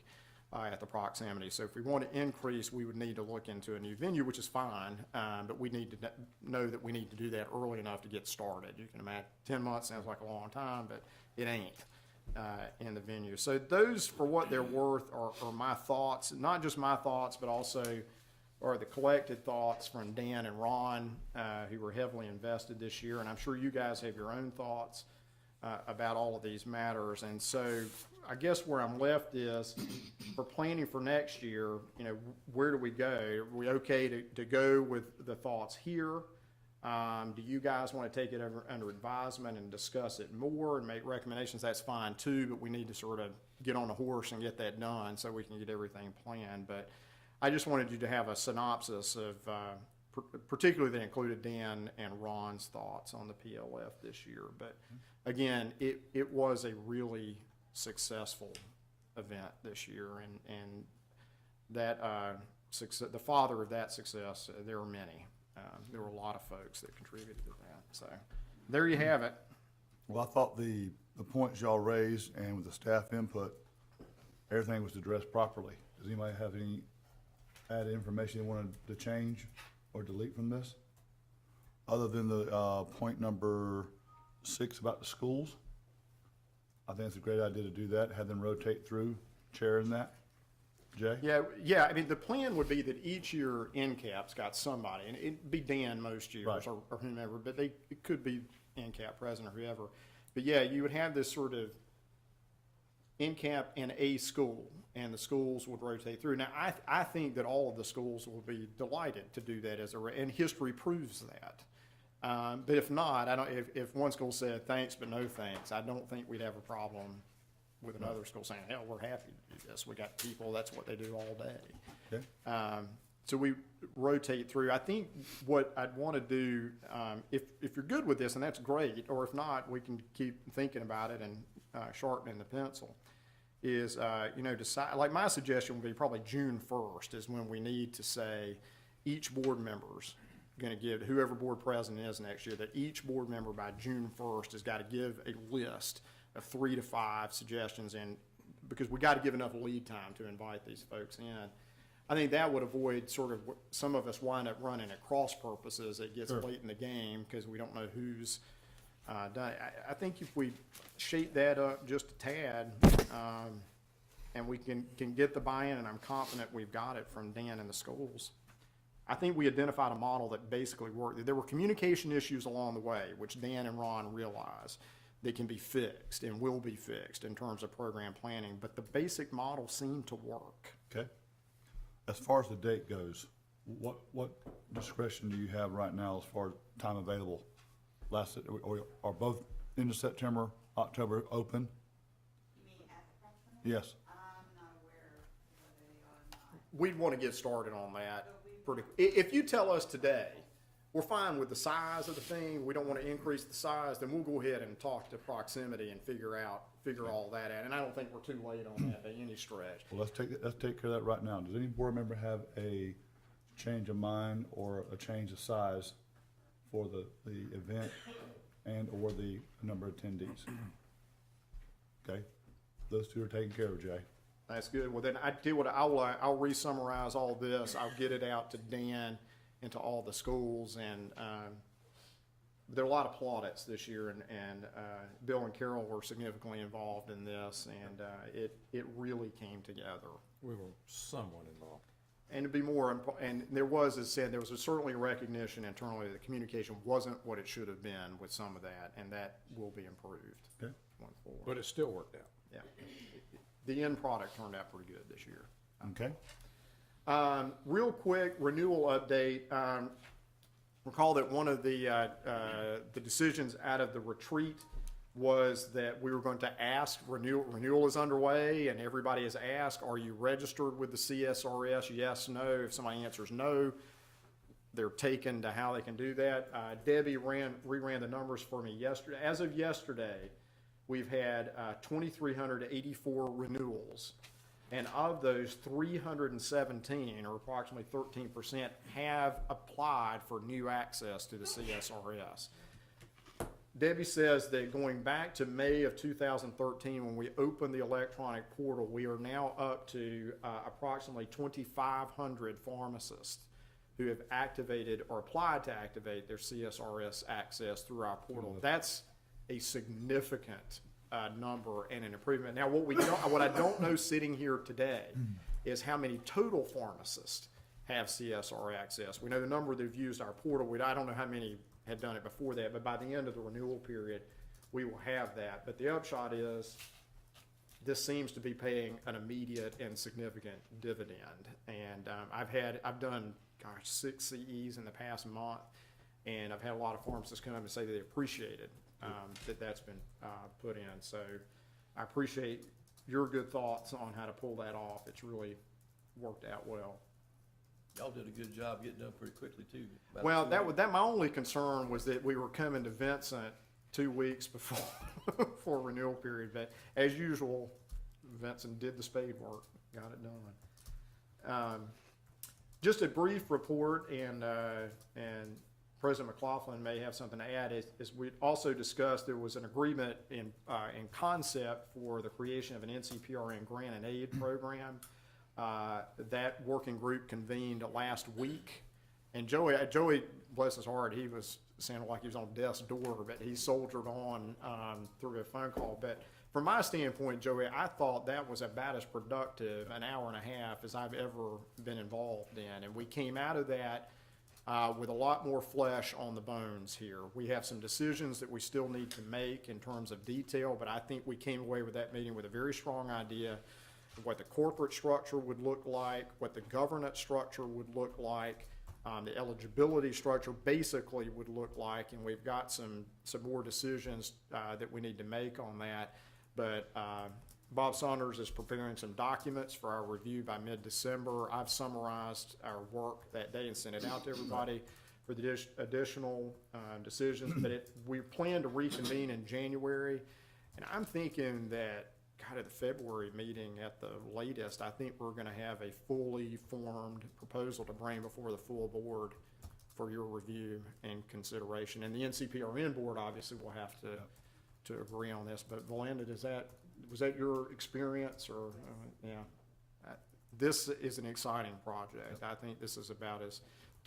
L: at the proximity. So if we want to increase, we would need to look into a new venue, which is fine, but we need to know that we need to do that early enough to get started. You can imagine 10 months sounds like a long time, but it ain't in the venue. So those, for what they're worth, are my thoughts, not just my thoughts, but also are the collected thoughts from Dan and Ron, who were heavily invested this year. And I'm sure you guys have your own thoughts about all of these matters. And so I guess where I'm left is, for planning for next year, where do we go? Are we okay to go with the thoughts here? Do you guys want to take it under advisement and discuss it more and make recommendations? That's fine too, but we need to sort of get on a horse and get that done so we can get everything planned. But I just wanted you to have a synopsis of, particularly that included Dan and Ron's thoughts on the PLF this year. But again, it was a really successful event this year, and that success, the father of that success, there are many. There were a lot of folks that contributed to that. So there you have it.
A: Well, I thought the points y'all raised and with the staff input, everything was addressed properly. Does anybody have any added information they wanted to change or delete from this? Other than the point number 6 about the schools? I think it's a great idea to do that, have them rotate through, chairing that. Jay?
L: Yeah. I mean, the plan would be that each year NCAP's got somebody, and it'd be Dan most years,
A: Right.
L: or whomever, but it could be NCAP president or whoever. But yeah, you would have this sort of NCAP and a school, and the schools would rotate through. Now, I think that all of the schools will be delighted to do that and history proves that. But if not, if one school said thanks but no thanks, I don't think we'd have a problem with another school saying, hell, we're happy to do this. We got people, that's what they do all day.
A: Okay.
L: So we rotate through. I think what I'd want to do, if you're good with this, and that's great, or if not, we can keep thinking about it and sharpening the pencil, is, decide, like my suggestion would be probably June 1st is when we need to say each board member's going to give, whoever board president is next year, that each board member by June 1st has got to give a list of 3 to 5 suggestions, and because we got to give enough lead time to invite these folks in. I think that would avoid sort of some of us wind up running at cross purposes. It gets late in the game because we don't know who's done. I think if we shape that up just a tad, and we can get the buy-in, and I'm confident we've got it from Dan and the schools. I think we identified a model that basically worked. There were communication issues along the way, which Dan and Ron realized. They can be fixed and will be fixed in terms of program planning, but the basic model seemed to work.
A: Okay. As far as the date goes, what discretion do you have right now as far as time available? Are both end of September, October open? Yes.
L: We'd want to get started on that pretty, if you tell us today, we're fine with the size of the thing, we don't want to increase the size, then we'll go ahead and talk to proximity and figure all that out. And I don't think we're too late on that by any stretch.
A: Well, let's take care of that right now. Does any board member have a change of mind or a change of size for the event and or the number of attendees? Okay, those two are taken care of, Jay.
L: That's good. Well, then I tell you what, I'll re-summarize all this. I'll get it out to Dan and to all the schools. And there are a lot of plaudits this year, and Bill and Carol were significantly involved in this, and it really came together.
D: We were somewhat involved.
L: And to be more, and there was, as said, there was certainly recognition internally that the communication wasn't what it should have been with some of that, and that will be improved
A: Okay.
L: going forward.
D: But it still worked out.
L: Yeah. The end product turned out pretty good this year.
A: Okay.
L: Real quick renewal update. Recall that one of the decisions out of the retreat was that we were going to ask, renewal is underway, and everybody has asked, are you registered with the CSRS? Yes, no. If somebody answers no, they're taken to how they can do that. Debbie reran the numbers for me yesterday. As of yesterday, we've had 2,384 renewals, and of those, 317, or approximately 13%, have applied for new access to the CSRS. Debbie says that going back to May of 2013, when we opened the electronic portal, we are now up to approximately 2,500 pharmacists who have activated or applied to activate their CSRS access through our portal. That's a significant number and an improvement. Now, what I don't know sitting here today is how many total pharmacists have CSR access. We know the number that have used our portal. I don't know how many had done it before that, but by the end of the renewal period, we will have that. But the upshot is this seems to be paying an immediate and significant dividend. And I've done 6 CEs in the past month, and I've had a lot of pharmacists come up and say that they appreciated that's been put in. So I appreciate your good thoughts on how to pull that off. It's really worked out well.
C: Y'all did a good job getting done pretty quickly too.
L: Well, my only concern was that we were coming to Vincent 2 weeks before renewal period. But as usual, Vincent did the spade work, got it done. Just a brief report, and President McLaughlin may have something to add. As we also discussed, there was an agreement in concept for the creation of an NCPRN grant and aid program. That working group convened last week, and Joey, bless his heart, he was sounded like he was on death's door, but he soldiered on through a phone call. But from my standpoint, Joey, I thought that was about as productive an hour and a half as I've ever been involved in, and we came out of that with a lot more flesh on the bones here. We have some decisions that we still need to make in terms of detail, but I think we came away with that meeting with a very strong idea of what the corporate structure would look like, what the governance structure would look like, the eligibility structure basically would look like, and we've got some more decisions that we need to make on that. But Bob Saunders is preparing some documents for our review by mid-December. I've summarized our work that day and sent it out to everybody for the additional decisions. But we plan to reconvene in January, and I'm thinking that at the February meeting at the latest, I think we're going to have a fully formed proposal to bring before the full board for your review and consideration. And the NCPRN board obviously will have to agree on this. But Belinda, was that your experience, or this is an exciting project. I think this is about as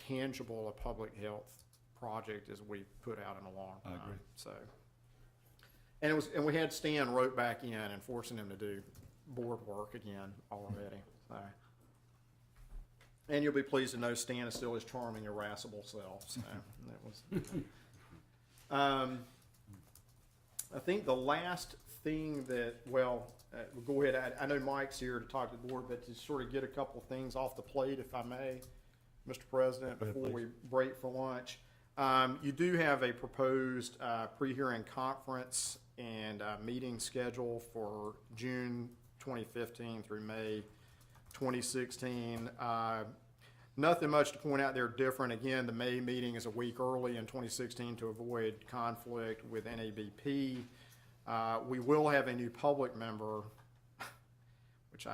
L: tangible a public health project as we put out in a long time.
A: I agree.
L: So, and we had Stan wrote back in and forcing him to do board work again already. So. And you'll be pleased to know Stan is still his charming, irascible self. So that was. I think the last thing that, we'll go ahead. I know Mike's here to talk to the board, but to sort of get a couple of things off the plate, if I may, Mr. President, before we break for lunch. You do have a proposed pre-hearing conference and meeting schedule for June 2015 through May 2016. Nothing much to point out there different. Again, the May meeting is a week early in 2016 to avoid conflict with NABP. We will have a new public member, which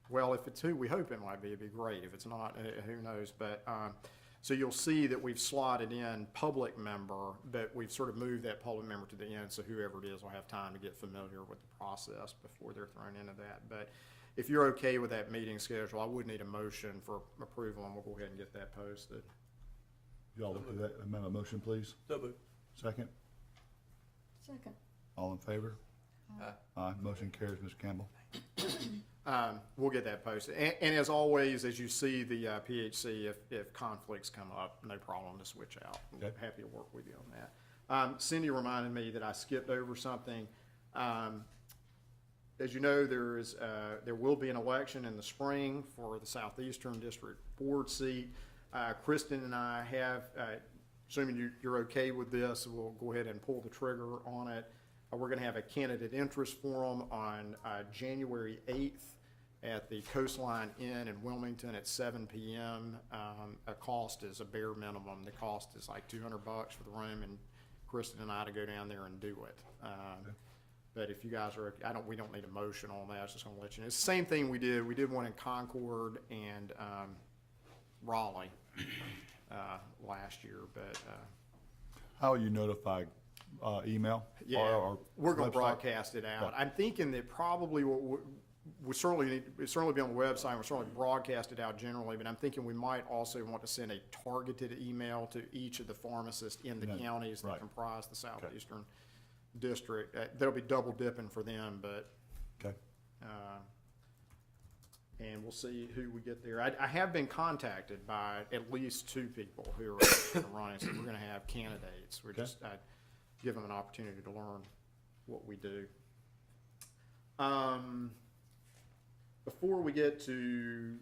L: well, if it's who we hope it might be, it'd be great. If it's not, who knows? But so you'll see that we've slotted in public member, but we've sort of moved that public member to the end, so whoever it is will have time to get familiar with the process before they're thrown into that. But if you're okay with that meeting schedule, I would need a motion for approval, and we'll go ahead and get that posted.
A: Y'all look at that, amend a motion, please.
C: So moved.
A: Second,
M: Second.
A: all in favor? Aye, motion carries, Mr. Campbell.
L: We'll get that posted. And as always, as you see the PHC, if conflicts come up, no problem to switch out. I'm
A: Okay.
L: happy to work with you on that. Cindy reminded me that I skipped over something. As you know, there will be an election in the spring for the Southeastern District Board seat. Kristen and I have, assuming you're okay with this, we'll go ahead and pull the trigger on it. We're going to have a candidate interest forum on January 8th at the Coastline Inn in Wilmington at 7 p.m. A cost is a bare minimum. The cost is like $200 for the room, and Kristen and I to go down there and do it. But if you guys are, we don't need a motion on that. I was just going to let you know. It's the same thing we did. We did one in Concord and Raleigh last year, but.
A: How will you notify, email?
L: Yeah,
A: or
L: we're going to
A: website?
L: broadcast it out.
A: Yeah.
L: I'm thinking that probably we certainly be on the website. We'll certainly broadcast it out generally, but I'm thinking we might also want to send a targeted email to each of the pharmacists in the counties that
A: right.
L: comprise the Southeastern District. That'll be double dipping for them, but.
A: Okay.
L: And we'll see who we get there. I have been contacted by at least 2 people who are running, so we're going to have candidates. We're just give them an opportunity to learn what we do. Before we get to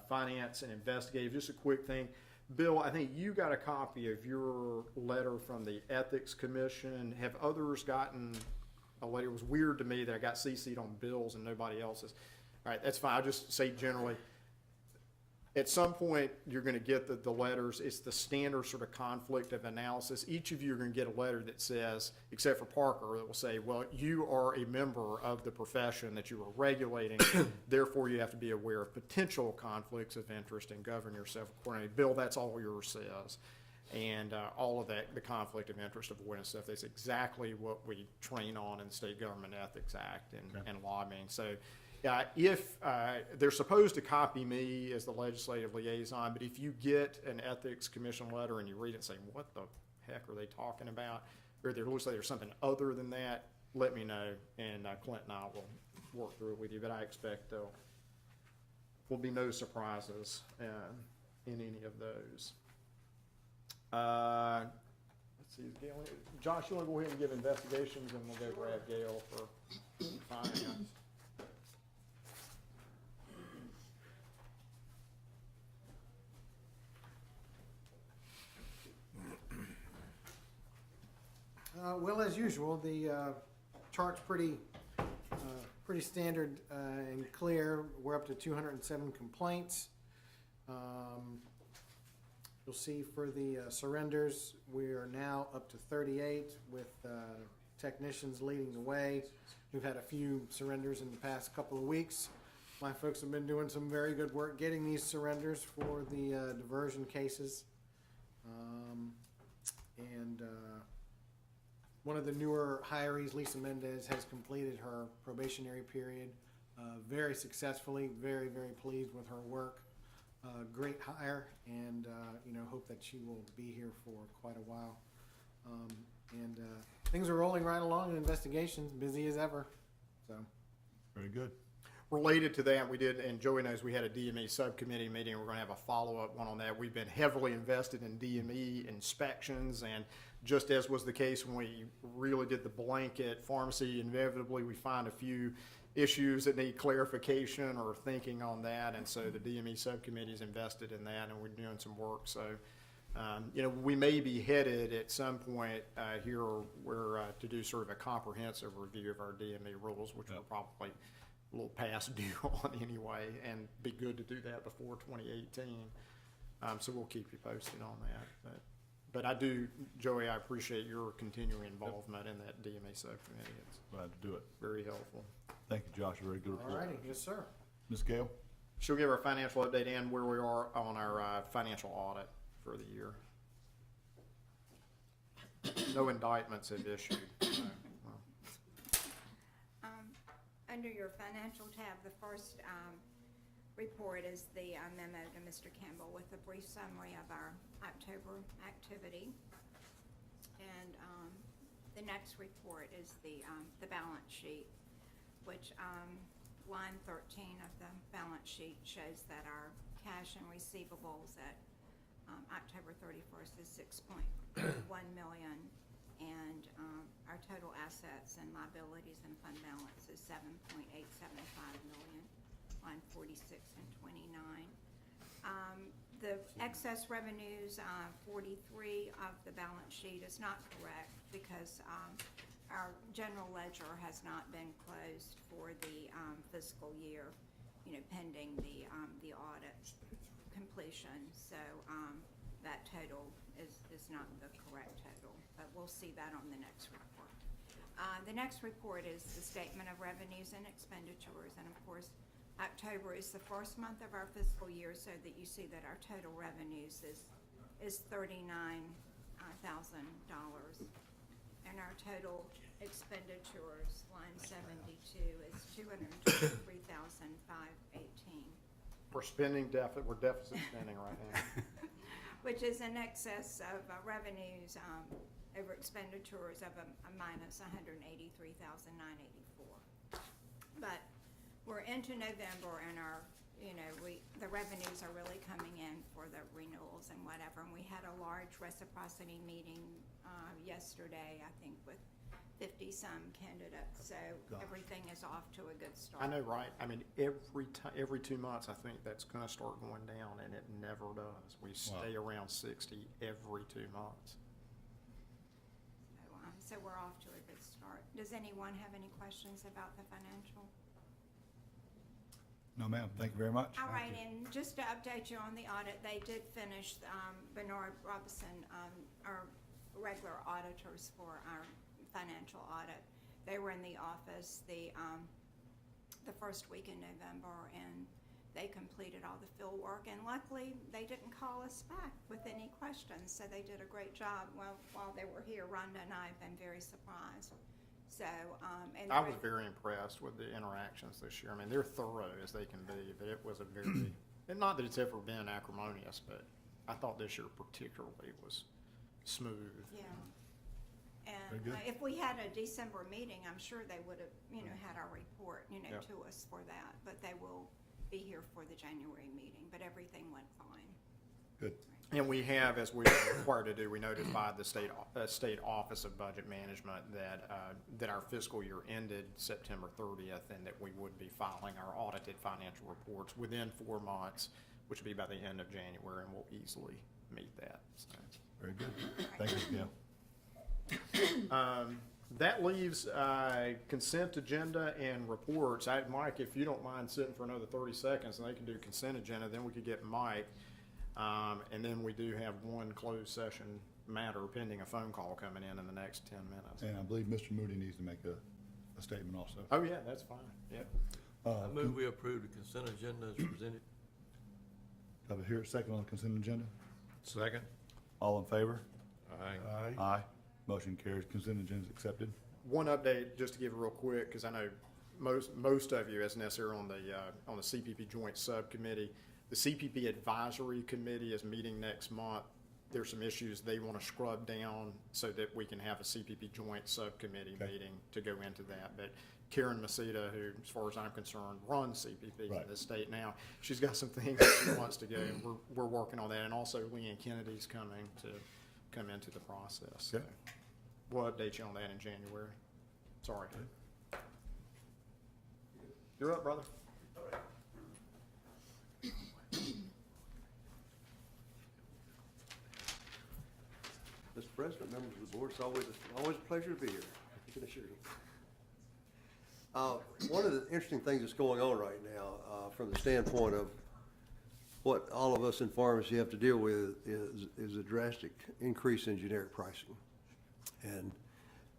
L: finance and investigative, just a quick thing. Bill, I think you got a copy of your letter from the Ethics Commission. Have others gotten a letter? It was weird to me that I got CC'd on Bill's and nobody else's. All right, that's fine. I'll just say generally, at some point, you're going to get the letters. It's the standard sort of conflict of analysis. Each of you are going to get a letter that says, except for Parker, that will say, well, you are a member of the profession that you are regulating. Therefore, you have to be aware of potential conflicts of interest and govern yourself accordingly. Bill, that's all yours says. And all of that, the conflict of interest avoidance stuff, that's exactly what we train on in the State Government Ethics Act and lobbying. So, if they're supposed to copy me as the legislative liaison, but if you get an Ethics Commission letter and you read it and say, what the heck are they talking about? Or there looks like there's something other than that, let me know, and Clint and I will work through it with you. But I expect there will be no surprises in any of those. Let's see, Gail, Josh, you want to go ahead and give investigations, and we'll go grab Gail for finance.
N: Well, as usual, the chart's pretty standard and clear. We're up to 207 complaints. You'll see for the surrenders, we are now up to 38 with technicians leading the way. We've had a few surrenders in the past couple of weeks. My folks have been doing some very good work getting these surrenders for the diversion cases. One of the newer hirees, Lisa Mendez, has completed her probationary period very successfully. Very, very pleased with her work. Great hire, and hope that she will be here for quite a while. Things are rolling right along in investigations, busy as ever. So,
A: Very good.
L: Related to that, we did, and Joey knows we had a DME subcommittee meeting. We're going to have a follow-up one on that. We've been heavily invested in DME inspections, and just as was the case when we really did the blanket pharmacy, inevitably we find a few issues that need clarification or thinking on that, and so the DME subcommittee is invested in that, and we're doing some work. So, we may be headed at some point here where to do sort of a comprehensive review of our DME rules, which will probably little past due on anyway, and be good to do that before 2018. So we'll keep you posted on that. But I do, Joey, I appreciate your continuing involvement in that DMA subcommittee. It's
A: Glad to do it.
L: very helpful.
A: Thank you, Josh, very good
N: All
A: report.
N: righty, yes, sir.
A: Ms. Gale?
L: She'll give our financial update and where we are on our financial audit for the year. No indictments have issued. So, well,
O: Under your financial tab, the first report is the memo to Mr. Campbell with a brief summary of our October activity. And the next report is the balance sheet, which line 13 of the balance sheet shows that our cash and receivables at October 31st is $6.1 million, and our total assets and liabilities and fund balance is $7.875 million, line 46 and 29. The excess revenues, 43 of the balance sheet is not correct because our general ledger has not been closed for the fiscal year, pending the audit completion. So that total is not the correct total, but we'll see that on the next report. The next report is the statement of revenues and expenditures, and of course, October is the first month of our fiscal year, so that you see that our total revenues is $39,000, and our total expenditures, line 72, is $223,518.
L: we're spending deficit, we're deficit spending right now.
O: Which is in excess of revenues over expenditures of a minus $183,984. But we're into November, and the revenues are really coming in for the renewals and whatever. And we had a large reciprocity meeting yesterday, I think, with 50-some candidates. So everything is off to a good start.
L: I know, right? I mean, every 2 months, I think that's gonna start going down, and it never does. We stay around 60 every 2 months.
O: So we're off to a good start. Does anyone have any questions about the financial?
A: No, ma'am. Thank you very much.
O: All right, and just to update you on the audit, they did finish, Bernard Robinson, our regular auditors for our financial audit. They were in the office the first week in November, and they completed all the field work, and luckily, they didn't call us back with any questions, so they did a great job. Well, while they were here, Rhonda and I have been very surprised. So, and
L: I was very impressed with the interactions this year. I mean, they're thorough as they can be, but it was a very, and not that it's ever been acrimonious, but I thought this year particularly was smooth.
O: Yeah.
A: Very
O: And
A: good.
O: if we had a December meeting, I'm sure they would have, had our report,
L: Yeah.
O: to us for that. But they will be here for the January meeting, but everything went fine.
A: Good.
L: And we have, as we are required to do, we notified the State Office of Budget Management that our fiscal year ended September 30th, and that we would be filing our audited financial reports within 4 months, which would be by the end of January, and we'll easily meet that. So.
A: Very good. Thank you, Gail.
L: That leaves consent agenda and reports. Mike, if you don't mind sitting for another 30 seconds, and they can do consent agenda, then we could get Mike. And then we do have one closed session matter pending a phone call coming in the next 10 minutes.
A: And I believe Mr. Moody needs to make a statement also.
L: Oh, yeah, that's fine. Yep.
C: I move we approve the consent agenda as presented.
A: Have a here second on the consent agenda?
D: Second?
A: All in favor?
D: Aye.
A: Aye. Motion carries. Consent agenda is accepted.
L: One update, just to give real quick, because I know most of you, as necessary, on the CPP Joint Subcommittee. The CPP Advisory Committee is meeting next month. There's some issues they want to scrub down so that we can have a CPP Joint Subcommittee meeting to go into that. But Karen Masita, who, as far as I'm concerned, runs CPP in the state now, she's got some things that she wants to go, and we're working on that. And also, Leanne Kennedy's coming to come into the process. So we'll update you on that in January. Sorry. You're up, brother.
P: Mr. President, members of the board, it's always a pleasure to be here. I can assure you.
Q: One of the interesting things that's going on right now, from the standpoint of what all of us in pharmacy have to deal with is a drastic increase in generic pricing. And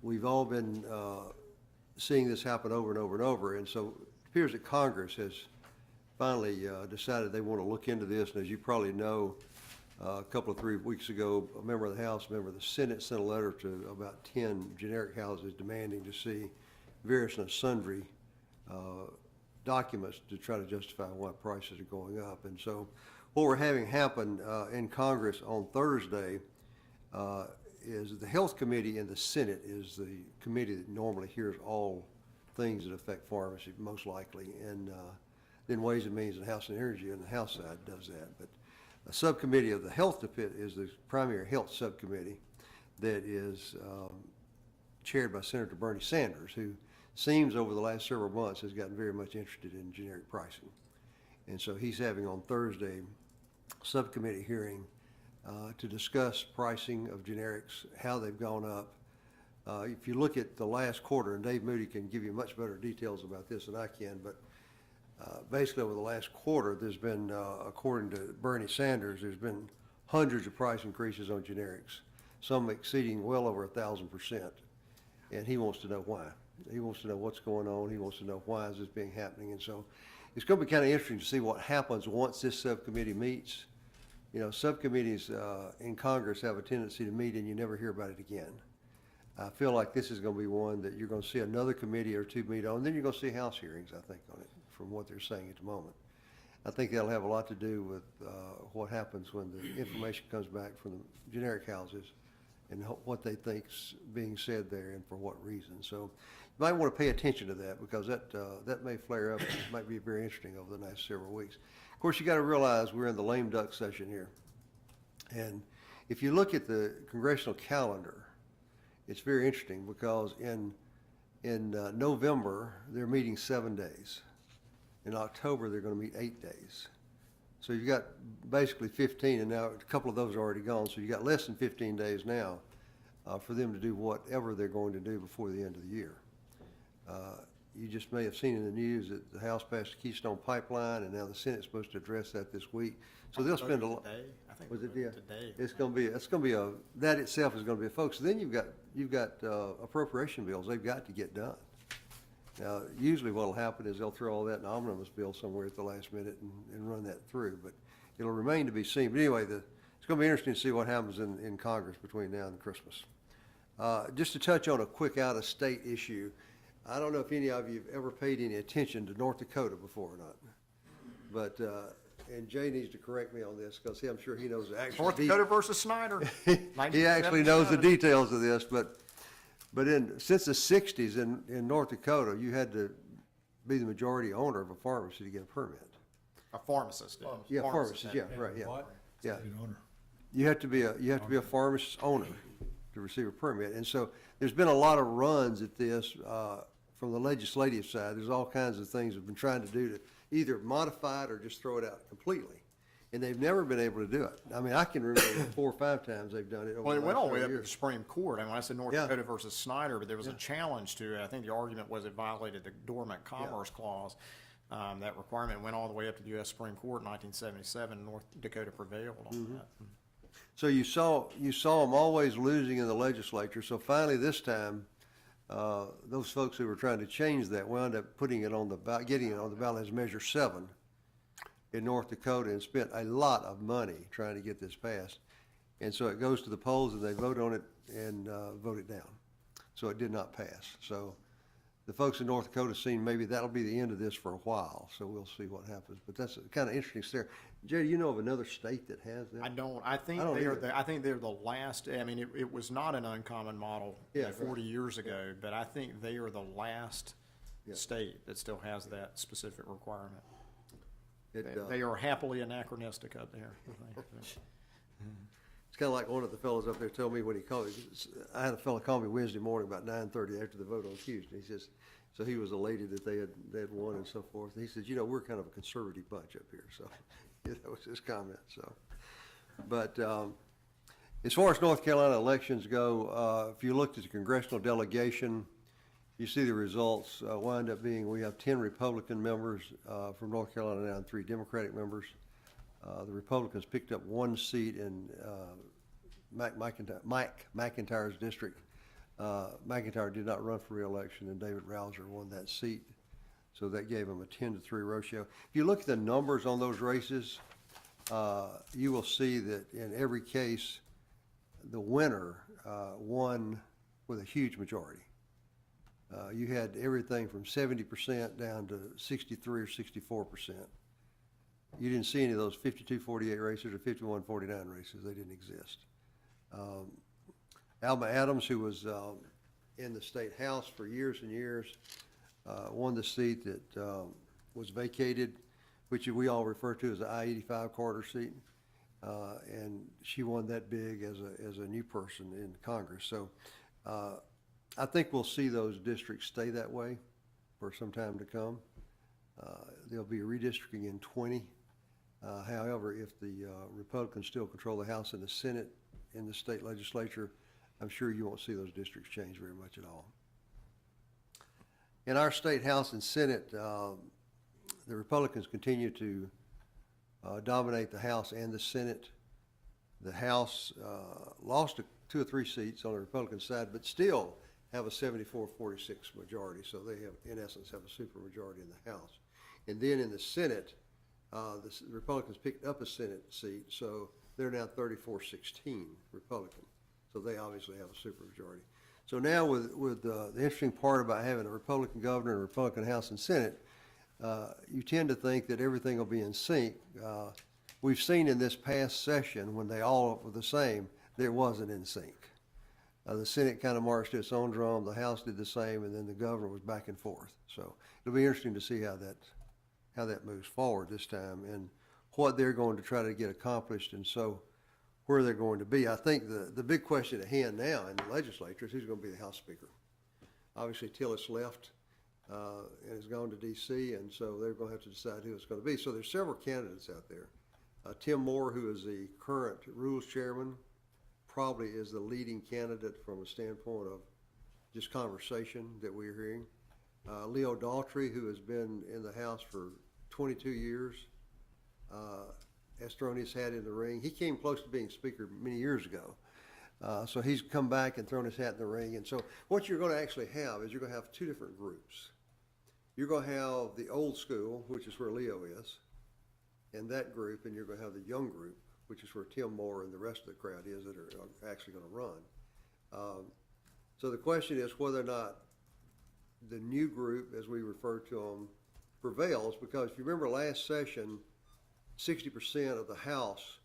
Q: we've all been seeing this happen over and over and over. And so it appears that Congress has finally decided they want to look into this. And as you probably know, a couple of 3 weeks ago, a member of the House, a member of the Senate sent a letter to about 10 generic houses demanding to see various and sundry documents to try to justify why prices are going up. And so what we're having happen in Congress on Thursday is the Health Committee in the Senate is the committee that normally hears all things that affect pharmacy, most likely, and then Ways and Means and House and Energy on the House side does that. But a subcommittee of the Health is the primary health subcommittee that is chaired by Senator Bernie Sanders, who seems over the last several months has gotten very much interested in generic pricing. And so he's having on Thursday a subcommittee hearing to discuss pricing of generics, how they've gone up. If you look at the last quarter, and Dave Moody can give you much better details about this than I can, but basically over the last quarter, there's been, according to Bernie Sanders, there's been hundreds of price increases on generics, some exceeding well over 1,000%. And he wants to know why. He wants to know what's going on. He wants to know why is this being happening. And so it's going to be kind of interesting to see what happens once this subcommittee meets. You know, subcommittees in Congress have a tendency to meet and you never hear about it again. I feel like this is going to be one that you're going to see another committee or two meet on, and then you're going to see House hearings, I think, on it, from what they're saying at the moment. I think that'll have a lot to do with what happens when the information comes back from the generic houses and what they think's being said there and for what reason. So you might want to pay attention to that because that may flare up and it might be very interesting over the next several weeks. Of course, you got to realize we're in the lame duck session here. And if you look at the congressional calendar, it's very interesting because in November, they're meeting 7 days. In October, they're going to meet 8 days. So you've got basically 15, and now a couple of those are already gone. So you've got less than 15 days now for them to do whatever they're going to do before the end of the year. You just may have seen in the news that the House passed the Keystone Pipeline, and now the Senate's supposed to address that this week. So they'll spend a lot.
L: I think
Q: Was it, yeah?
L: today.
Q: It's going to be a, that itself is going to be a focus. Then you've got appropriation bills they've got to get done. Now, usually what'll happen is they'll throw all that in an omnibus bill somewhere at the last minute and run that through, but it'll remain to be seen. But anyway, it's going to be interesting to see what happens in Congress between now and Christmas. Just to touch on a quick out-of-state issue, I don't know if any of you have ever paid any attention to North Dakota before or not, but and Jay needs to correct me on this because I'm sure he knows the actual
L: North Dakota versus Snyder.
Q: He actually knows the details of this, but since the 60s in North Dakota, you had to be the majority owner of a pharmacy to get a permit.
L: A pharmacist.
Q: Yeah, pharmacist, yeah, right, yeah.
A: What?
Q: Yeah.
A: State owner.
Q: You have to be a pharmacist owner to receive a permit. And so there's been a lot of runs at this from the legislative side. There's all kinds of things they've been trying to do to either modify it or just throw it out completely. And they've never been able to do it. I mean, I can remember 4 or 5 times they've done it over
L: Well, it
Q: the
L: went
Q: last
L: all the way
Q: several
L: up to the
Q: years.
L: Supreme Court. I mean, when I said North
Q: Yeah.
L: Dakota versus Snyder, but there was a
Q: Yeah.
L: challenge to it. I think the argument was it violated the Dormant Commerce Clause. That requirement went all the way up to the U.S. Supreme Court in 1977. North Dakota prevailed on that.
Q: So you saw them always losing in the legislature. So finally this time, those folks who were trying to change that wound up putting it on the getting it on the ballot as Measure 7 in North Dakota and spent a lot of money trying to get this passed. And so it goes to the polls and they vote on it and vote it down. So it did not pass. So the folks in North Dakota seen maybe that'll be the end of this for a while. So we'll see what happens. But that's kind of interesting there. Jay, do you know of another state that has that?
L: I don't. I think
Q: I don't
L: they're
Q: either.
L: I think they're the last. I mean, it was not an uncommon model
Q: Yeah,
L: 40 years ago, but I think they are the last
Q: Yeah.
L: state that still has that specific requirement.
Q: It,
L: They are happily anachronistic up there. I think.
Q: It's kind of like one of the fellows up there told me when he called me. I had a fellow call me Wednesday morning about 9:30 after the vote on Tuesday. He says, so he was elated that they had won and so forth. And he said, we're kind of a conservative bunch up here. So that was his comment. So, but as far as North Carolina elections go, if you looked at the congressional delegation, you see the results wind up being, we have 10 Republican members from North Carolina now and 3 Democratic members. The Republicans picked up 1 seat in Mike McIntyre's district. McIntyre did not run for re-election, and David Rouser won that seat. So that gave him a 10-3 ratio. If you look at the numbers on those races, you will see that in every case, the winner won with a huge majority. You had everything from 70% down to 63 or 64%. You didn't see any of those 52-48 races or 51-49 races. They didn't exist. Alma Adams, who was in the state house for years and years, won the seat that was vacated, which we all refer to as the I-85 corridor seat. And she won that big as a new person in Congress. So I think we'll see those districts stay that way for some time to come. There'll be redistricting in 20. However, if the Republicans still control the House and the Senate in the state legislature, I'm sure you won't see those districts change very much at all. In our state House and Senate, the Republicans continue to dominate the House and the Senate. The House lost 2 or 3 seats on the Republican side, but still have a 74-46 majority. So they have, in essence, have a supermajority in the House. And then in the Senate, the Republicans picked up a Senate seat, so they're now 34-16 Republican. So they obviously have a supermajority. So now with the interesting part about having a Republican governor and a Republican House and Senate, you tend to think that everything will be in sync. We've seen in this past session, when they all were the same, that it wasn't in sync. The Senate kind of marched to its own drum, the House did the same, and then the governor was back and forth. So it'll be interesting to see how that moves forward this time and what they're going to try to get accomplished, and so where they're going to be. I think the big question at hand now in the legislature is who's going to be the House Speaker. Obviously, Tillis left and has gone to D.C., and so they're going to have to decide who it's going to be. So there's several candidates out there. Tim Moore, who is the current Rules Chairman, probably is the leading candidate from a standpoint of just conversation that we're hearing. Leo Daltrey, who has been in the House for 22 years, has thrown his hat in the ring. He came close to being Speaker many years ago. So he's come back and thrown his hat in the ring. And so what you're going to actually have is you're going to have 2 different groups. You're going to have the old school, which is where Leo is, and that group, and you're going to have the young group, which is where Tim Moore and the rest of the crowd is that are actually going to run. So the question is whether or not the new group, as we refer to them, prevails, because if you remember last session, 60% of the House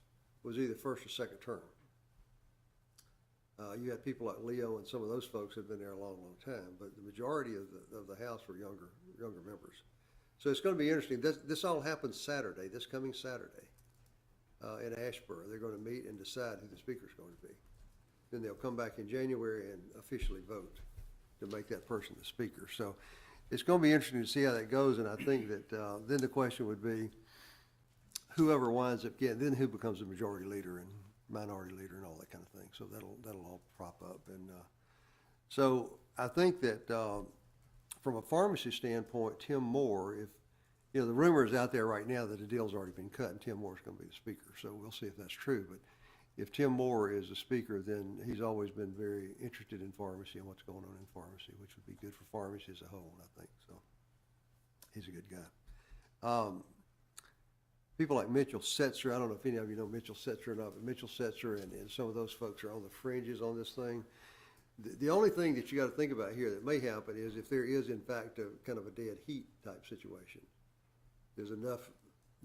Q: was either first or second term. You had people like Leo and some of those folks have been there a long, long time, but the majority of the House were younger members. So it's going to be interesting. This all happens Saturday, this coming Saturday, in Asheboro. They're going to meet and decide who the speaker's going to be. Then they'll come back in January and officially vote to make that person the speaker. So it's going to be interesting to see how that goes, and I think that then the question would be whoever winds up getting, then who becomes the majority leader and minority leader and all that kind of thing. So that'll all prop up. And so I think that from a pharmacy standpoint, Tim Moore, if, you know, the rumor is out there right now that the deal's already been cut and Tim Moore's going to be the speaker. So we'll see if that's true. But if Tim Moore is the speaker, then he's always been very interested in pharmacy and what's going on in pharmacy, which would be good for pharmacy as a whole, I think. So he's a good guy. People like Mitchell Setzer, I don't know if any of you know Mitchell Setzer or not, but Mitchell Setzer and some of those folks are on the fringes on this thing. The only thing that you got to think about here that may happen is if there is, in fact, a kind of a dead heat type situation. There's enough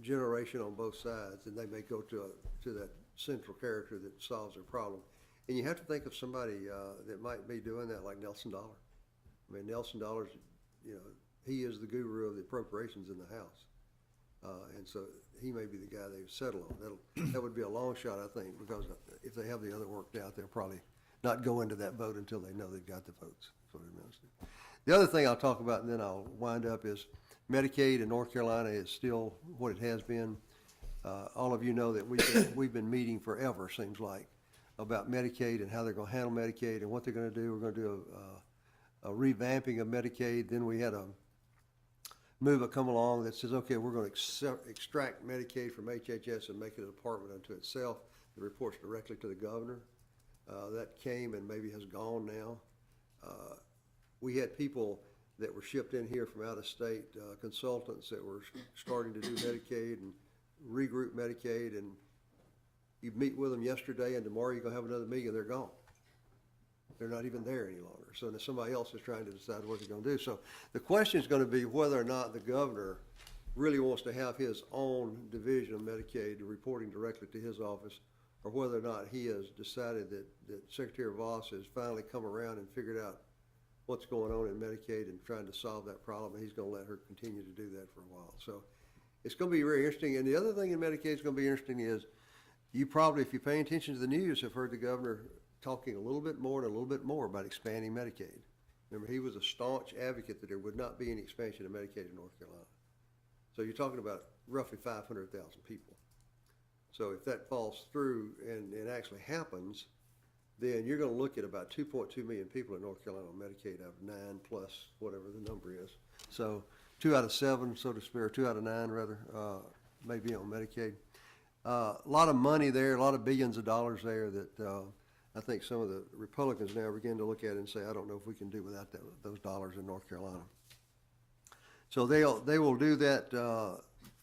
Q: generation on both sides, and they may go to that central character that solves their problem. And you have to think of somebody that might be doing that, like Nelson Dollar. I mean, Nelson Dollar's, you know, he is the guru of the appropriations in the House. And so he may be the guy they settle on. That would be a long shot, I think, because if they have the other worked out, they'll probably not go into that vote until they know they've got the votes. That's what it amounts to. The other thing I'll talk about, and then I'll wind up, is Medicaid in North Carolina is still what it has been. All of you know that we've been meeting forever, seems like, about Medicaid and how they're going to handle Medicaid and what they're going to do. We're going to do revamping of Medicaid. Then we had a movement come along that says, okay, we're going to extract Medicaid from HHS and make it a department unto itself that reports directly to the governor. That came and maybe has gone now. We had people that were shipped in here from out of state, consultants that were starting to do Medicaid and regroup Medicaid, and you meet with them yesterday and tomorrow you're going to have another meeting and they're gone. They're not even there any longer. So then somebody else is trying to decide what they're going to do. So the question is going to be whether or not the governor really wants to have his own division of Medicaid reporting directly to his office, or whether or not he has decided that Secretary Voss has finally come around and figured out what's going on in Medicaid and trying to solve that problem, and he's going to let her continue to do that for a while. So it's going to be very interesting. And the other thing in Medicaid is going to be interesting is you probably, if you're paying attention to the news, have heard the governor talking a little bit more and a little bit more about expanding Medicaid. Remember, he was a staunch advocate that there would not be any expansion of Medicaid in North Carolina. So you're talking about roughly 500,000 people. So if that falls through and it actually happens, then you're going to look at about 2.2 million people in North Carolina on Medicaid out of 9 plus whatever the number is. So 2 out of 7, so to speak, or 2 out of 9 rather, may be on Medicaid. A lot of money there, a lot of billions of dollars there that I think some of the Republicans now begin to look at it and say, I don't know if we can do without those dollars in North Carolina. So they will do that.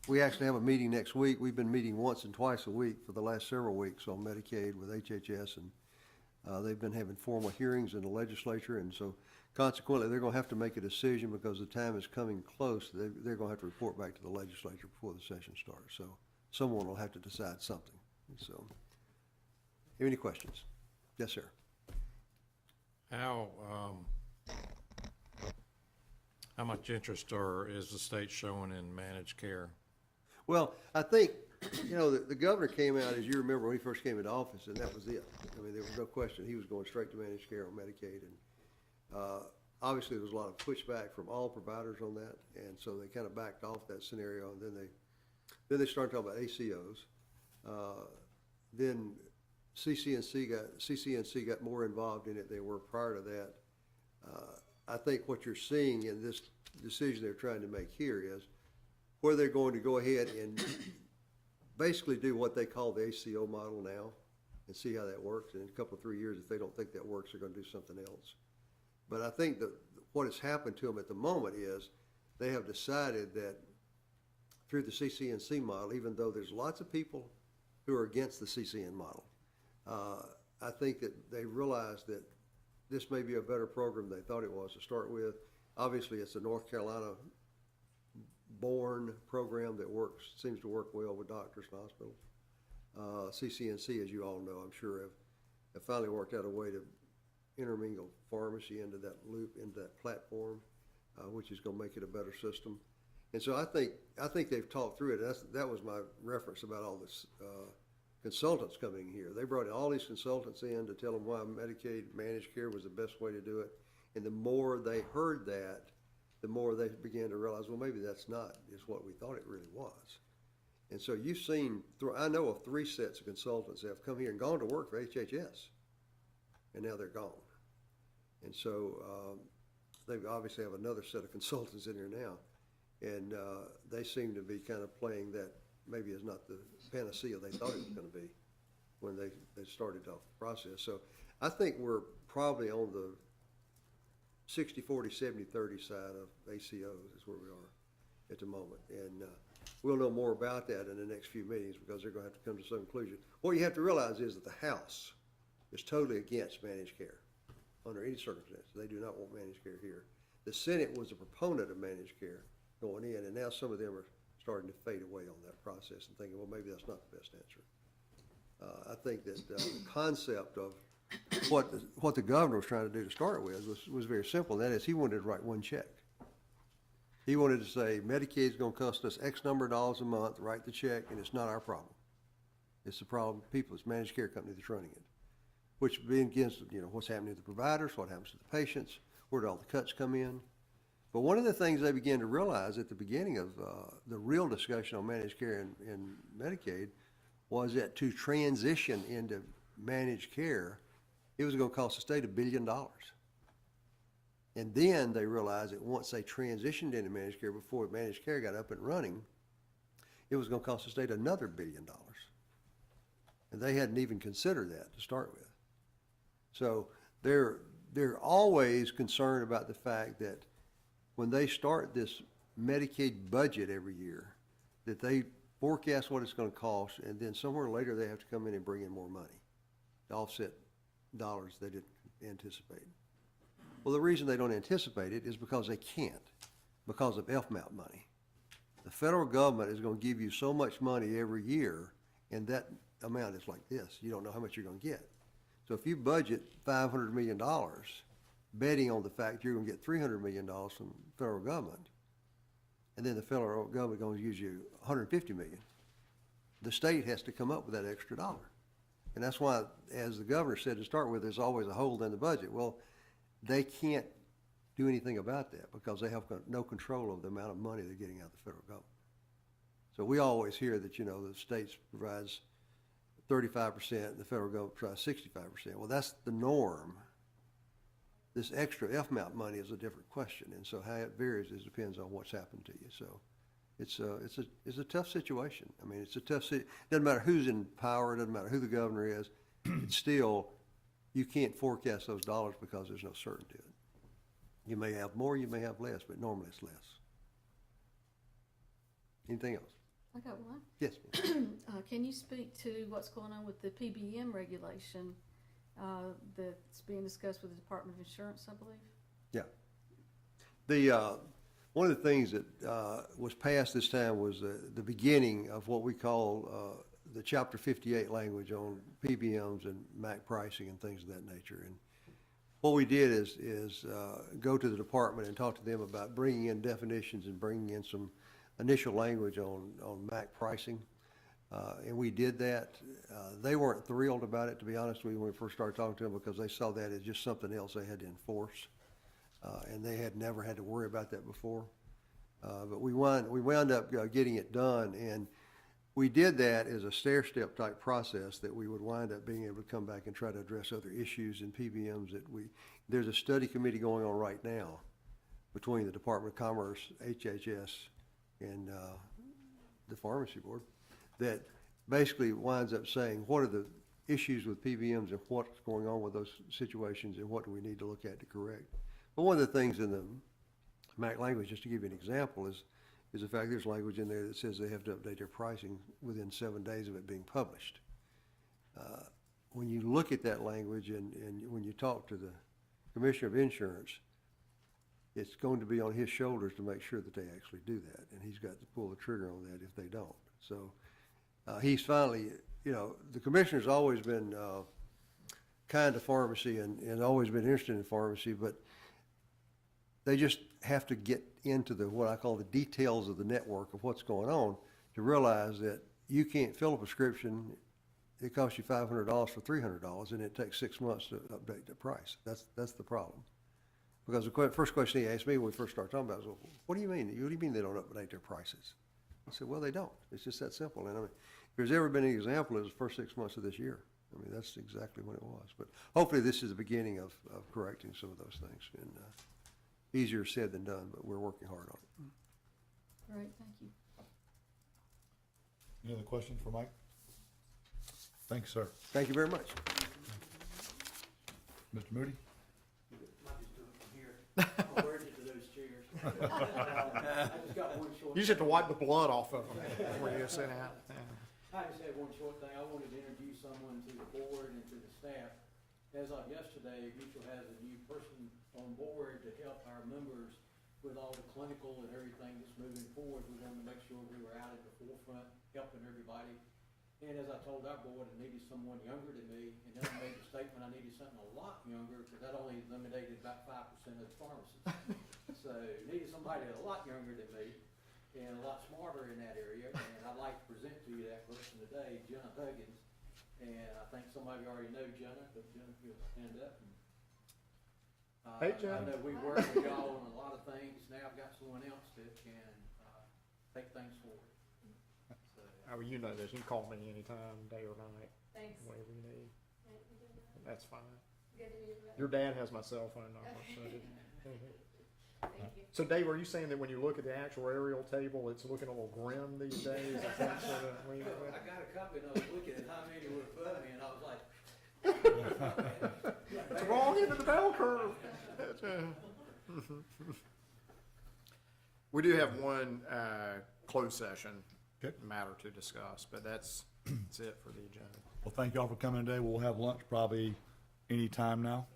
Q: We actually have a meeting next week. We've been meeting once and twice a week for the last several weeks on Medicaid with HHS, and they've been having formal hearings in the legislature, and so consequently they're going to have to make a decision because the time is coming close. They're going to have to report back to the legislature before the session starts. So someone will have to decide something. So, any questions? Yes, sir.
D: How much interest is the state showing in managed care?
Q: Well, I think, the governor came out, as you remember, when he first came into office, and that was it. I mean, there was no question. He was going straight to managed care on Medicaid. And obviously, there was a lot of pushback from all providers on that, and so they kind of backed off that scenario, and then they started talking about ACOs. Then CCNC got more involved in it than they were prior to that. I think what you're seeing in this decision they're trying to make here is where they're going to go ahead and basically do what they call the ACO model now and see how that works. And in a couple of 3 years, if they don't think that works, they're going to do something else. But I think that what has happened to them at the moment is they have decided that through the CCNC model, even though there's lots of people who are against the CCN model, I think that they realize that this may be a better program than they thought it was to start with. Obviously, it's a North Carolina born program that seems to work well with doctors and hospitals. CCNC, as you all know, I'm sure have finally worked out a way to intermingle pharmacy into that loop, into that platform, which is going to make it a better system. And so I think they've talked through it. That was my reference about all this consultants coming here. They brought all these consultants in to tell them why Medicaid managed care was the best way to do it. And the more they heard that, the more they began to realize, well, maybe that's not just what we thought it really was. And so you've seen, I know of 3 sets of consultants that have come here and gone to work for HHS, and now they're gone. And so they obviously have another set of consultants in here now, and they seem to be kind of playing that maybe is not the panacea they thought it was going to be when they started off the process. So I think we're probably on the 60-40, 70-30 side of ACOs is where we are at the moment. And we'll know more about that in the next few meetings because they're going to have to come to some conclusion. What you have to realize is that the House is totally against managed care under any circumstances. They do not want managed care here. The Senate was a proponent of managed care going in, and now some of them are starting to fade away on that process and thinking, well, maybe that's not the best answer. I think that the concept of what the governor was trying to do to start with was very simple. That is, he wanted to write one check. He wanted to say, Medicaid's going to cost us X number of dollars a month, write the check, and it's not our problem. It's the problem of people. It's managed care company that's running it, which begins, what's happening to the providers, what happens to the patients, where do all the cuts come in. But one of the things they began to realize at the beginning of the real discussion on managed care and Medicaid was that to transition into managed care, it was going to cost the state $1 billion. And then they realized that once they transitioned into managed care, before managed care got up and running, it was gonna cost the state another $1 billion. And they hadn't even considered that to start with. So they're always concerned about the fact that when they start this Medicaid budget every year, that they forecast what it's gonna cost, and then somewhere later they have to come in and bring in more money to offset dollars they didn't anticipate. Well, the reason they don't anticipate it is because they can't, because of FMAP money. The federal government is gonna give you so much money every year, and that amount is like this. You don't know how much you're gonna get. So if you budget $500 million, betting on the fact you're gonna get $300 million from the federal government, and then the federal government gonna use you $150 million, the state has to come up with that extra dollar. And that's why, as the governor said to start with, there's always a hole in the budget. Well, they can't do anything about that because they have no control of the amount of money they're getting out of the federal government. So we always hear that, the states provides 35%, the federal government provides 65%. Well, that's the norm. This extra FMAP money is a different question, and so how it varies depends on what's happened to you. So it's a tough situation. I mean, it's a tough doesn't matter who's in power, doesn't matter who the governor is, it's still, you can't forecast those dollars because there's no certainty in it. You may have more, you may have less, but normally it's less. Anything else?
M: I got one.
Q: Yes.
M: Can you speak to what's going on with the PBM regulation that's being discussed with the Department of Insurance, I believe?
Q: Yeah. One of the things that was passed this time was the beginning of what we call the Chapter 58 language on PBMs and MAC pricing and things of that nature. And what we did is go to the department and talk to them about bringing in definitions and bringing in some initial language on MAC pricing. And we did that. They weren't thrilled about it, to be honest with you, when we first started talking to them, because they saw that as just something else they had to enforce. And they had never had to worry about that before. But we wound up getting it done, and we did that as a stair-step type process that we would wind up being able to come back and try to address other issues in PBMs there's a study committee going on right now between the Department of Commerce, HHS, and the Pharmacy Board that basically winds up saying what are the issues with PBMs and what's going on with those situations and what do we need to look at to correct. But one of the things in the MAC language, just to give you an example, is the fact there's language in there that says they have to update their pricing within 7 days of it being published. When you look at that language and when you talk to the Commissioner of Insurance, it's going to be on his shoulders to make sure that they actually do that, and he's got to pull the trigger on that if they don't. So he's finally, the Commissioner's always been kind to pharmacy and always been interested in pharmacy, but they just have to get into what I call the details of the network of what's going on to realize that you can't fill a prescription, it costs you $500 for $300, and it takes 6 months to update the price. That's the problem. Because the first question he asked me when we first started talking about it was, well, what do you mean? What do you mean they don't update their prices? I said, well, they don't. It's just that simple. And I mean, if there's ever been an example, it was the first 6 months of this year. I mean, that's exactly when it was. But hopefully this is the beginning of correcting some of those things. And easier said than done, but we're working hard on it.
M: Great, thank you.
A: Any other questions for Mike? Thanks, sir.
Q: Thank you very much.
A: Mr. Moody?
L: You just have to wipe the blood off of them before you sit out.
R: I just have one short thing. I wanted to introduce someone to the board and to the staff. As of yesterday, Mutual has a new person on board to help our members with all the clinical and everything that's moving forward. We wanted to make sure we were out at the forefront, helping everybody. And as I told our board, I needed someone younger than me, and then I made the statement I needed something a lot younger, because that only eliminated about 5% of the pharmacists. So needed somebody a lot younger than me and a lot smarter in that area. And I'd like to present to you that person today, Jenna Huggins. And I think some of you already know Jenna, but Jenna, if you'll stand up.
L: Hey, Jenna.
R: I know we work with y'all on a lot of things. Now I've got someone else that can take things forward. So,
L: Oh, you know this. You can call me anytime, day or night.
E: Thanks.
L: Whatever you need. That's fine.
E: Good to meet you.
L: Your dad has my cell phone number, so
B: So Dave, are you saying that when you look at the actuarial table, it's looking a little grim these days? Is that sort of what you're
R: I got a copy and I was looking at how many were above me and I was like,
B: It's the wrong end of the bell curve. We do have one closed session
A: Okay.
B: matter to discuss, but that's it for the agenda.
A: Well, thank y'all for coming today. We'll have lunch probably any time now.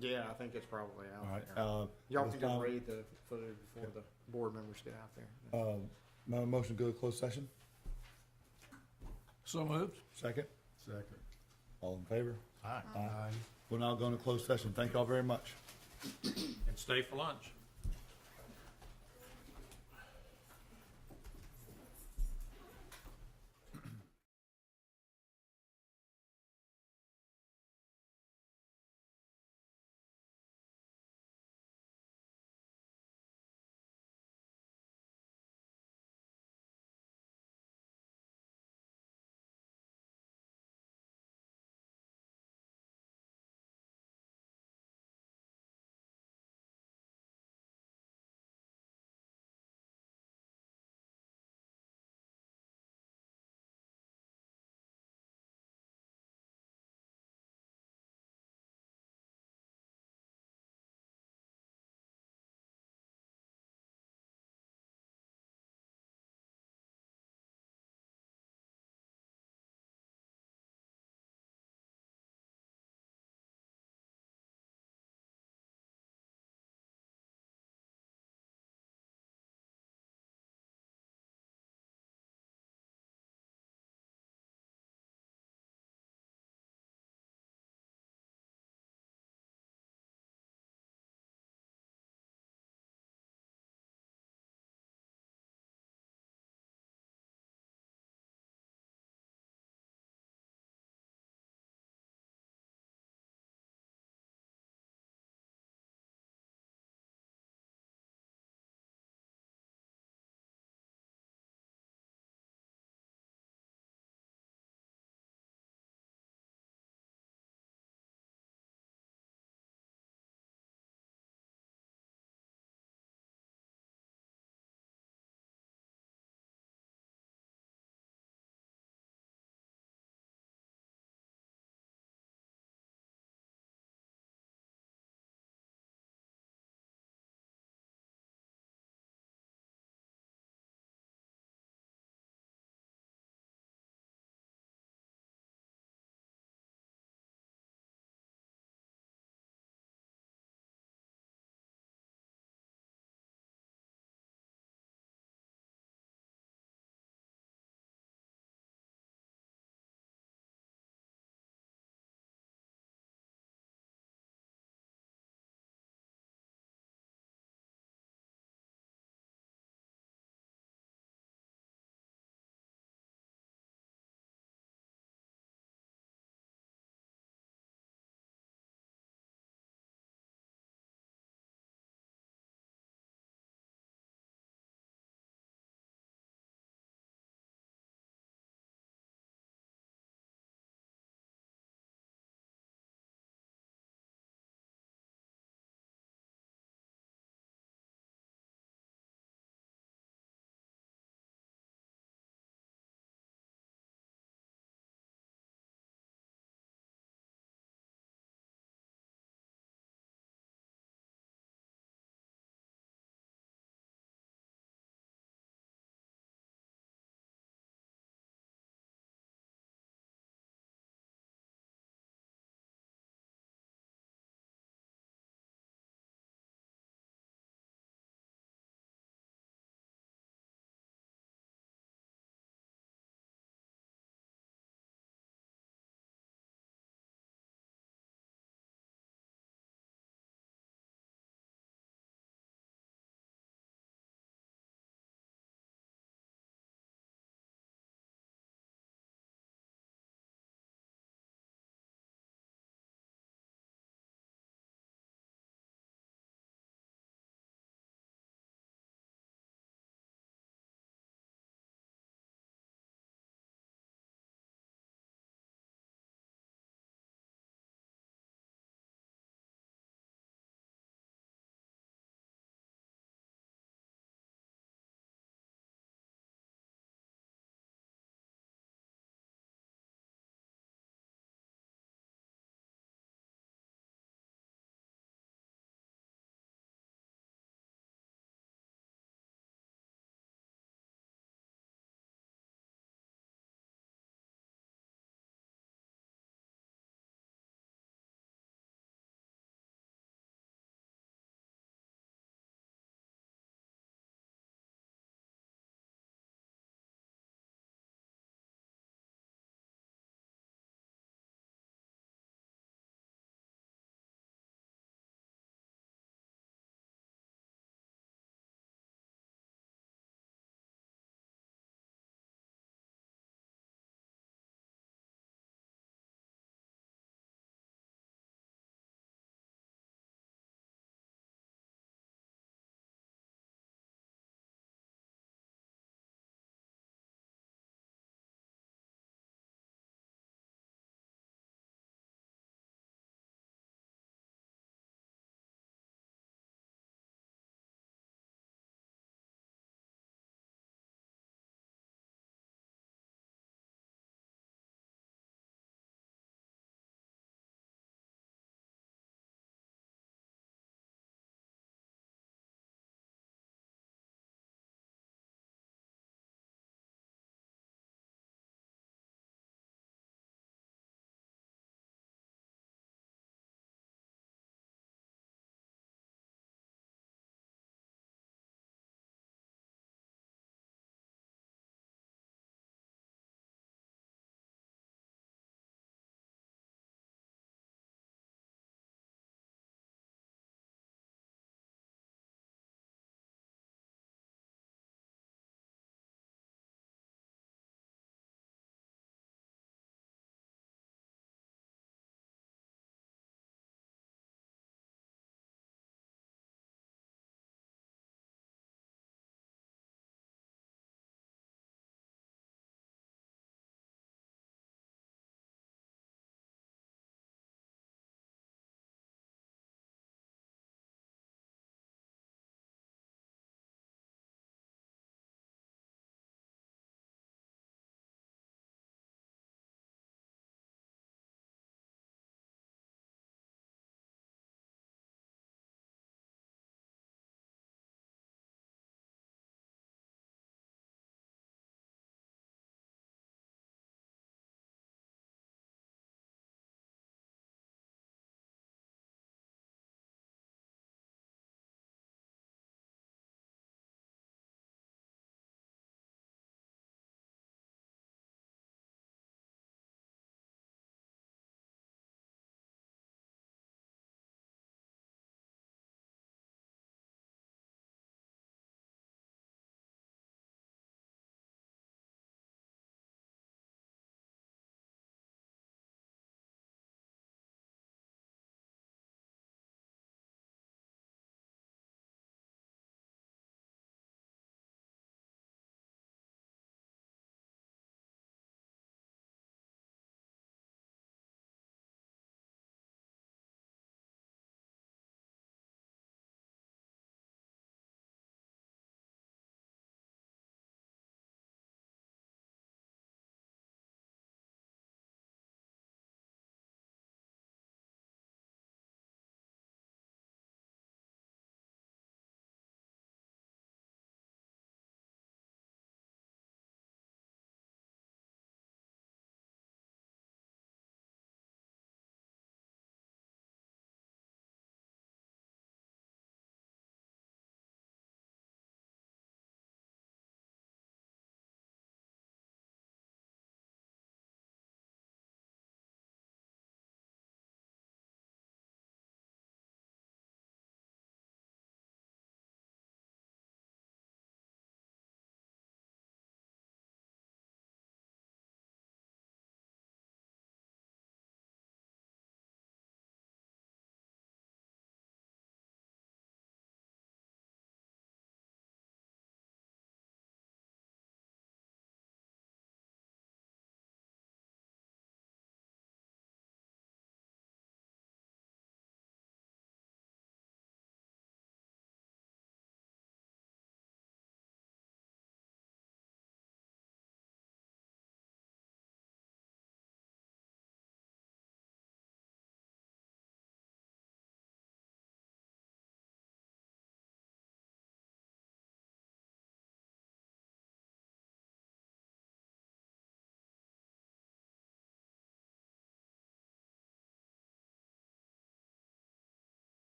B: Yeah, I think it's probably out
A: All right,
B: there. Y'all
A: this
B: can go
A: time-
B: read the footage before the board members get out there.
A: My motion to go to closed session?
D: So moved.
A: Second? Second. All in favor?
D: Aye.
A: Aye. We're now going to closed session. Thank y'all very much.
D: And stay for lunch.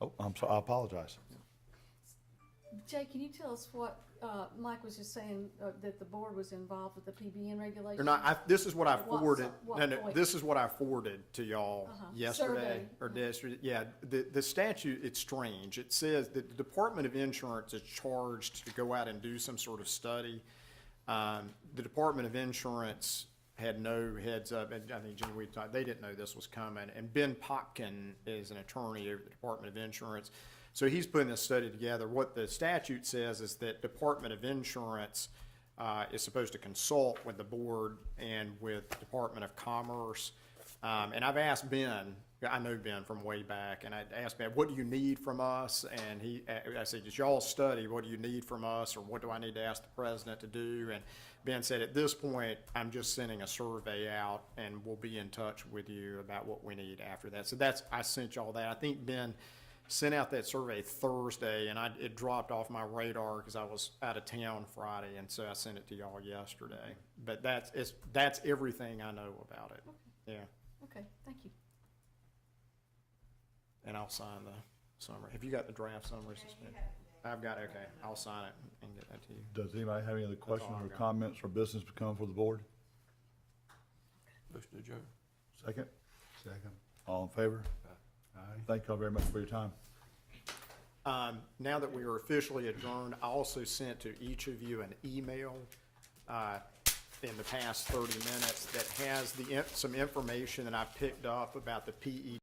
A: Oh, I'm sorry, I apologize.
M: Jay, can you tell us what, Mike was just saying, that the board was involved with the PBN regulations?
L: Or not, this is what I
M: At what
L: forwarded,
M: what
L: no, no,
M: point?
L: this is what I forwarded to y'all yesterday,
M: Survey.
L: or yesterday, yeah, the statute, it's strange. It says that the Department of Insurance is charged to go out and do some sort of study. The Department of Insurance had no heads up, and I think, Jenny, we talked, they didn't know this was coming, and Ben Popkin is an attorney over the Department of Insurance. So he's putting this study together. What the statute says is that Department of Insurance is supposed to consult with the board and with the Department of Commerce. And I've asked Ben, I know Ben from way back, and I asked Ben, what do you need from us? And I said, just y'all study, what do you need from us, or what do I need to ask the president to do? And Ben said, at this point, I'm just sending a survey out, and we'll be in touch with you about what we need after that. So I sent y'all that. I think Ben sent out that survey Thursday, and it dropped off my radar because I was out of town Friday, and so I sent it to y'all yesterday. But that's everything I know about it.
M: Okay.
L: Yeah,
M: Okay, thank you.
L: and I'll sign the summary. Have you got the draft summary? I've got it, okay. I'll sign it and get that to you.
A: Does anybody have any other questions
L: all
A: or
L: I've got.
A: comments or business to come for the board?
C: Motion adjourned.
A: Second? Second. All in favor? Aye. Thank y'all very much for your time.
L: Now that we are officially adjourned, I also sent to each of you an email in the past 30 minutes that has some information that I picked up about the PE